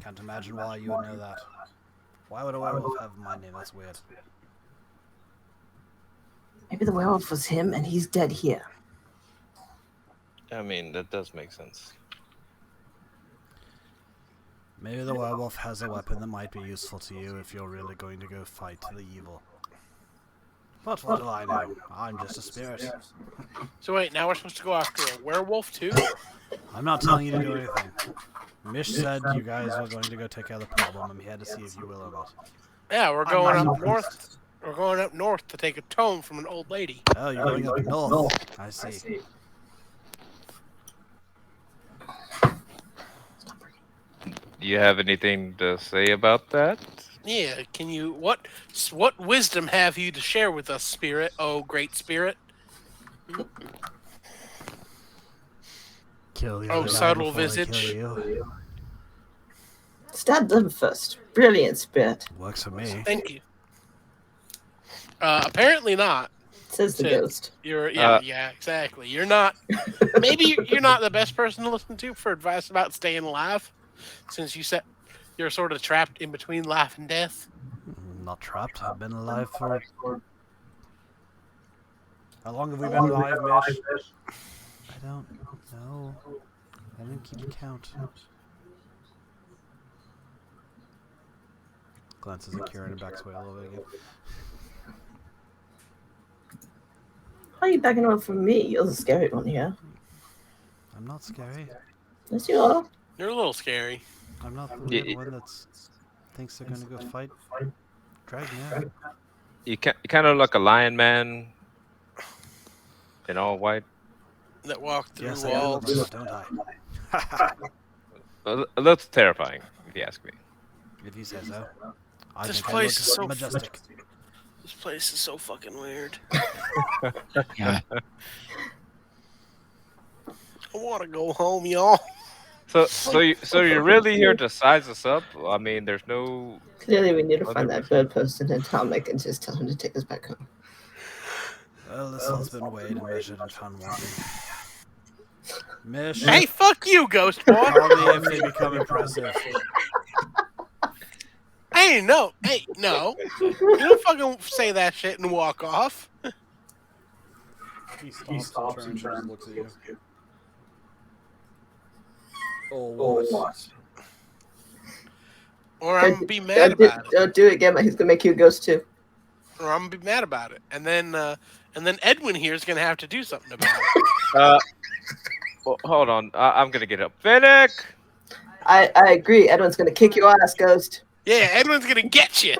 Can't imagine why you would know that. Why would a werewolf have my name? That's weird. Maybe the werewolf was him and he's dead here. I mean, that does make sense. Maybe the werewolf has a weapon that might be useful to you if you're really going to go fight the evil. But what do I know? I'm just a spirit. So wait, now we're supposed to go after a werewolf too? I'm not telling you to do anything. Mish said you guys were going to go take care of the problem, and he had to see if you will or not. Yeah, we're going up north. We're going up north to take a tome from an old lady. Oh, you're going up north. I see. Do you have anything to say about that? Yeah, can you what wisdom have you to share with us, spirit? Oh, great spirit. Kill the Oh, other guy subtle before I visage. kill you. Stab them first. Brilliant, spirit. Works for me. Thank you. Apparently not. Says the Said- ghost. Yeah, exactly. You're not. Maybe you're not the best person to listen to for advice about staying alive, since you said you're sort of trapped in between life and death. Not trapped. I've been alive for... How long have we been alive, Mish? I don't know. I didn't keep count. Glances at Kieran and backs away a little bit again. Why are you backing away from me? You're the scary one here. I'm not scary. Yes, you are. You're a little scary. I'm not the weird one that thinks they're gonna go fight Dragna. You kind of look a lion man in all white. That walked through Yes, I do look walls. like that, don't I? A little terrifying, if you ask me. If you say so. I This think place I is look so majestic. This place is so fucking weird. Yeah. I want to go home, y'all. So you're really here to size us up? I mean, there's no. Clearly, we need to Other find that third person in town. I can just tell him to take us back home. Well, this has been weighed and measured and found wanting. Mish, Hey, fuck you, ghost boy. call me if they become impressive. Hey, no. You don't fucking say that shit and walk off. He stops and turns and looks at you. Oh, what? Or I'm gonna be mad about it. Don't do it again. He's gonna make you a ghost too. Or I'm gonna be mad about it. And then Edwin here is gonna have to do something about it. Well, hold on. I'm gonna get up. Finnick! I agree. Edwin's gonna kick your ass, ghost. Yeah, Edwin's gonna get you.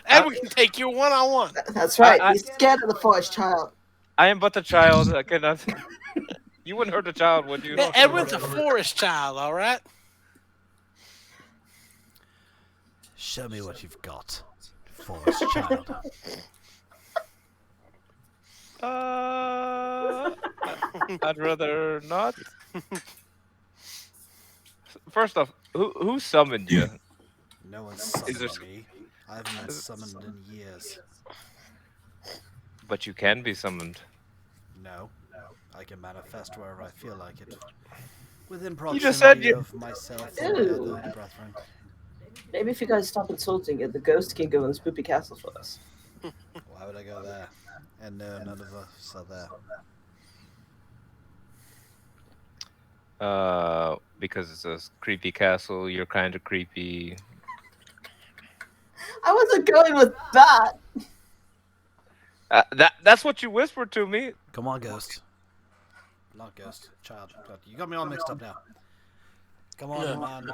Edwin can take you one-on-one. That's right. I- He's scared of the forest child. I am but a child. I cannot. You wouldn't hurt a child, would you? Yeah, Edwin's a forest child, all right? Show me what you've got, forest child. I'd rather not. First off, who summoned you? No one's Is there- summoned me. I haven't been summoned in years. But you can be summoned. No. I can manifest wherever I feel like it. Within You just said proximity you- of myself and my Ew. other brethren. Maybe if you guys stop insulting it, the ghost can go in the spoopy castle for us. Why would I go there? And no, none of us are there. Because it's a creepy castle. You're kind of creepy. I wasn't going with that. That's what you whispered to me. Come on, ghost. Not ghost. Child. God, you got me all mixed up now. Come on, Yeah. man.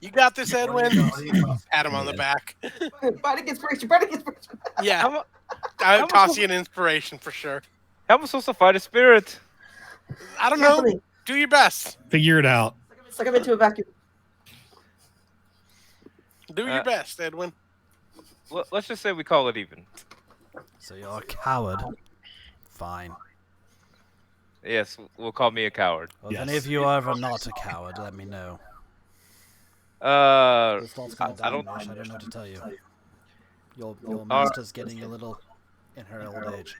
You got this, Edwin. Pat him on the back. Bardic inspiration. Bardic inspiration. Yeah, I toss you an inspiration for sure. How am I supposed to fight a spirit? I don't know. Carefully. Do your best. Figure it out. Suck him into a vacuum. Do your best, Edwin. Let's just say we call it even. So you're a coward. Fine. Yes, we'll call me a coward. Well, if Yes. any of you are ever not a coward, let me know. This thought's gonna I die, don't. Mish. I don't know what to tell you. Your master's getting a little in her old age.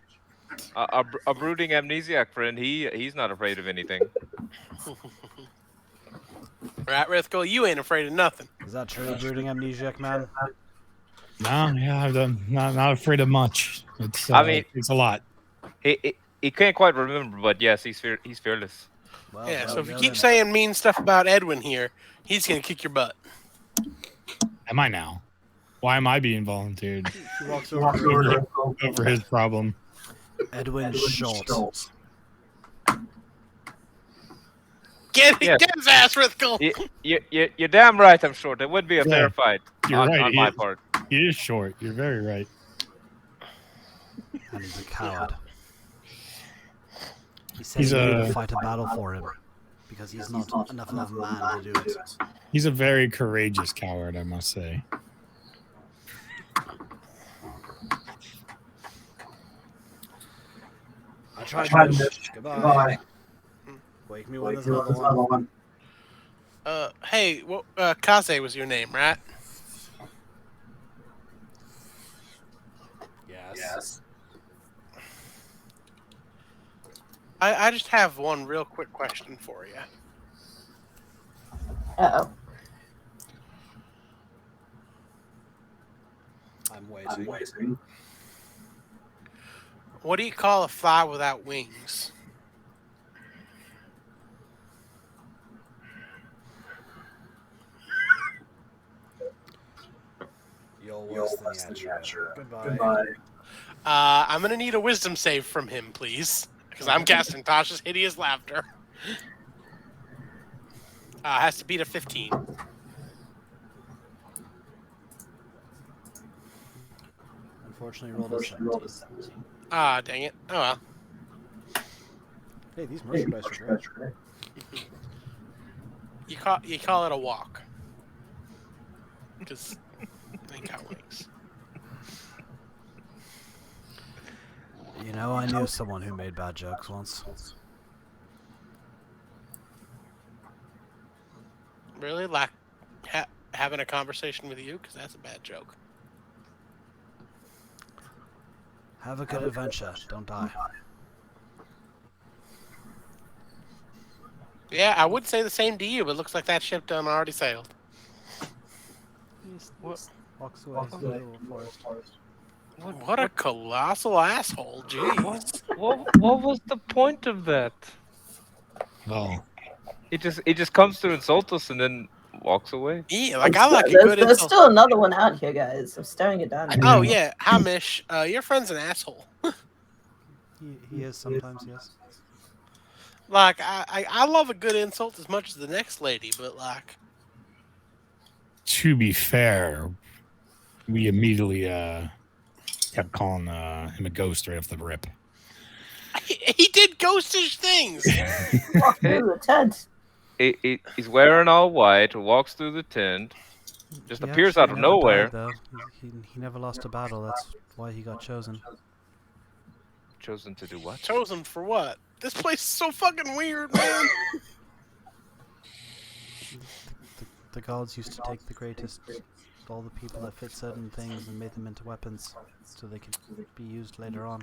A brooding amnesiac friend. He's not afraid of anything. Right, Rithkel, you ain't afraid of nothing. Is that true, brooding amnesiac man? No, yeah, I'm not afraid of much. It's I mean- it's a lot. He can't quite remember, but yes, he's fearless. Well, Yeah, well, so if you well keep then. saying mean stuff about Edwin here, he's gonna kick your butt. Am I now? Why am I being volunteered He walks Walk over over to to over his problem? Edwin Schultz. Get Yes. his ass, Rithkel. You're damn right. I'm short. It would be a Yeah, fair fight You're on, right. on my part. He is short. You're very right. And he's a coward. He said He's he needed a- to fight a battle for him because he's not enough of a man to do it. He's a very courageous coward, I must say. I tried Tried this. this. Goodbye. Goodbye. Wake me when Wait, there's there's another one. another one. Hey, Kaze was your name, right? Yes. I just have one real quick question for you. Uh-oh. I'm I'm waiting. What do you call a fly without wings? You're You're worse less than than Yatra. Yatra. Goodbye. Goodbye. I'm gonna need a wisdom save from him, please, because I'm casting Tasha's hideous laughter. Has to beat a 15. Unfortunately, rolled a Unfortunately, rolled 17. a 17. Ah, dang it. Oh well. Hey, these Hey, merchandise are great. great. You call it a walk, because they got wings. You know, I knew someone who made bad jokes once. Really, like having a conversation with you, because that's a bad joke. Have a good adventure. Don't die. Yeah, I would say the same to you, but it looks like that ship done already sailed. Walks away to the little forest. What a colossal asshole! Jeez. What was the point of that? Well, He just comes to insult us and then walks away. Yeah, like I like a there's, good there's insult. still another one out here, guys. I'm staring it down. Oh yeah, Hamish, your friend's an asshole. He is sometimes, yes. Like I love a good insult as much as the next lady, but like to be fair, we immediately kept calling him a ghost right off the rip. he did ghostish things. Walk through the tent. He's wearing all white, walks through the tent, just He appears actually out of never nowhere. died, though. He never lost a battle. That's why he got chosen. Chosen to do what? Chosen for what? This place is so fucking weird, man. The gods used to take the greatest, all the people that fit certain things, and made them into weapons, so they could be used later on.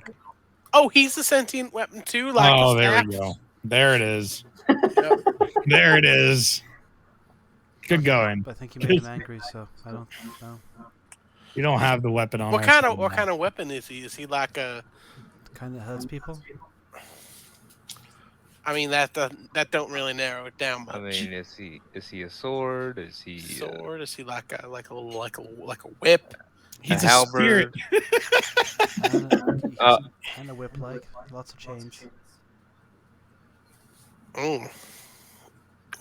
Oh, he's a sentient weapon too. Like Oh, the there staff? we go. There it is. Yep. There it is. Good going. But I think he made him angry, so I don't know. You don't have the weapon on. What kind of weapon is he? Is he like a? The kind that hurts people. I mean that don't really narrow it down much. I mean, is he a sword? Is he Sword? Is he like a whip? He's a a halberd? spirit. Kind of whip-like. Lots of change. Mm.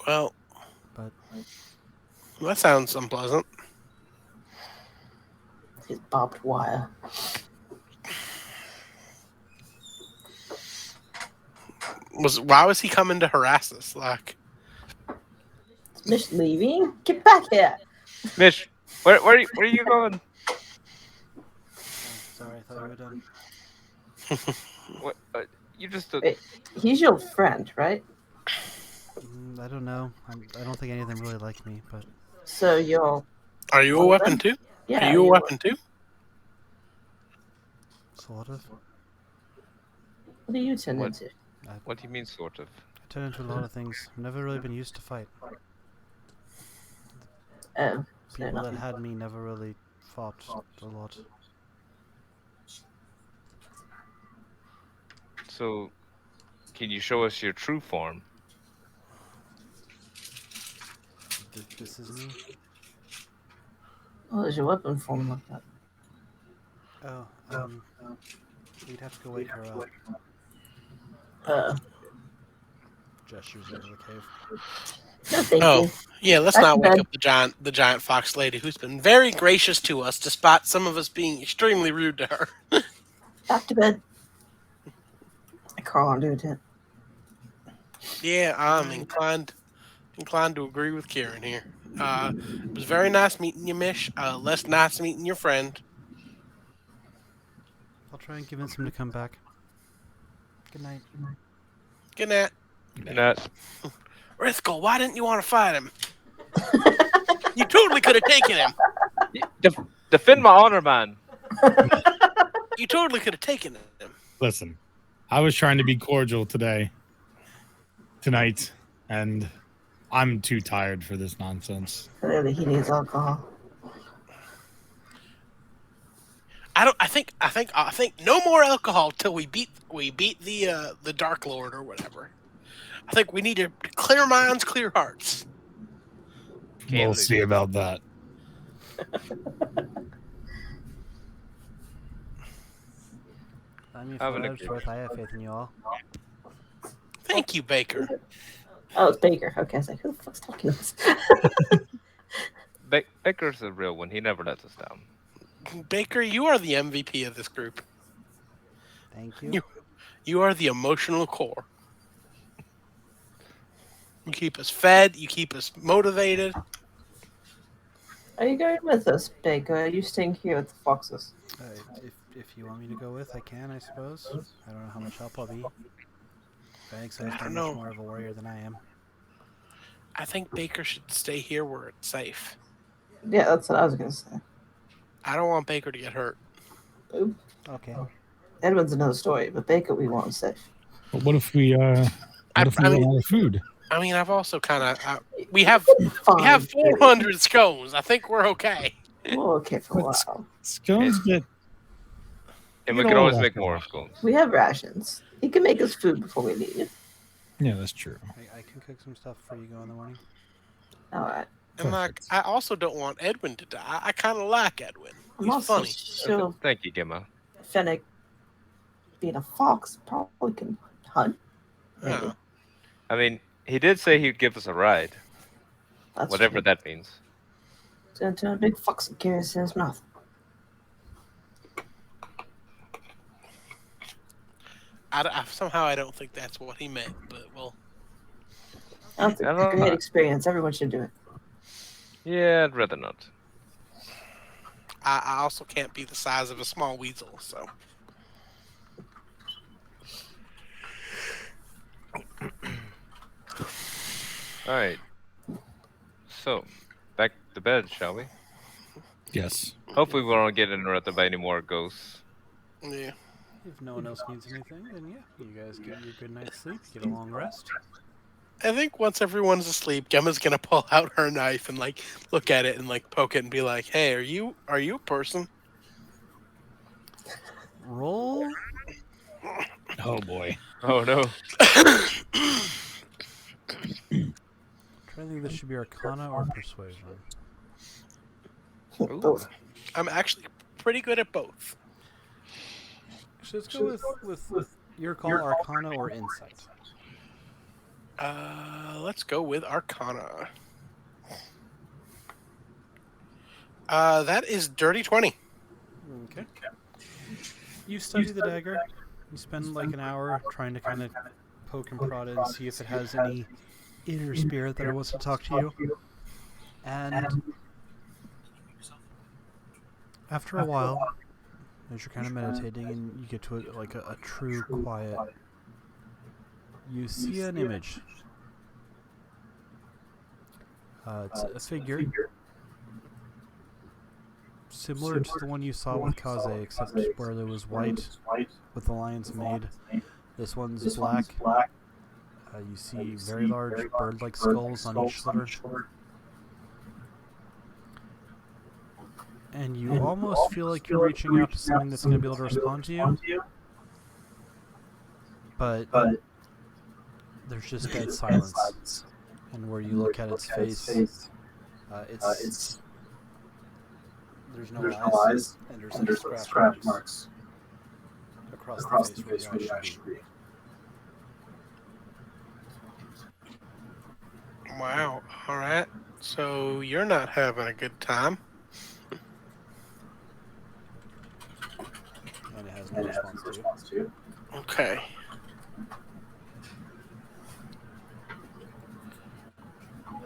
Well, But that sounds unpleasant. His barbed wire. Why was he coming to harass us? Like, Is Mish leaving? Get back here! Mitch, where are you going? sorry, I thought we were done. What? You just Wait. He's your friend, right? I don't know. I don't think any of them really like me, but So you're... are you a Well, weapon then- too? Yeah, Are you a weapon too? sort of. What do you turn What? into? What do you mean, sort of? I turn into a lot of things. I've never really been used to fight. Oh, so People that nothing. had me never really fought a lot. So, can you show us your true form? This is me. Oh, there's your weapon form like that. Oh, we'd have to go wake her up. Gestures into the cave. No, thank Oh, you. yeah. Let's Back not to wake bed. up the giant fox lady, who's been very gracious to us, despite some of us being extremely rude to her. Back to bed. I crawl under the tent. Yeah, I'm inclined to agree with Kieran here. It was very nice meeting you, Mish. Less nice meeting your friend. I'll try and convince him to come back. Good night. Good night. Good night. Rithkel, why didn't you want to fight him? You totally could have taken him. Defend my honor, man. You totally could have taken him. Listen, I was trying to be cordial tonight, and I'm too tired for this nonsense. Clearly, he needs alcohol. I think no more alcohol till we beat the Dark Lord or whatever. I think we need to clear minds, clear hearts. We'll see about that. I mean, Have for an what it's worth, I have faith in you all. Thank you, Baker. Oh, it's Baker. Okay, I was like, who the fuck's talking to us? Baker's a real one. He never lets us down. Baker, you are the MVP of this group. Thank you. You are the emotional core. You keep us fed. You keep us motivated. Are you going with us, Baker? Are you staying here with the foxes? If you want me to go with, I can, I suppose. I don't know how much help I'll be. I think so. He's don't much know. more of a warrior than I am. I think Baker should stay here where it's safe. Yeah, that's what I was gonna say. I don't want Baker to get hurt. Okay. Edwin's another story, but Baker we want safe. But what if we run out of food? I mean, I've also kind of we have Fine. 400 scones. I think we're okay. We're okay for a while. Scones get. And You we know can always what? make more scones. We have rations. He can make us food before we leave. Yeah, that's true. I can cook some stuff for you go in the morning. All right. And like, I also don't want Edwin to die. I kind of like Edwin. I'm He's also funny. sure Thank you, Gemma. Fennec, being a fox, probably can hunt. Maybe. Yeah. I mean, he did say he'd give us a ride, That's whatever true. that means. He's gonna turn a big fox and carry us in his mouth. Somehow I don't think that's what he meant, but well. That's I a don't great know. experience. Everyone should do it. Yeah, I'd rather not. I also can't be the size of a small weasel, so. All right. So, back to bed, shall we? Yes. Hopefully, we won't get interrupted by any more ghosts. Yeah. If no one else needs anything, then yeah, you guys get your good night's sleep, get a long rest. I think once everyone's asleep, Gemma's gonna pull out her knife and like look at it and like poke it and be like, "Hey, are you a person?" Roll. Oh boy. Oh no. Try to think this should be Arcana or Persuasion. Ooh. Both. I'm actually pretty good at both. So let's go with your call, Arcana or Insight. Let's go with Arcana. That is dirty 20. Okay. You study the dagger. You spend like an hour trying to kind of poke and prod it and see if it has any inner spirit that it wants to talk to you. And after a while, as you're kind of meditating and you get to a true quiet, you see an image. It's a figure similar to the one you saw with Kaze, except where there was white with the lion's made. This one's black. You see very large bird-like skulls on each sliver. And you almost feel like you're reaching out to something that's going to be able to respond to you. But there's just dead silence. And where you look at its face, it's There's no There's no eyes, eyes, and and there's there's like scratch marks across across the the face face where where your your eyes eyes should should be. be. Wow. All right. So you're not having a good time. And it has no And it has response no to you. response to you. Okay.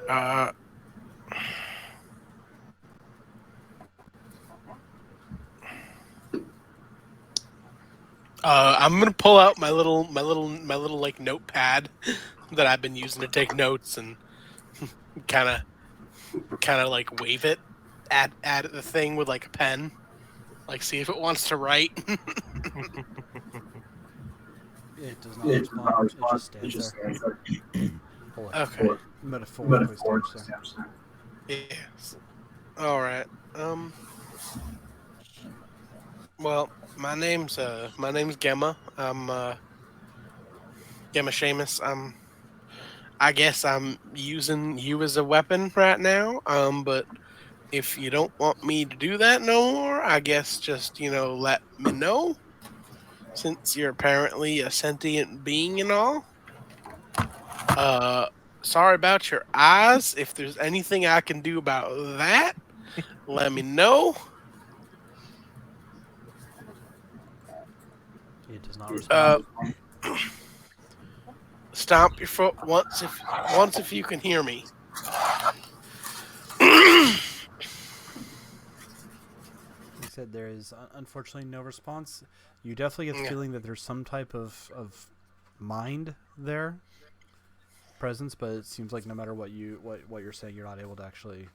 Uh. I'm gonna pull out my little like notepad that I've been using to take notes and kind of like wave it at the thing with like a pen, like see if it wants to write. It does not It does respond. not It respond. just It stands just there. stands there. Okay. Metaphorically stands there. Stands there. Yes. All right. Well, my name's Gemma. I'm Gemma Seamus. I guess I'm using you as a weapon right now. But if you don't want me to do that no more, I guess just let me know. Since you're apparently a sentient being and all. Sorry about your eyes. If there's anything I can do about that, let me know. It does not respond. Stomp your foot once if you can hear me. He said there is unfortunately no response. You definitely get the Yeah. feeling that there's some type of mind there, presence, but it seems like no matter what you're saying, you're not able to actually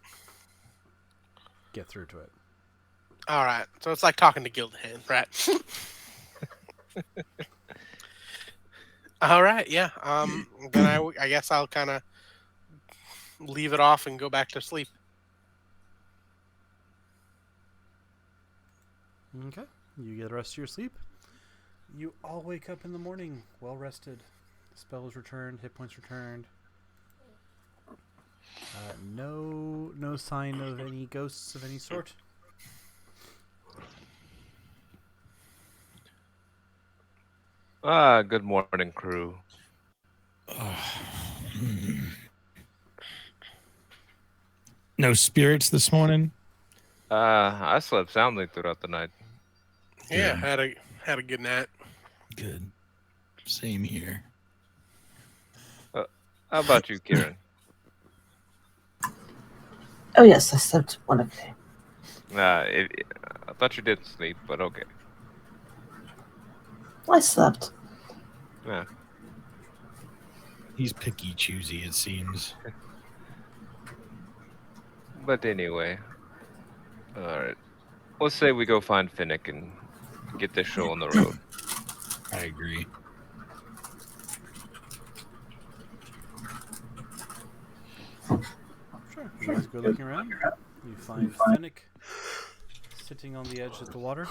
get through to it. All right, so it's like talking to Gildahan, right? All right, yeah. Then I guess I'll kind of leave it off and go back to sleep. Okay. You get the rest of your sleep. You all wake up in the morning, well rested. Spells returned, hit points returned. No sign of any ghosts of any sort. Good morning, crew. No spirits this morning. I slept soundly throughout the night. Yeah, Good. had a good night. Good. Same here. How about you, Kieran? Oh yes, I slept wonderfully. I thought you didn't sleep, but okay. I slept. Yeah. He's picky, choosy. It seems. But anyway, all right. Let's say we go find Finnick and get this show on the road. I agree. Sure. You guys go looking around. You find Finnick sitting on the edge of the water,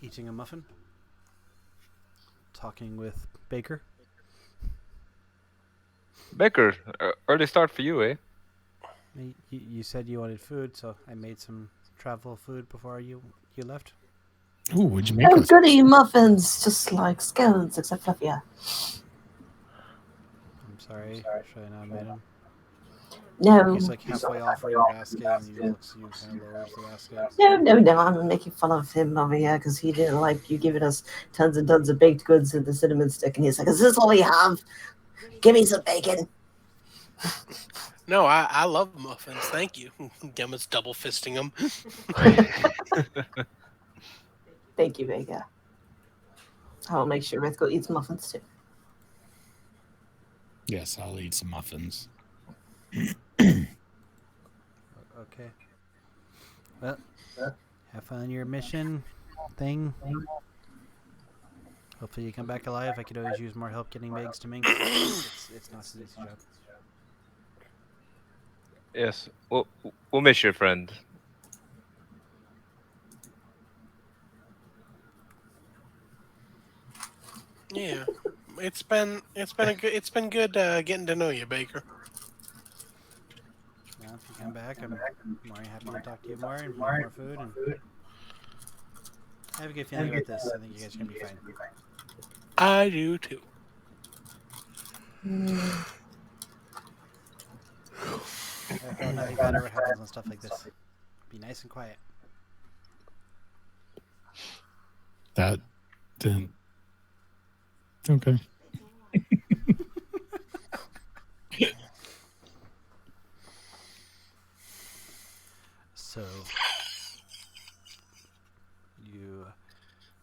eating a muffin, talking with Baker. Baker, early start for you, eh? You said you wanted food, so I made some travel food before you left. Ooh, what'd you make Oh, us? goody muffins, just like scones, except fluffier. I'm sorry. Should I not have made him? No. He's like halfway off in your basket, and he looks at you and kind of lowers the basket. No, I'm making fun of him over here because he didn't like you giving us tons and tons of baked goods and the cinnamon stick, and he's like, is this all we have? Give me some bacon. No, I love muffins. Thank you. Gemma's double fisting them. Thank you, Vega. I'll make sure Rithko eats muffins too. Yes, I'll eat some muffins. Okay. Well, have fun on your mission thing. Hopefully you come back alive. I could always use more help getting Megs to Mink. It's not an easy job. Yes. We'll miss your friend. Yeah, it's been good getting to know you, Baker. Now, if you come back back. I'm more happy to talk to you more and make more food. And I have a good feeling about this. I think you guys are gonna be fine. I do too. I thought nothing bad ever happens on stuff like this. Be nice and quiet. That didn't. Okay. So, you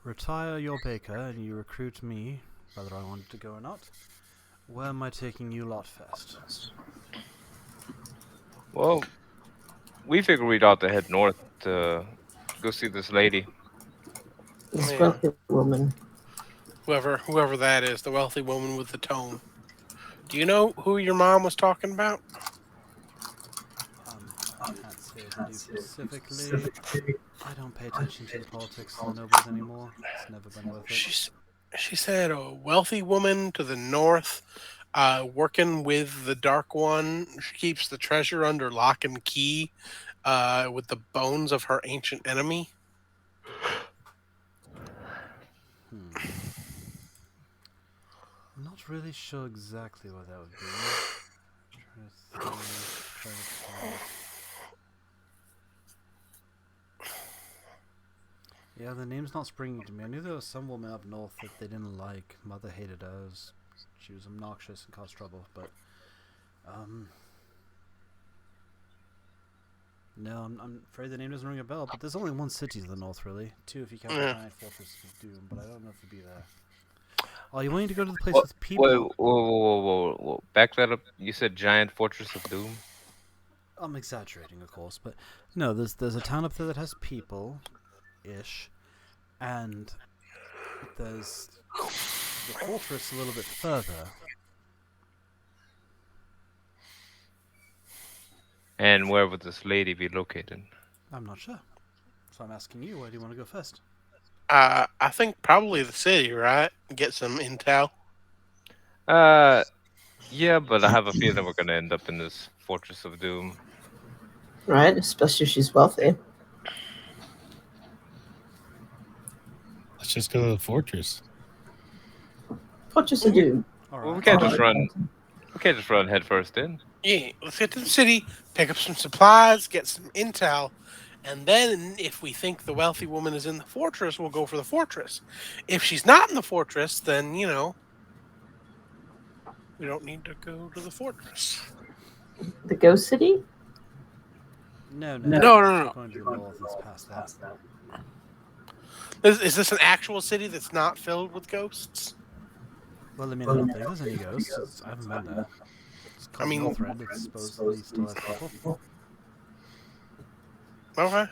retire your baker and you recruit me, whether I wanted to go or not. Where am I taking you lot first? Well, we figured we'd ought to head north to go see this lady. This Yeah. wealthy woman. Whoever that is, the wealthy woman with the tone. Do you know who your mom was talking about? I can't say as I do specifically. I don't pay attention to the politics of the nobles anymore. It's never been worth it. She said a wealthy woman to the north, working with the Dark One. She keeps the treasure under lock and key, with the bones of her ancient enemy. I'm not really sure exactly what that would be. Trying to think. Yeah, the name's not springing to me. I knew there was some woman up north that they didn't like. Mother hated her. She was obnoxious and caused trouble, but no, I'm afraid the name doesn't ring a bell. But there's only one city to the north, really. Two if you count the giant fortress of Doom, but I don't know if it'd be there. Oh, you wanting to go to the place with people? Whoa. Back that up. You said giant fortress of doom? I'm exaggerating, of course, but no, there's a town up there that has people-ish, and there's the fortress a little bit further. And where would this lady be located? I'm not sure, so I'm asking you, where do you want to go first? I think probably the city, right? Get some intel. Yeah, but I have a feeling we're gonna end up in this fortress of doom. Right? Especially if she's wealthy. Let's just go to the fortress. Fortress of Doom. All Well, we right. can't just run. We can't just run head first in. Yeah, let's get to the city, pick up some supplies, get some intel, and then if we think the wealthy woman is in the fortress, we'll go for the fortress. If she's not in the fortress, then, we don't need to go to the fortress. The Ghost City? No. No. Going to the north, it's past that. Is this an actual city that's not filled with ghosts? Well, I mean, I don't think there's any ghosts. I haven't been there. It's called Northrend. It's supposedly still has people. Okay.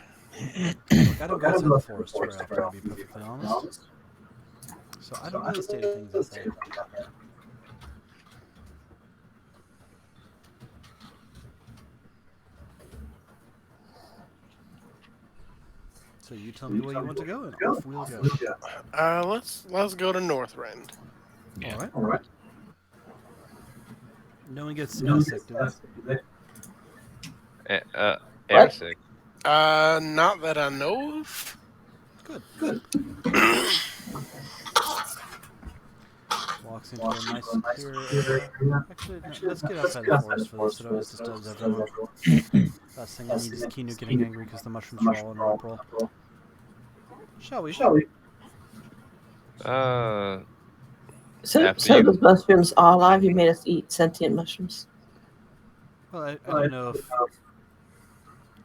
Look, I don't go to the forest very often, to be perfectly honest. So I don't know the state of things out there. So you tell me where you want to go, and off we'll go. Let's go to Northrend. Yeah. All right. No one gets sick, do they? Airsick. Not that I know of. Good. Walks into a nice clear area. Actually, no, let's get outside the forest for this. It always disturbs everyone. Last thing I need is Kinu getting angry because the mushrooms are all in a roll. Shall we? So After you- those mushrooms are alive. You made us eat sentient mushrooms. Well, I don't know if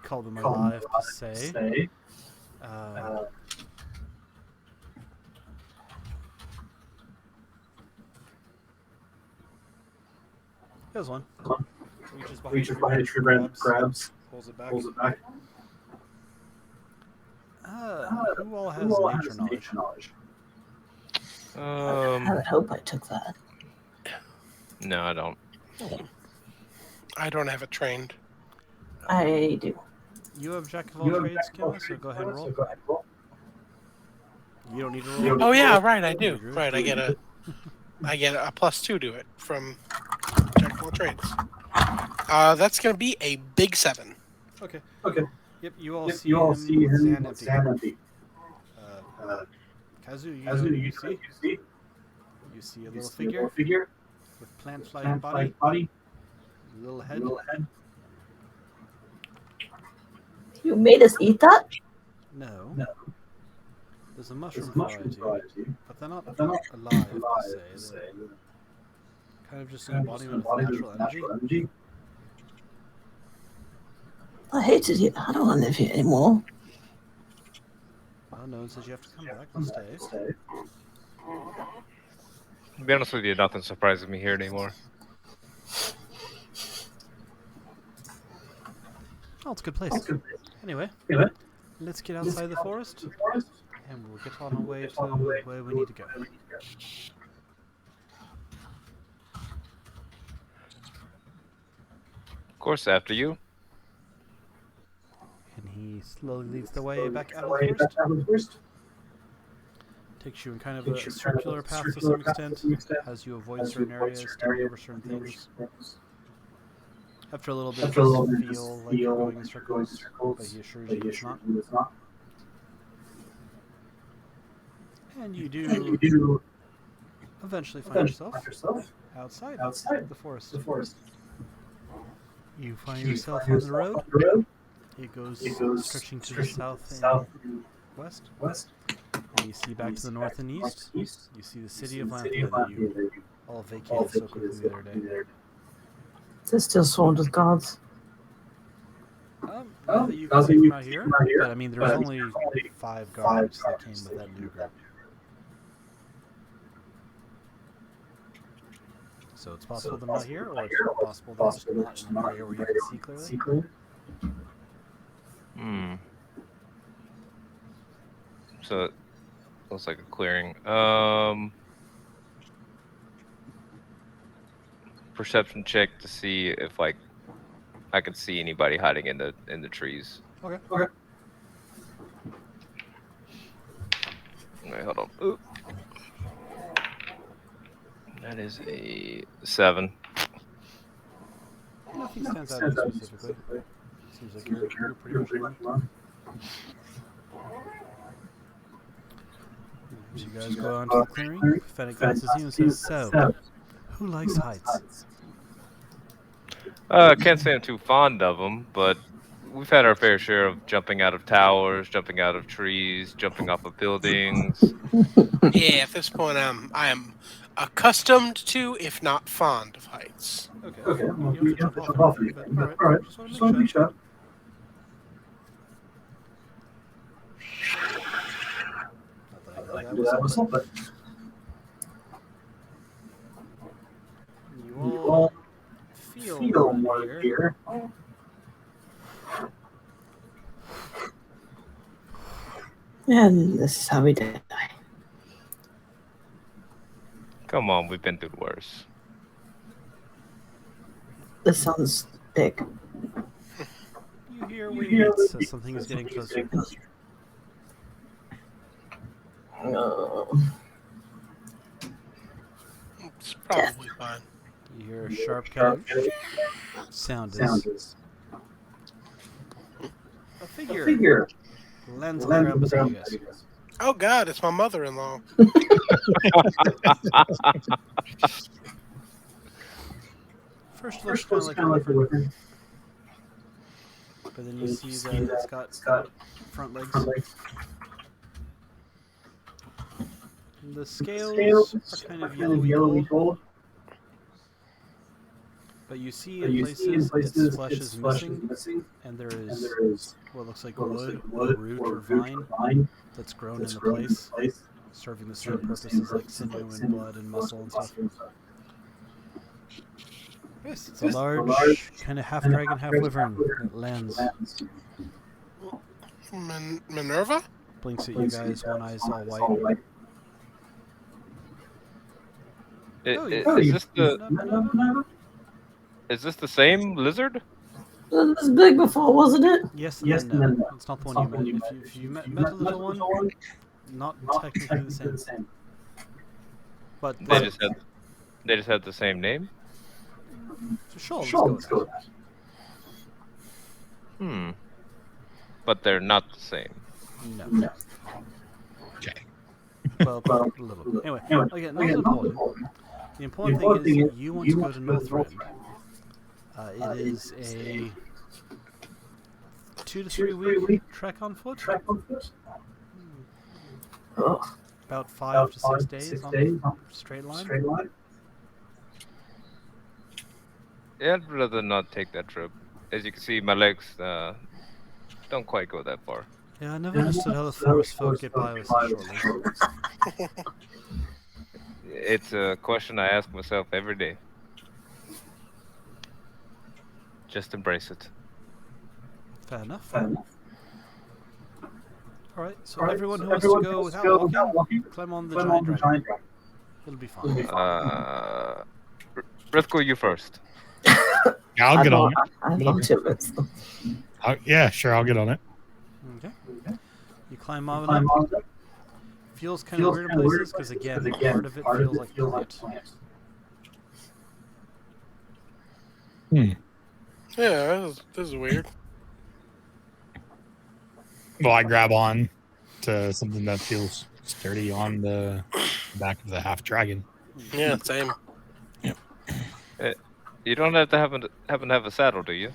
call them alive per se. Here's one. Reaches behind a tree branch, grabs, pulls it back. pulls it back. Who all has nature knowledge? I would hope I took that. No, I don't. I don't have it trained. I do. You have Jack of all trades, Kim, so go ahead and roll. You don't need to roll. Oh yeah, right, I do. Right, I get a +2 to it from Jack of all trades. That's gonna be a big 7. Okay. Okay. Yep, you all Yep, see you all him see with his him hand with his empty. hand empty. Kazu, As you you see? see, You see a you little see a little figure figure, with plant-like plant-like body, body, little a head. little head. You made us eat that? No. No. There's a There's mushroom a mushroom variety, but they're not but they're not alive per alive, se. per se. They're kind of just an Kind of just an embodiment of embodiment natural of energy. natural energy. I hated it. I don't want to live here anymore. Well, no one says you have to come back Come and back stay. and stay. To be honest with you, nothing surprises me here anymore. Oh, it's a good place. That's good. Anyway, Anyway, let's get let's outside the get forest, to the forest, and we'll get on our way get to on our way where we need to go. where we need to go. Of course, after you. And he slowly leads the way back out The of the way back forest. out of the forest. Takes you in kind of Takes a you kind of circular a path to circular some path to extent, some extent, as you avoid as you certain avoid areas, certain skipping areas, over certain skipping over things. certain things. After a little bit, After a little bit, you just feel like you're going in like you're going in circles, circles, but he assures but you he it's assures not. you it's not. And you And do you do eventually find find yourself yourself outside outside the forest. the forest. You find You yourself find on the yourself road. on the road. It goes It goes stretching to the south and west. west. And you see back You to the see north back and to the east. north and east. You see the You city see of the city Lanthea of that you Lanthea that you all all vacated so vacated quickly so the other quickly day. the other day. They're still sworn to gods. Not that you Not can see that from you out can here, see from out here, but I mean, there but was I mean, only there's only 5 guards that came guards with that new group. So it's possible they're not here, or it's possible they're just not in an area where you can see clearly. Hmm. So it looks like a clearing. Perception check to see if like I could see anybody hiding in the trees. Okay. Okay. Wait, hold on. Oop. That is a 7. Nothing stands out to you specifically. Seems like you're pretty much alone. So you guys go on to the clearing. Fennec glances at you and says, "So, who likes heights?" Can't say I'm too fond of them, but we've had our fair share of jumping out of towers, jumping out of trees, jumping off of buildings. Yeah, at this point, I am accustomed to, if not fond of heights. Okay. Okay, well, You don't have to jump off or anything, but alright. Just want to make sure. Not that I know that was but you all feel more here. here. And this is how we die. Come on, we've been through worse. This sounds big. You hear wingbeats as something is getting closer. It's probably fine. You hear a sharp kind of sound as a figure lands on the ground beside you guys. Oh God, it's my mother-in-law. First looks kind of like a wyvern, but then you see that it's got front legs. The scales are kind of yellowy gold, but you see in places its flesh is missing, and there is what looks like wood or root or vine that's grown into place, serving the same purposes like sinew and blood and muscle and stuff. Yes, it's a large, kind of half dragon, half wyvern that lands. Minerva? Blinks at you guys, one eye's all white. Is this the same lizard? It was big before, wasn't it? Yes and then no. It's not the one you met. If you met the little one, not technically the same. But They just had the same name? so sure, let's go with that. But they're not the same. No. Okay. Well, a little bit. Anyway, again, not important. The important thing is you want to go to Northrend. It is a 2 to 3 week trek on foot. Oh, About 5 to 6 days on straight line. Yeah, I'd rather not take that trip. As you can see, my legs don't quite go that far. Yeah, I never understood how the forest folk get by with such short legs. It's a question I ask myself every day. Just embrace it. Fair enough. Alright, so everyone who wants to go without walking, climb on the giant dragon. It'll be fun. Rithko, you first. Yeah, I'll get on it. I want to. Yeah, sure, I'll get on it. Okay. You climb on up. Feels kind of weird in places because, again, part of it feels like plant. Yeah, this is weird. Well, I grab on to something that feels sturdy on the back of the half dragon. Yeah, same. You don't have to happen to have a saddle, do you?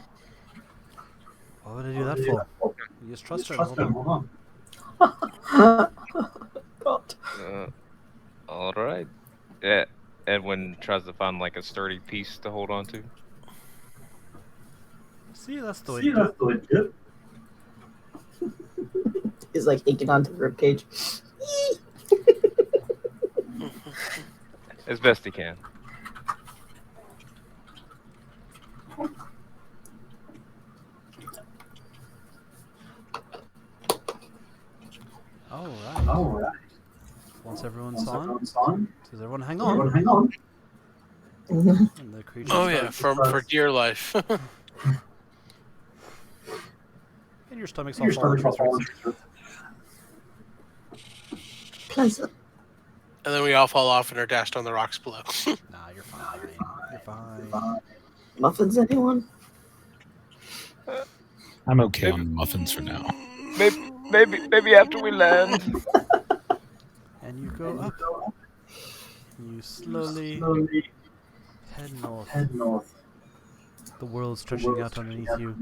Why would I do that for? You just trust her. Hold on. God. All right. Yeah. Edwin tries to find like a sturdy piece to hold on to. See, that's the way to do it. He's like hanging onto the ribcage. As best he can. Alright. Once everyone's on, does everyone hang on? And the creature Oh yeah, starts- for dear life. And your stomach's all falling to its roots. Pleasant. And then we all fall off and are dashed on the rocks below. Nah, you're fine. You're fine. Muffins, anyone? I'm okay on muffins for now. Maybe after we land. And you go up. You slowly head north. The world stretching out underneath you.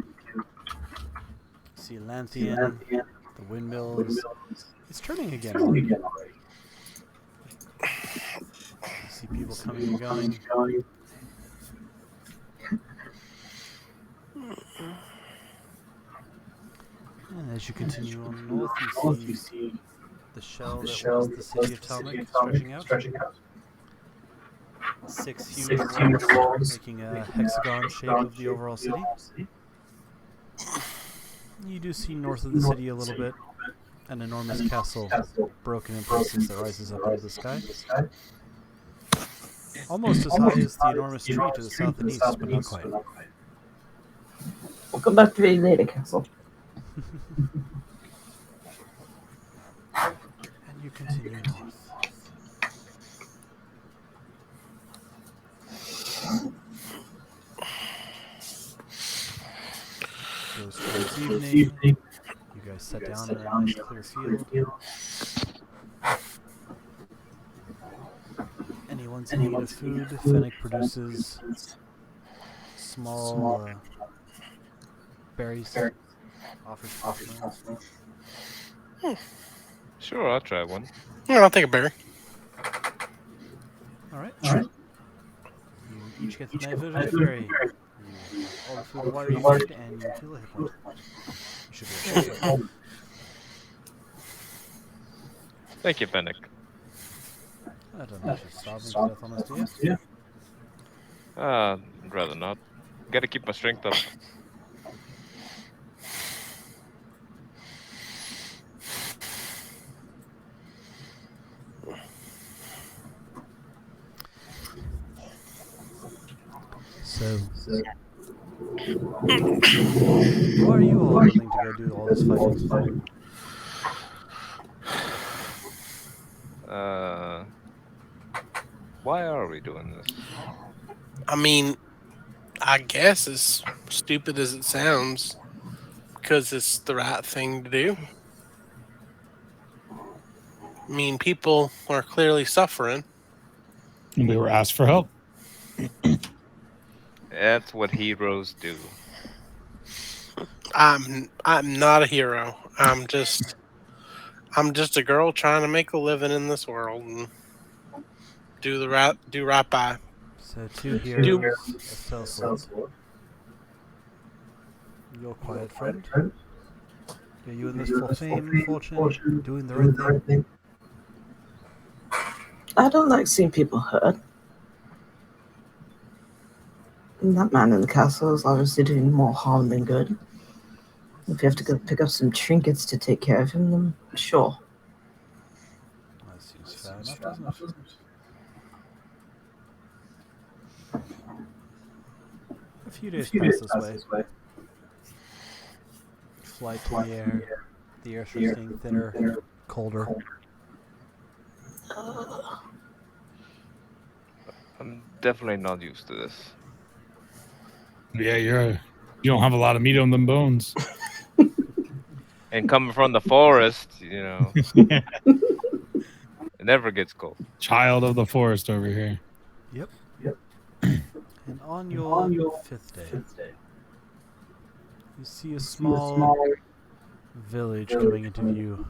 See Lanthian, the windmills. It's turning again already. You see people coming and going. And as you continue on north, you see the shell that was the city of Talmud stretching out. 6 huge walls making a hexagon shape of the overall city. You do see north of the city a little bit an enormous castle broken in pieces that rises up into the sky. Almost as high as the enormous tree to the south and east, but not quite. We'll come back to it later, Castle. And you continue north. Goes towards evening. You guys sit down in a nice clear field. Anyone's in need of food. Fennec produces small berries. Offers marshmallows. Sure, I'll try one. Yeah, I'll take a berry. Alright. You each get the benefit of a berry. You have all the food and water you need, and you feel a hit point. You should be okay. Thank you, Fennec. I don't know if you're starving to death almost, do you? I'd rather not. Gotta keep my strength up. So, why are you all willing to go do all this fighting? Why are we doing this? I mean, I guess as stupid as it sounds, because it's the right thing to do. I mean, people are clearly suffering. And we were asked for help. That's what heroes do. I'm not a hero. I'm just a girl trying to make a living in this world and do right by. So 2 heroes, a sellsword. Your quiet friend. Are you in this for fame, fortune, doing the right thing? I don't like seeing people hurt. And that man in the castle is obviously doing more harm than good. If you have to go pick up some trinkets to take care of him, then sure. That seems fair enough, doesn't it? A few days pass this way. Flight to the air. The air starts getting thinner, colder. I'm definitely not used to this. Yeah, you don't have a lot of meat on them bones. And coming from the forest, it never gets cold. Child of the forest over here. Yep. And on your 5th day, you see a small village coming into view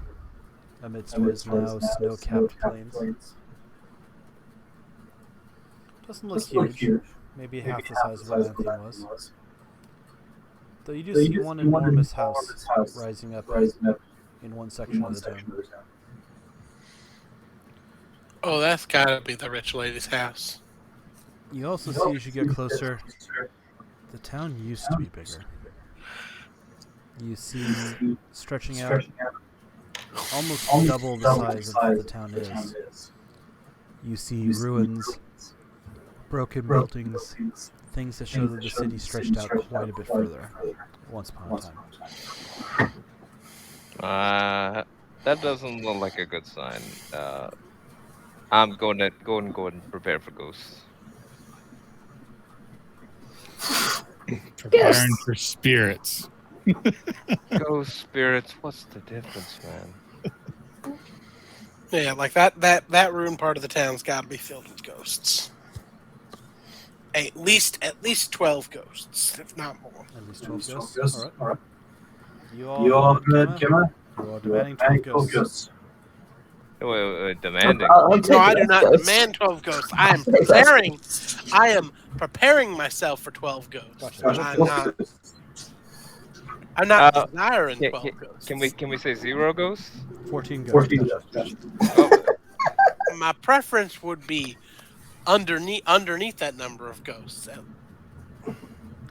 amidst what is now snow-capped plains. Doesn't look huge, maybe half the size of what Anthony was. Though you do see one enormous house rising up in one section of the town. Oh, that's gotta be the rich lady's house. You also see as you get closer, the town used to be bigger. You see, stretching out, almost double the size of the town is. You see ruins, broken buildings, things that show that the city stretched out quite a bit further once upon a time. That doesn't look like a good sign. I'm going to go and prepare for ghosts. Preparing for spirits. Ghost spirits, what's the difference, man? Yeah, like that ruined part of the town's got to be filled with ghosts. At least 12 ghosts, if not more. At least 12 ghosts? Alright. You all good, Gemma? You are demanding 12 ghosts. Wait, demanding. No, I do not demand 12 ghosts. I am preparing myself for 12 ghosts. Gotcha. I'm not desiring 12 ghosts. Can we say 0 ghosts? 14 ghosts. 14 ghosts. Oh, My preference would be underneath that number of ghosts.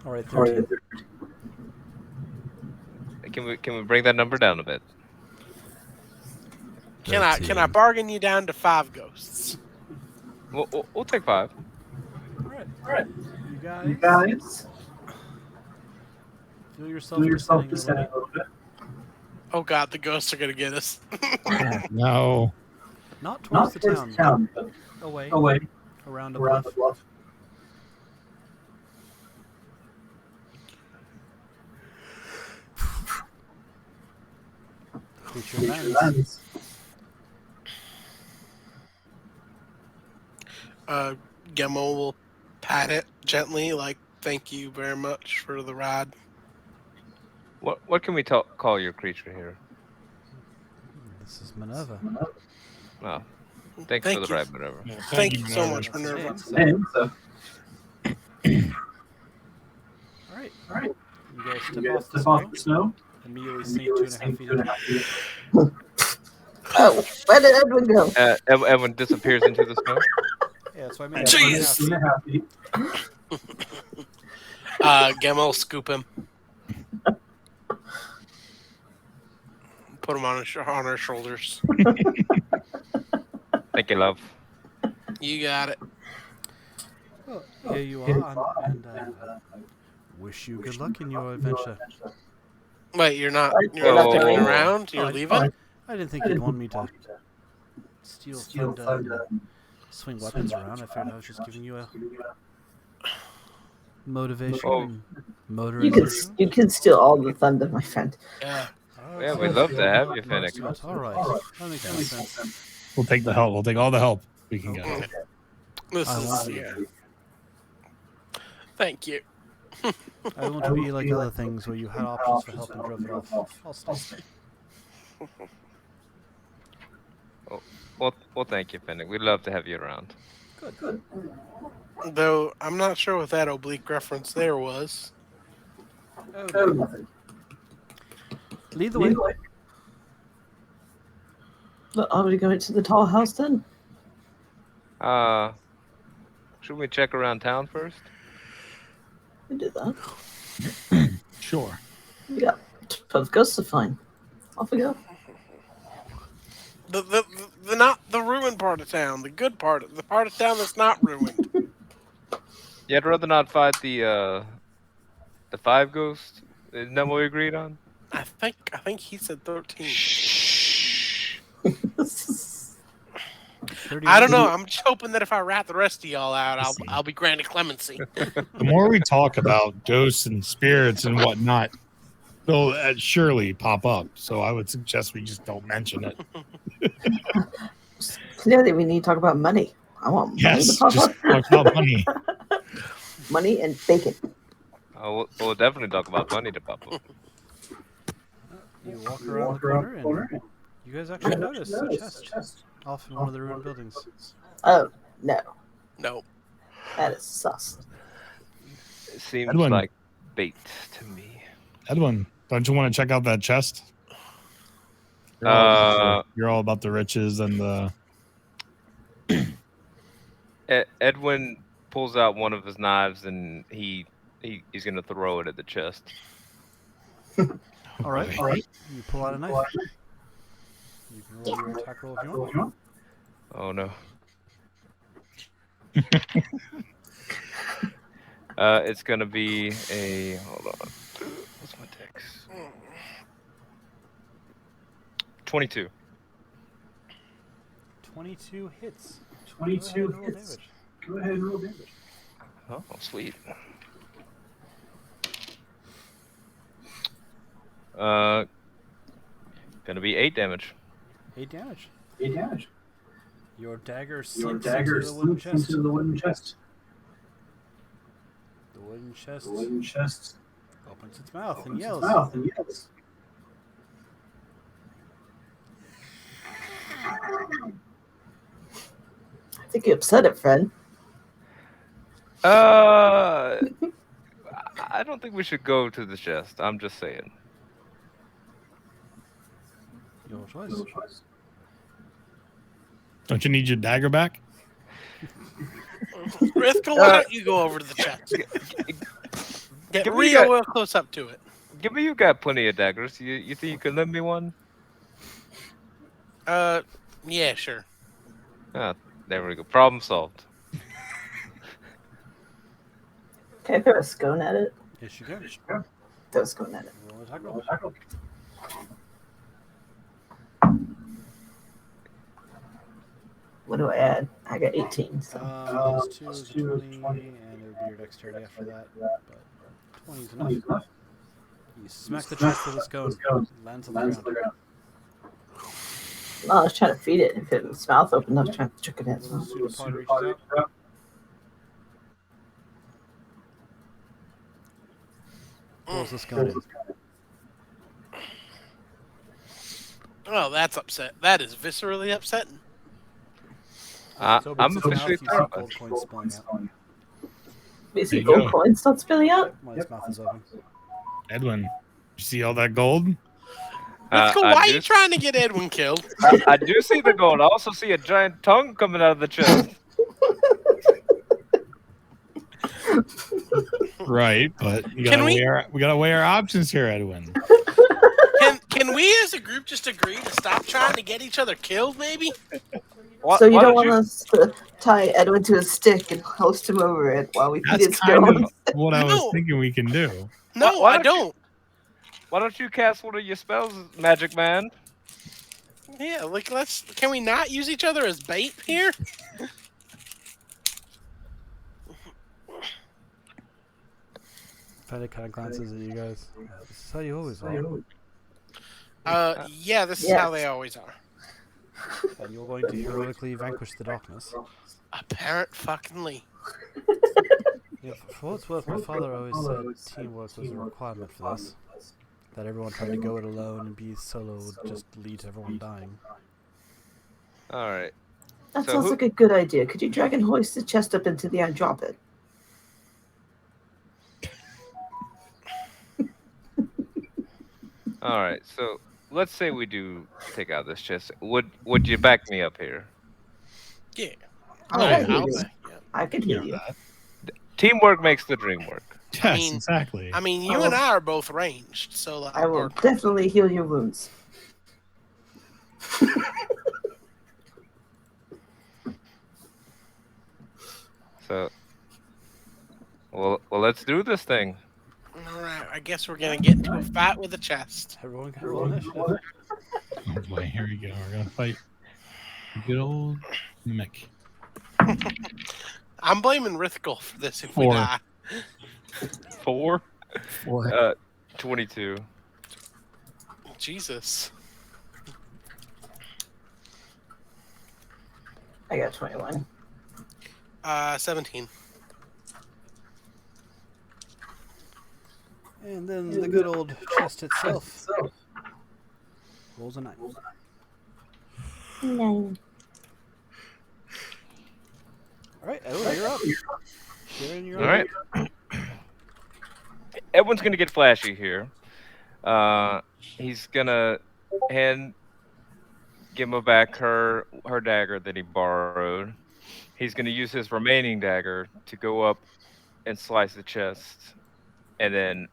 Alright, 13. can we bring that number down a bit? Can I bargain you down to 5 ghosts? We'll take 5. Alright. You guys feel yourself descending a little bit. Oh god, the ghosts are gonna get us. No. Not towards the town, but away. Around the bluff. Creature lands. Gemo will pat it gently, like, thank you very much for the ride. What can we call your creature here? This is Minerva. Oh, thanks for the ride, Minerva. Yeah, Thank you so much, Minerva. Alright. You guys step off the snow. Immediately sink 2.5 feet in. Oh, where did Edwin go? Evan disappears into the snow. Yeah, that's why I made Jeez! Gemo will scoop him. Put him on her shoulders. Thank you, love. You got it. Well, here you are, and wish you good luck in your adventure. Wait, you're not sticking around? You're leaving? I didn't think you'd want me to steal thunder and swing weapons around. I figured I was just giving you a motivation. Oh. And Motorization? You can steal all the thunder, my friend. Yeah. Yeah, we'd love to have you, Fennec. All right. That makes more sense. We'll take the help. We'll take all the help we can get. This I is won't yeah. Thank you. I won't be like other things where you had options for help and drove it off. I'll stop. Well, thank you, Fennec. We'd love to have you around. Good. Though I'm not sure what that oblique reference there was. Oh, nothing. Lead the way. Look, are we going to the tall house then? Should we check around town first? We do that. Sure. We got 12 ghosts to find. Off we go. The not the ruined part of town, the good part, the part of town that's not ruined. Yeah, I'd rather not fight the 5 ghosts. Isn't that what we agreed on? I think he said 13. I don't know. I'm just hoping that if I rat the rest of y'all out, I'll be granted clemency. The more we talk about ghosts and spirits and whatnot, they'll surely pop up. So I would suggest we just don't mention it. Clearly, we need to talk about money. I want money Yes, to pop just up. talk about money. Money and bacon. We'll definitely talk about money to pop up. You walk around the corner and you guys actually notice a chest off in one of the ruined buildings. Oh, no. No. That is sus. It seems Edwin. like bait to me. Edwin, don't you want to check out that chest? You're all about the riches and the... Edwin pulls out one of his knives and he's gonna throw it at the chest. All right. You pull out a knife. You can roll your attack roll if you want. Oh no. It's gonna be a hold on. What's my dex? 22. 22 hits. 22 hits. Go ahead and roll damage. Oh, sweet. Gonna be 8 damage. 8 damage. 8 damage. Your dagger Your sinks dagger into the wooden sinks chest. into the wooden chest. The wooden chest The wooden chest opens its mouth and opens its yells. mouth and yells. I think you upset it, friend. I don't think we should go to the chest. I'm just saying. Your choice. No choice. Don't you need your dagger back? Rithka, why don't you go over to the chest? Get Give me real, that- real close up to it. Give me, you got plenty of daggers. You think you could lend me one? Yeah, sure. Ah, there we go. Problem solved. Can I throw a scone at it? Yes, you can. Throw a scone at it. Roll an attack roll. What do I add? I got 18. So. Plus 2 is 20, and it would be your dexterity after that. But 20 is enough. You smack the chest with a scone. Lands on the ground. No, I was trying to feed it. If its mouth opened, I was trying to trick it in. Little So. pseudopod reaches out. Pulls the scone in. Oh, that's upset. That is viscerally upsetting. So I'm opens its mouth, officially you see terrified. gold coins spilling out. Basically, There you gold go. coins start spilling out. While his mouth is open. Edwin, you see all that gold? Rithka, I why are do- you trying to get Edwin killed? I do see the gold. I also see a giant tongue coming out of the chest. Right, but we Can gotta weigh our options here, Edwin. Can we as a group just agree to stop trying to get each other killed, maybe? So you don't want us to tie Edwin to a stick and hoist him over it while we feed That's his kind stones? of what I was No. thinking we can do. No, Why I don't you- don't. Why don't you cast one of your spells, Magic Man? Yeah, like can we not use each other as bait here? Fennec kind of glances at you guys. This is how you always are. Yeah, this is Yes. how they always are. And you're going to heroically vanquish the darkness. Apparently. Yeah, for what it's worth, my father always said teamwork was a requirement for this. That everyone tried to go it alone and be solo would just lead to everyone dying. All right. That So sounds who- like a good idea. Could you drag and hoist the chest up into the air and drop it? All right. So let's say we do take out this chest. Would you back me up here? Yeah. I'll I- hear I'll- you. yeah. I can hear you. Teamwork makes the dream work. Yes, mean- exactly. I mean, you and I are both ranged, so like, I will or- definitely heal your wounds. So, well, let's do this thing. All right, I guess we're gonna get into a fight with a chest. Everyone can roll initiative. Oh boy, here we go. We're gonna fight good old Mick. I'm blaming Rithgul for this if we 4. die. 4, 4. 22. Jesus. I got 21. 17. And then the good old chest itself rolls a 9. 9. Alright, Edward, you're up. Kieran, you're All up. right. Everyone's gonna get flashy here. He's gonna hand Gimma back her dagger that he borrowed. He's gonna use his remaining dagger to go up and slice the chest, and then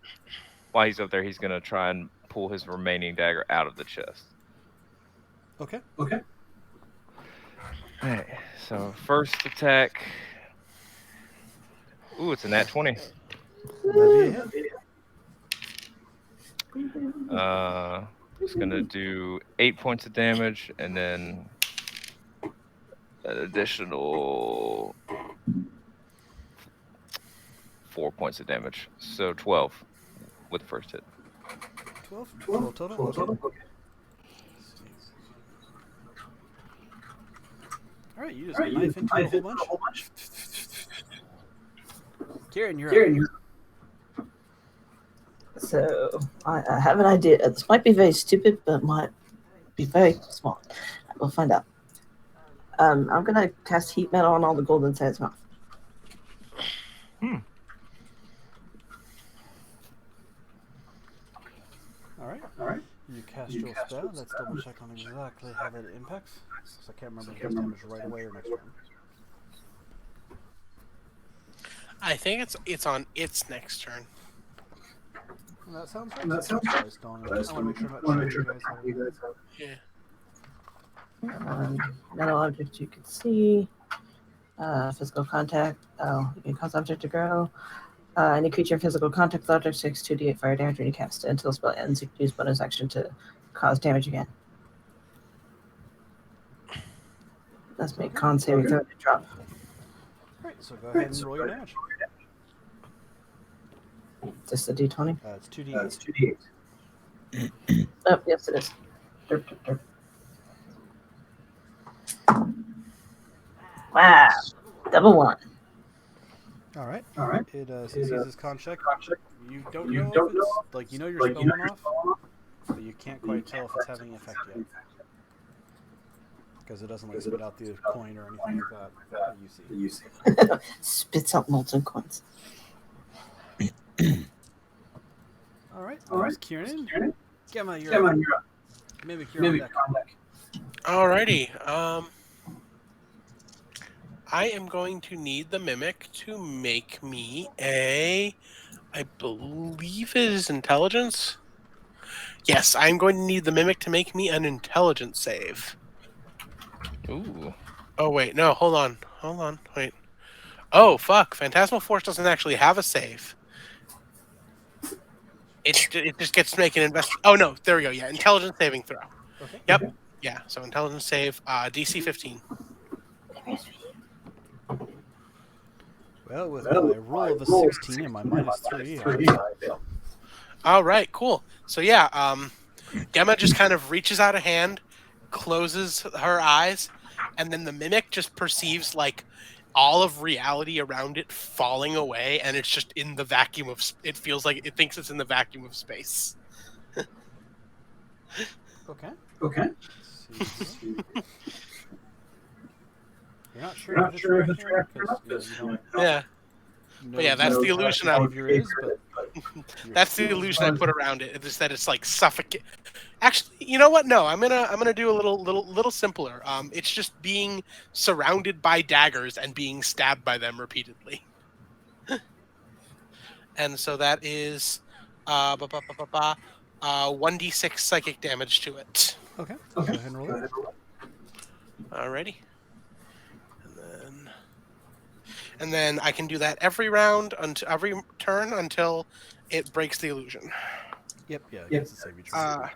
while he's up there, he's gonna try and pull his remaining dagger out of the chest. Okay. Alright, so first attack. Ooh, it's a nat 20. That'd be a hit. It's gonna do 8 points of damage, and then an additional 4 points of damage. So 12 with the first hit. 12 total? Okay. Alright, you just knife into a whole bunch. Kieran, you're up. So, I have an idea. This might be very stupid, but might be very smart. We'll find out. I'm going to cast heat metal on all the gold inside his mouth. Alright. You cast your spell. Let's double check on exactly how that impacts. Because I can't remember if it's damage right away or next turn. I think it's on its next turn. That sounds right. That sounds right. I want to make sure I'm not showing you guys how Yeah. Metal object you can see. Physical contact. Oh, you can cause object to grow. Any creature in physical contact with object takes 2d8 fire damage when you cast it. Until the spell ends, you can use bonus action to cause damage again. Let's make con saving throw to drop. Alright, so go ahead and roll your damage. Just a d20. It's 2d8. Oh, yes, it is. Derp, derp, derp. Wow. Double 1. Alright. It succeeds con check. You don't know if it's, like, you know your spell went off, but you can't quite tell if it's having an effect yet. Because it doesn't, like, spit out the coin or anything like that you see. Spits out molten coins. Alright, Kieran. Gemma, you're up. Mimic, you're on deck. Alrighty. I am going to need the mimic to make me I believe it is intelligence. Yes, I'm going to need the mimic to make me an intelligence save. Ooh. Oh wait, no, hold on, wait. Oh fuck! Phantasmal Force doesn't actually have a save. It just gets to make an invest. Oh no, there we go. Yeah, intelligence saving throw. Okay. Yep. Yeah, so intelligence save, DC 15. Well, with my roll of a 16 and my -3, I fail. All right, cool. So yeah, Gemma just kind of reaches out a hand, closes her eyes, and then the mimic just perceives like all of reality around it falling away, and it's just in the vacuum of. It feels like it thinks it's in the vacuum of space. Okay. Okay. Let's see. You're not sure, Not sure if it's reacting reacting or not, because, you know, Yeah, know yeah, that's what the illusion I- behavior is, but that's the illusion I put around it. It's that it's like suffocate. Actually, you know what? No, I'm gonna do a little simpler. It's just being surrounded by daggers and being stabbed by them repeatedly. And so that is 1d6 psychic damage to it. Okay. Go ahead and roll it. Alrighty. And then I can do that every round until every turn until it breaks the illusion. Yep. Yeah. It's a saving throw.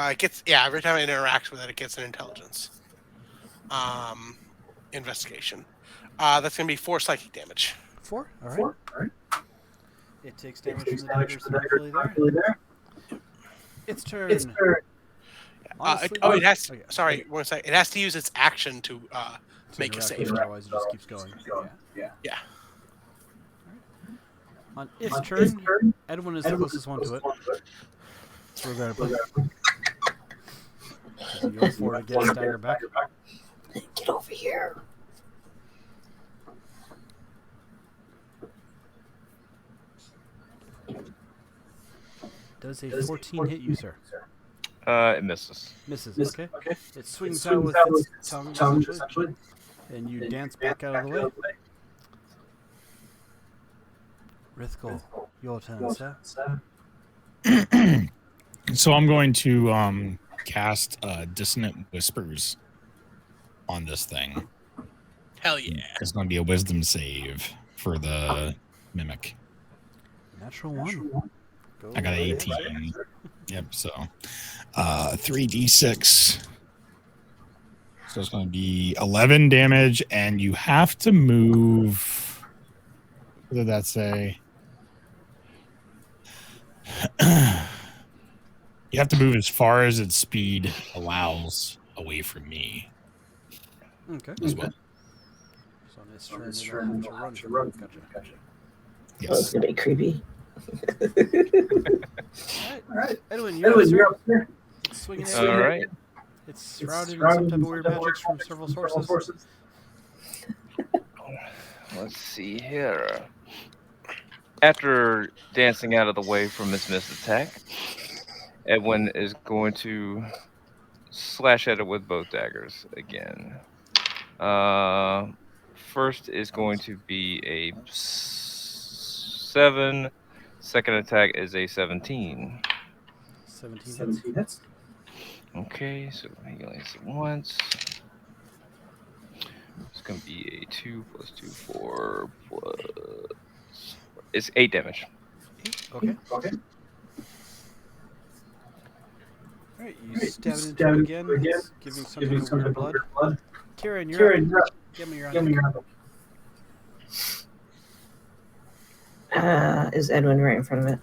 It gets every time it interacts with it, it gets an intelligence. Investigation. That's gonna be 4 psychic damage. 4. All right. All right. It takes damage from the daggers naturally there. Its turn. Honestly, It has. okay. Sorry, 1 second. It has to use its action to make a interact save. with it, otherwise, it just keeps going. Yeah. Yeah. On its turn, Edwin is the closest one to it. So we're going to put. He goes for it to get his dagger back. Get over here. Does a 14 hit you, sir? It misses. Misses. Okay. It swings Swings out with its tongue, essentially, and you dance back out of the way. Rithkal, your turn, sir. So I'm going to cast Dissonant Whispers on this thing. Hell yeah. It's going to be a Wisdom save for the mimic. Natural 1. Go I got an ahead. 18. Yep. So 3d6. So it's going to be 11 damage, and you have to move. What did that say? You have to move as far as its speed allows away from me Okay. as well. So on its turn, it'll have to run. Gotcha. Oh, it's Yes. gonna be creepy. All right. Edwin, you're up, sir. It's swinging at you. All right. It's surrounded in some type of weird magics from several sources. Let's see here. After dancing out of the way from its missed attack, Edwin is going to slash at it with both daggers again. First is going to be a 7. Second attack is a 17. 17 hits. Okay, so he only hits it once. It's going to be a 2 plus 2, 4 plus... It's 8 damage. Okay. Alright, you stab it into it again. It's giving some of your blood. Kieran, you're up. Give me your hand. Is Edwin right in front of it?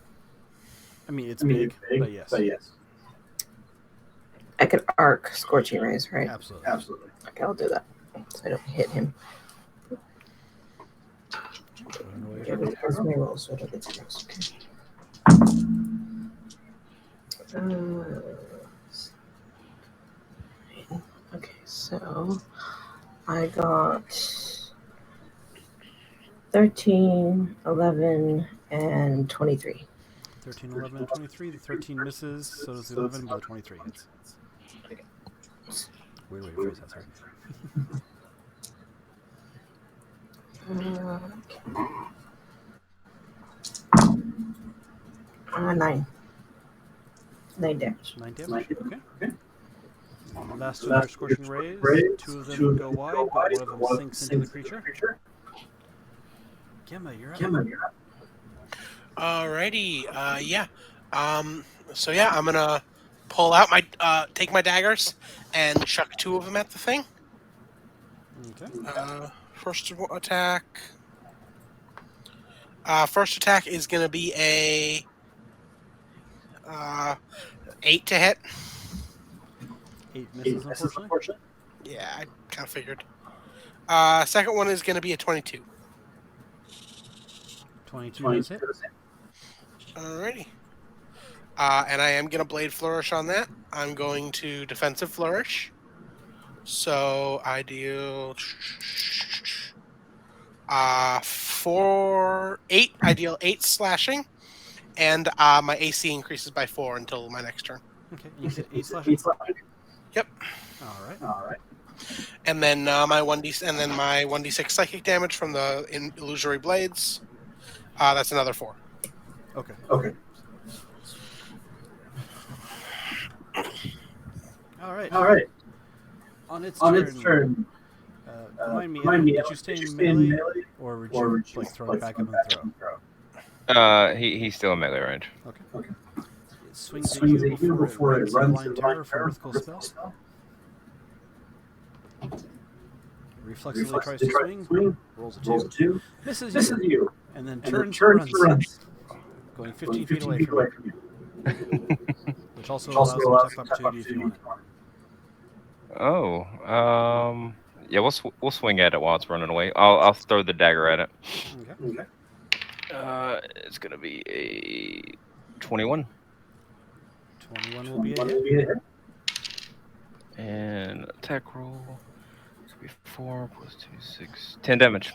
I mean, it's big, but yes. I could arc Scorching Rays, right? Absolutely. Okay, I'll do that. So I don't hit him. Okay, but how's my roll so I don't get zeros? Okay, so I got 13, 11, and 23. 13, 11, and 23. The 13 misses, so does the 11, but the 23 hits. Weird way to phrase that, sorry. 9. 9 damage. 9 damage? Okay. Last two are Scorching Rays. 2 of them go wide, but one of them sinks into the creature. Gemma, you're up. Alrighty. Yeah. So yeah, I'm gonna pull out my take my daggers and chuck 2 of them at the thing. Okay. First attack. First attack is going to be a 8 to hit. 8 misses, unfortunately. Yeah, I kind of figured. Second one is going to be a 22. 22 does hit. Alrighty. And I am going to Blade Flourish on that. I'm going to Defensive Flourish. So I deal 8. I deal 8 slashing, and my AC increases by 4 until my next turn. Okay, and you said 8 slashing? Yep. All right. And then my 1d6 psychic damage from the illusory blades. That's another 4. Okay. All right. On its turn. Remind me, did you stay in melee, or would you like throw it back up and throw? He's still in melee range. Okay. It swings at you before it runs to blind terror for mythical spell. Reflexively tries to swing, rolls a 2, misses you, and then turns and runs, going 15 feet away from you. Which also allows an attack opportunity if you want it. Oh, yeah, we'll swing at it while it's running away. I'll throw the dagger at it. Okay. It's gonna be a 21. 21 will be a hit. And attack roll. It's gonna be 4 plus 2, 6, 10 damage.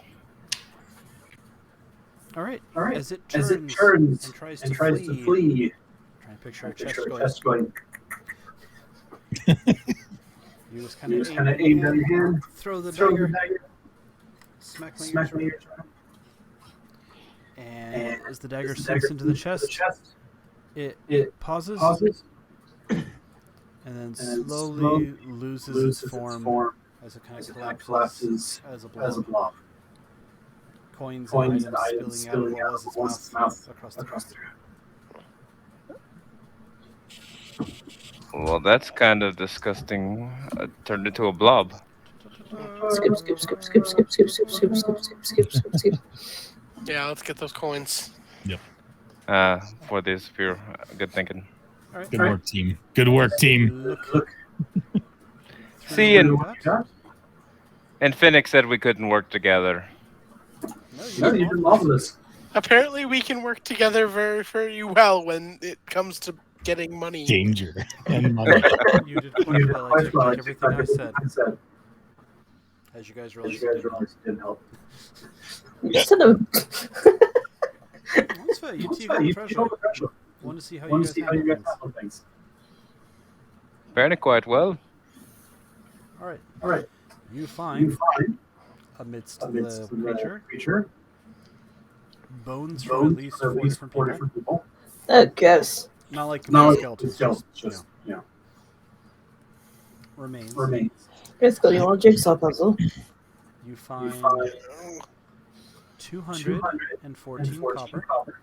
All right. As it turns and tries to flee. Try and picture a chest going. You just kind of aim down your hand, throw the dagger, smack my ears. And as the dagger sinks into the chest, it pauses and then slowly loses its form as it kind of collapses as a blob. Coins and items spilling out of the walls of its mouth across the room. Well, that's kind of disgusting. Turned into a blob. Skip. Yeah, let's get those coins. Yep. For the spear. Good thinking. All right. Good work, team. Good work, team. Look. See, and Phoenix said we couldn't work together. No, you did marvelous. Apparently, we can work together very, very well when it comes to getting money. Danger and money. You did quite well. I took everything I said. As you guys realized, it didn't help. Son of That's fair. You teed the treasure. Want to see how you guys handle things. Fairly quite well. All right. You find amidst the creature bones from at least 4 different people. I guess. Not like skeletons, just remains. Basically, you want a jigsaw puzzle. You find 214 copper.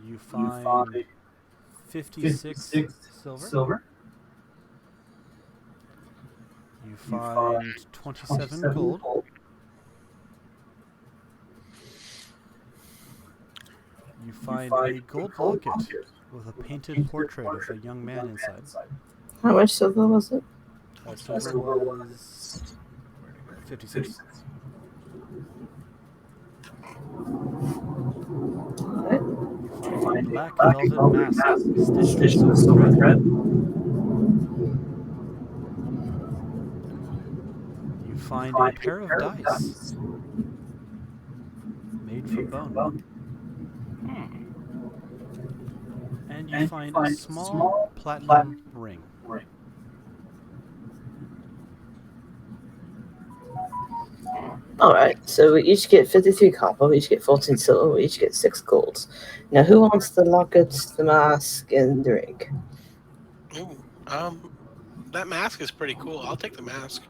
You find 56 silver. You find 27 gold. You find a gold locket with a painted portrait of a young man inside. How much silver was it? Silver was 56. You find a black velvet mask stitched with silver thread. You find a pair of dice made from bone. And you find a small platinum ring. Alright, so we each get 53 copper, we each get 14 silver, we each get 6 golds. Now, who wants the locket, the mask, and the ring? Ooh, that mask is pretty cool. I'll take the mask.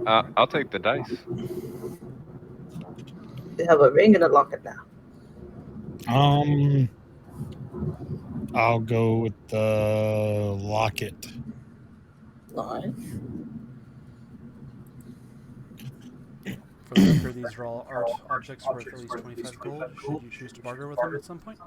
I'll take the dice. We have a ring and a locket now. I'll go with the locket. Alright. For the record, these are all art objects worth at least 25 gold, should you choose to barter with them at some point.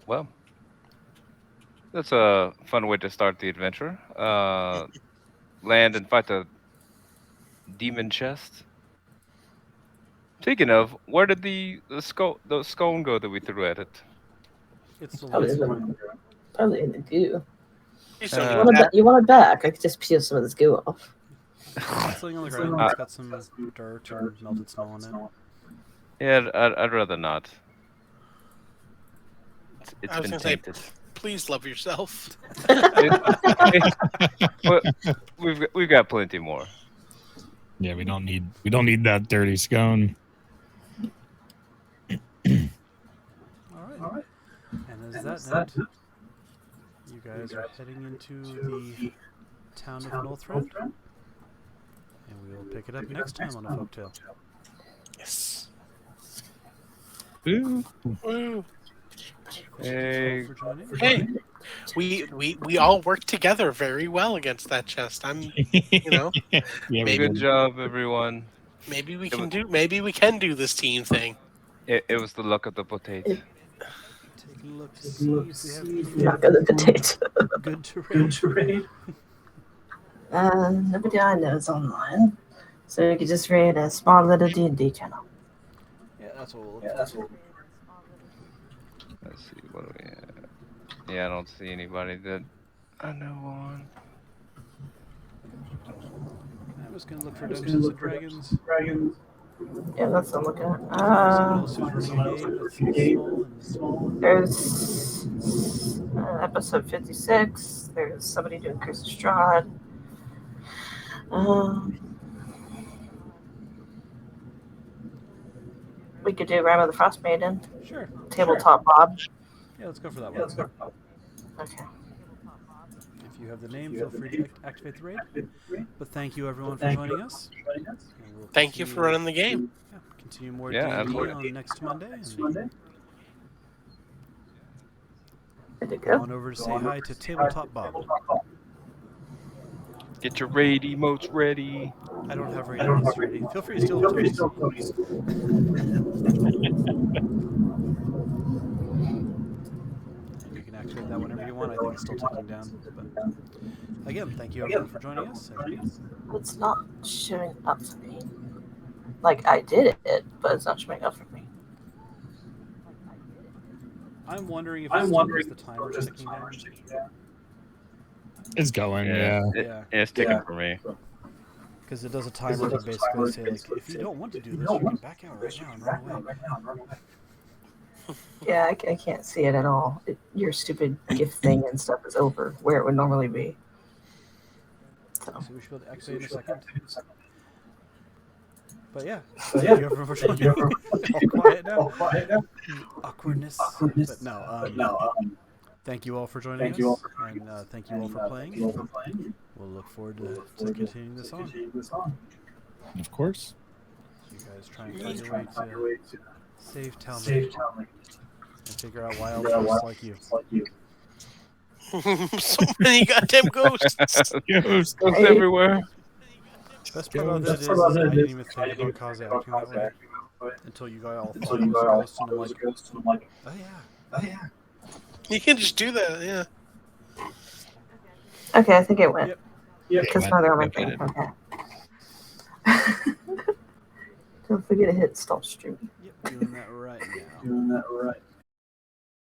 Well, that's a fun way to start the adventure. Land and fight the demon chest. Speaking of, where did the scone go that we threw at it? It's the Probably, last in one. the, probably in the goo. Please Uh, don't You do want, that. you want it back? I could just peel some of this goo off. It's laying on the ground. It's got some dirt and melted snow on it. Yeah, I'd rather not. It's I was been gonna say- tainted. Please love yourself. But we've got plenty more. Yeah, we don't need that dirty scone. All right. And as that note, you guys are heading into the town of Northrend, and we will pick it up next time on A Folktale. Yes. Ooh. Woo. Hey, For joining. Hey, we all work together very well against that chest. You know, Yeah, we Maybe- good did. job, everyone. maybe we can do this team thing. It was the luck of the potato. Take a look to see if we have Not gonna potato. good terrain. Good terrain. Nobody I know is online, so you could just raid a small little D&D channel. Yeah, that's what we'll look Yeah, for. that's what. Let's see, what do we have? Yeah, I don't see anybody that I know on. I'm just gonna look for I'm just Dungeons gonna and look for Dragons. Dragons. Yeah, that's what I'm looking at. Someone else who's running a game that's small and There's episode 56. There's somebody doing Curse of Strahd. We could do Rime of the Frost Maiden. sure. Tabletop Bob. Yeah, let's go for that Yeah, let's one. go. Okay. If you have the name, feel free to activate the raid. But thank you everyone for Thank you. joining us. And we'll Thank you for continue- running the game. Yeah, continue more Yeah, D&D absolutely. on next Monday. Next And Monday. Good to go go. on over to say hi to Tabletop Bob. Get your raid emotes ready. I don't have I raid don't emotes have ready. Feel free to steal Feel the free to Tony's. steal Tony's. And you can activate that whenever you want. I think it's still ticking down. But again, thank you everyone for joining us. And It's not showing up for me. Like, I did it, but it's not showing up for me. I'm wondering if I'm it's wondering the timer just ticking timer down. ticking down. It's going, Yeah. yeah. Yeah, It's ticking Yeah. for me. because it does a timer to basically say, like, if you don't want to do this, you can back out right now and run away. Yeah, I can't see it at all. Your stupid gift thing and stuff is over where it would normally be. So, So we should be able to activate in a second. But yeah, But thank yeah, you everyone for thank joining. you All quiet now. Oh, quiet now. Awkwardness. Awkwardness. But no, But no, thank you all for joining thank us. you all for and thank you all and, for thank you all for playing. playing. We'll look forward We'll to, look forward to continuing this on. continuing this on. Of course. You guys try and find Just your try way and find your way to to save Talmud save Talmud. and figure out wild Figure out ghosts why like you. it's like you. So many goddamn ghosts. Ghosts. Ghosts everywhere. Best part about Best that part is about I that didn't is even I think didn't about even Kaze think about acting that Kaze way acting that way until you got all until thought it you was a got all ghost, and thought I'm it was like, a ghost, and I'm like, oh yeah. oh yeah. You can just do that, yeah. okay, I think it went. Yep. Yep. Because went. now they're on my Yep, it phone. Okay. Don't forget to hit stop streaming. Yep, doing that right now. Doing that right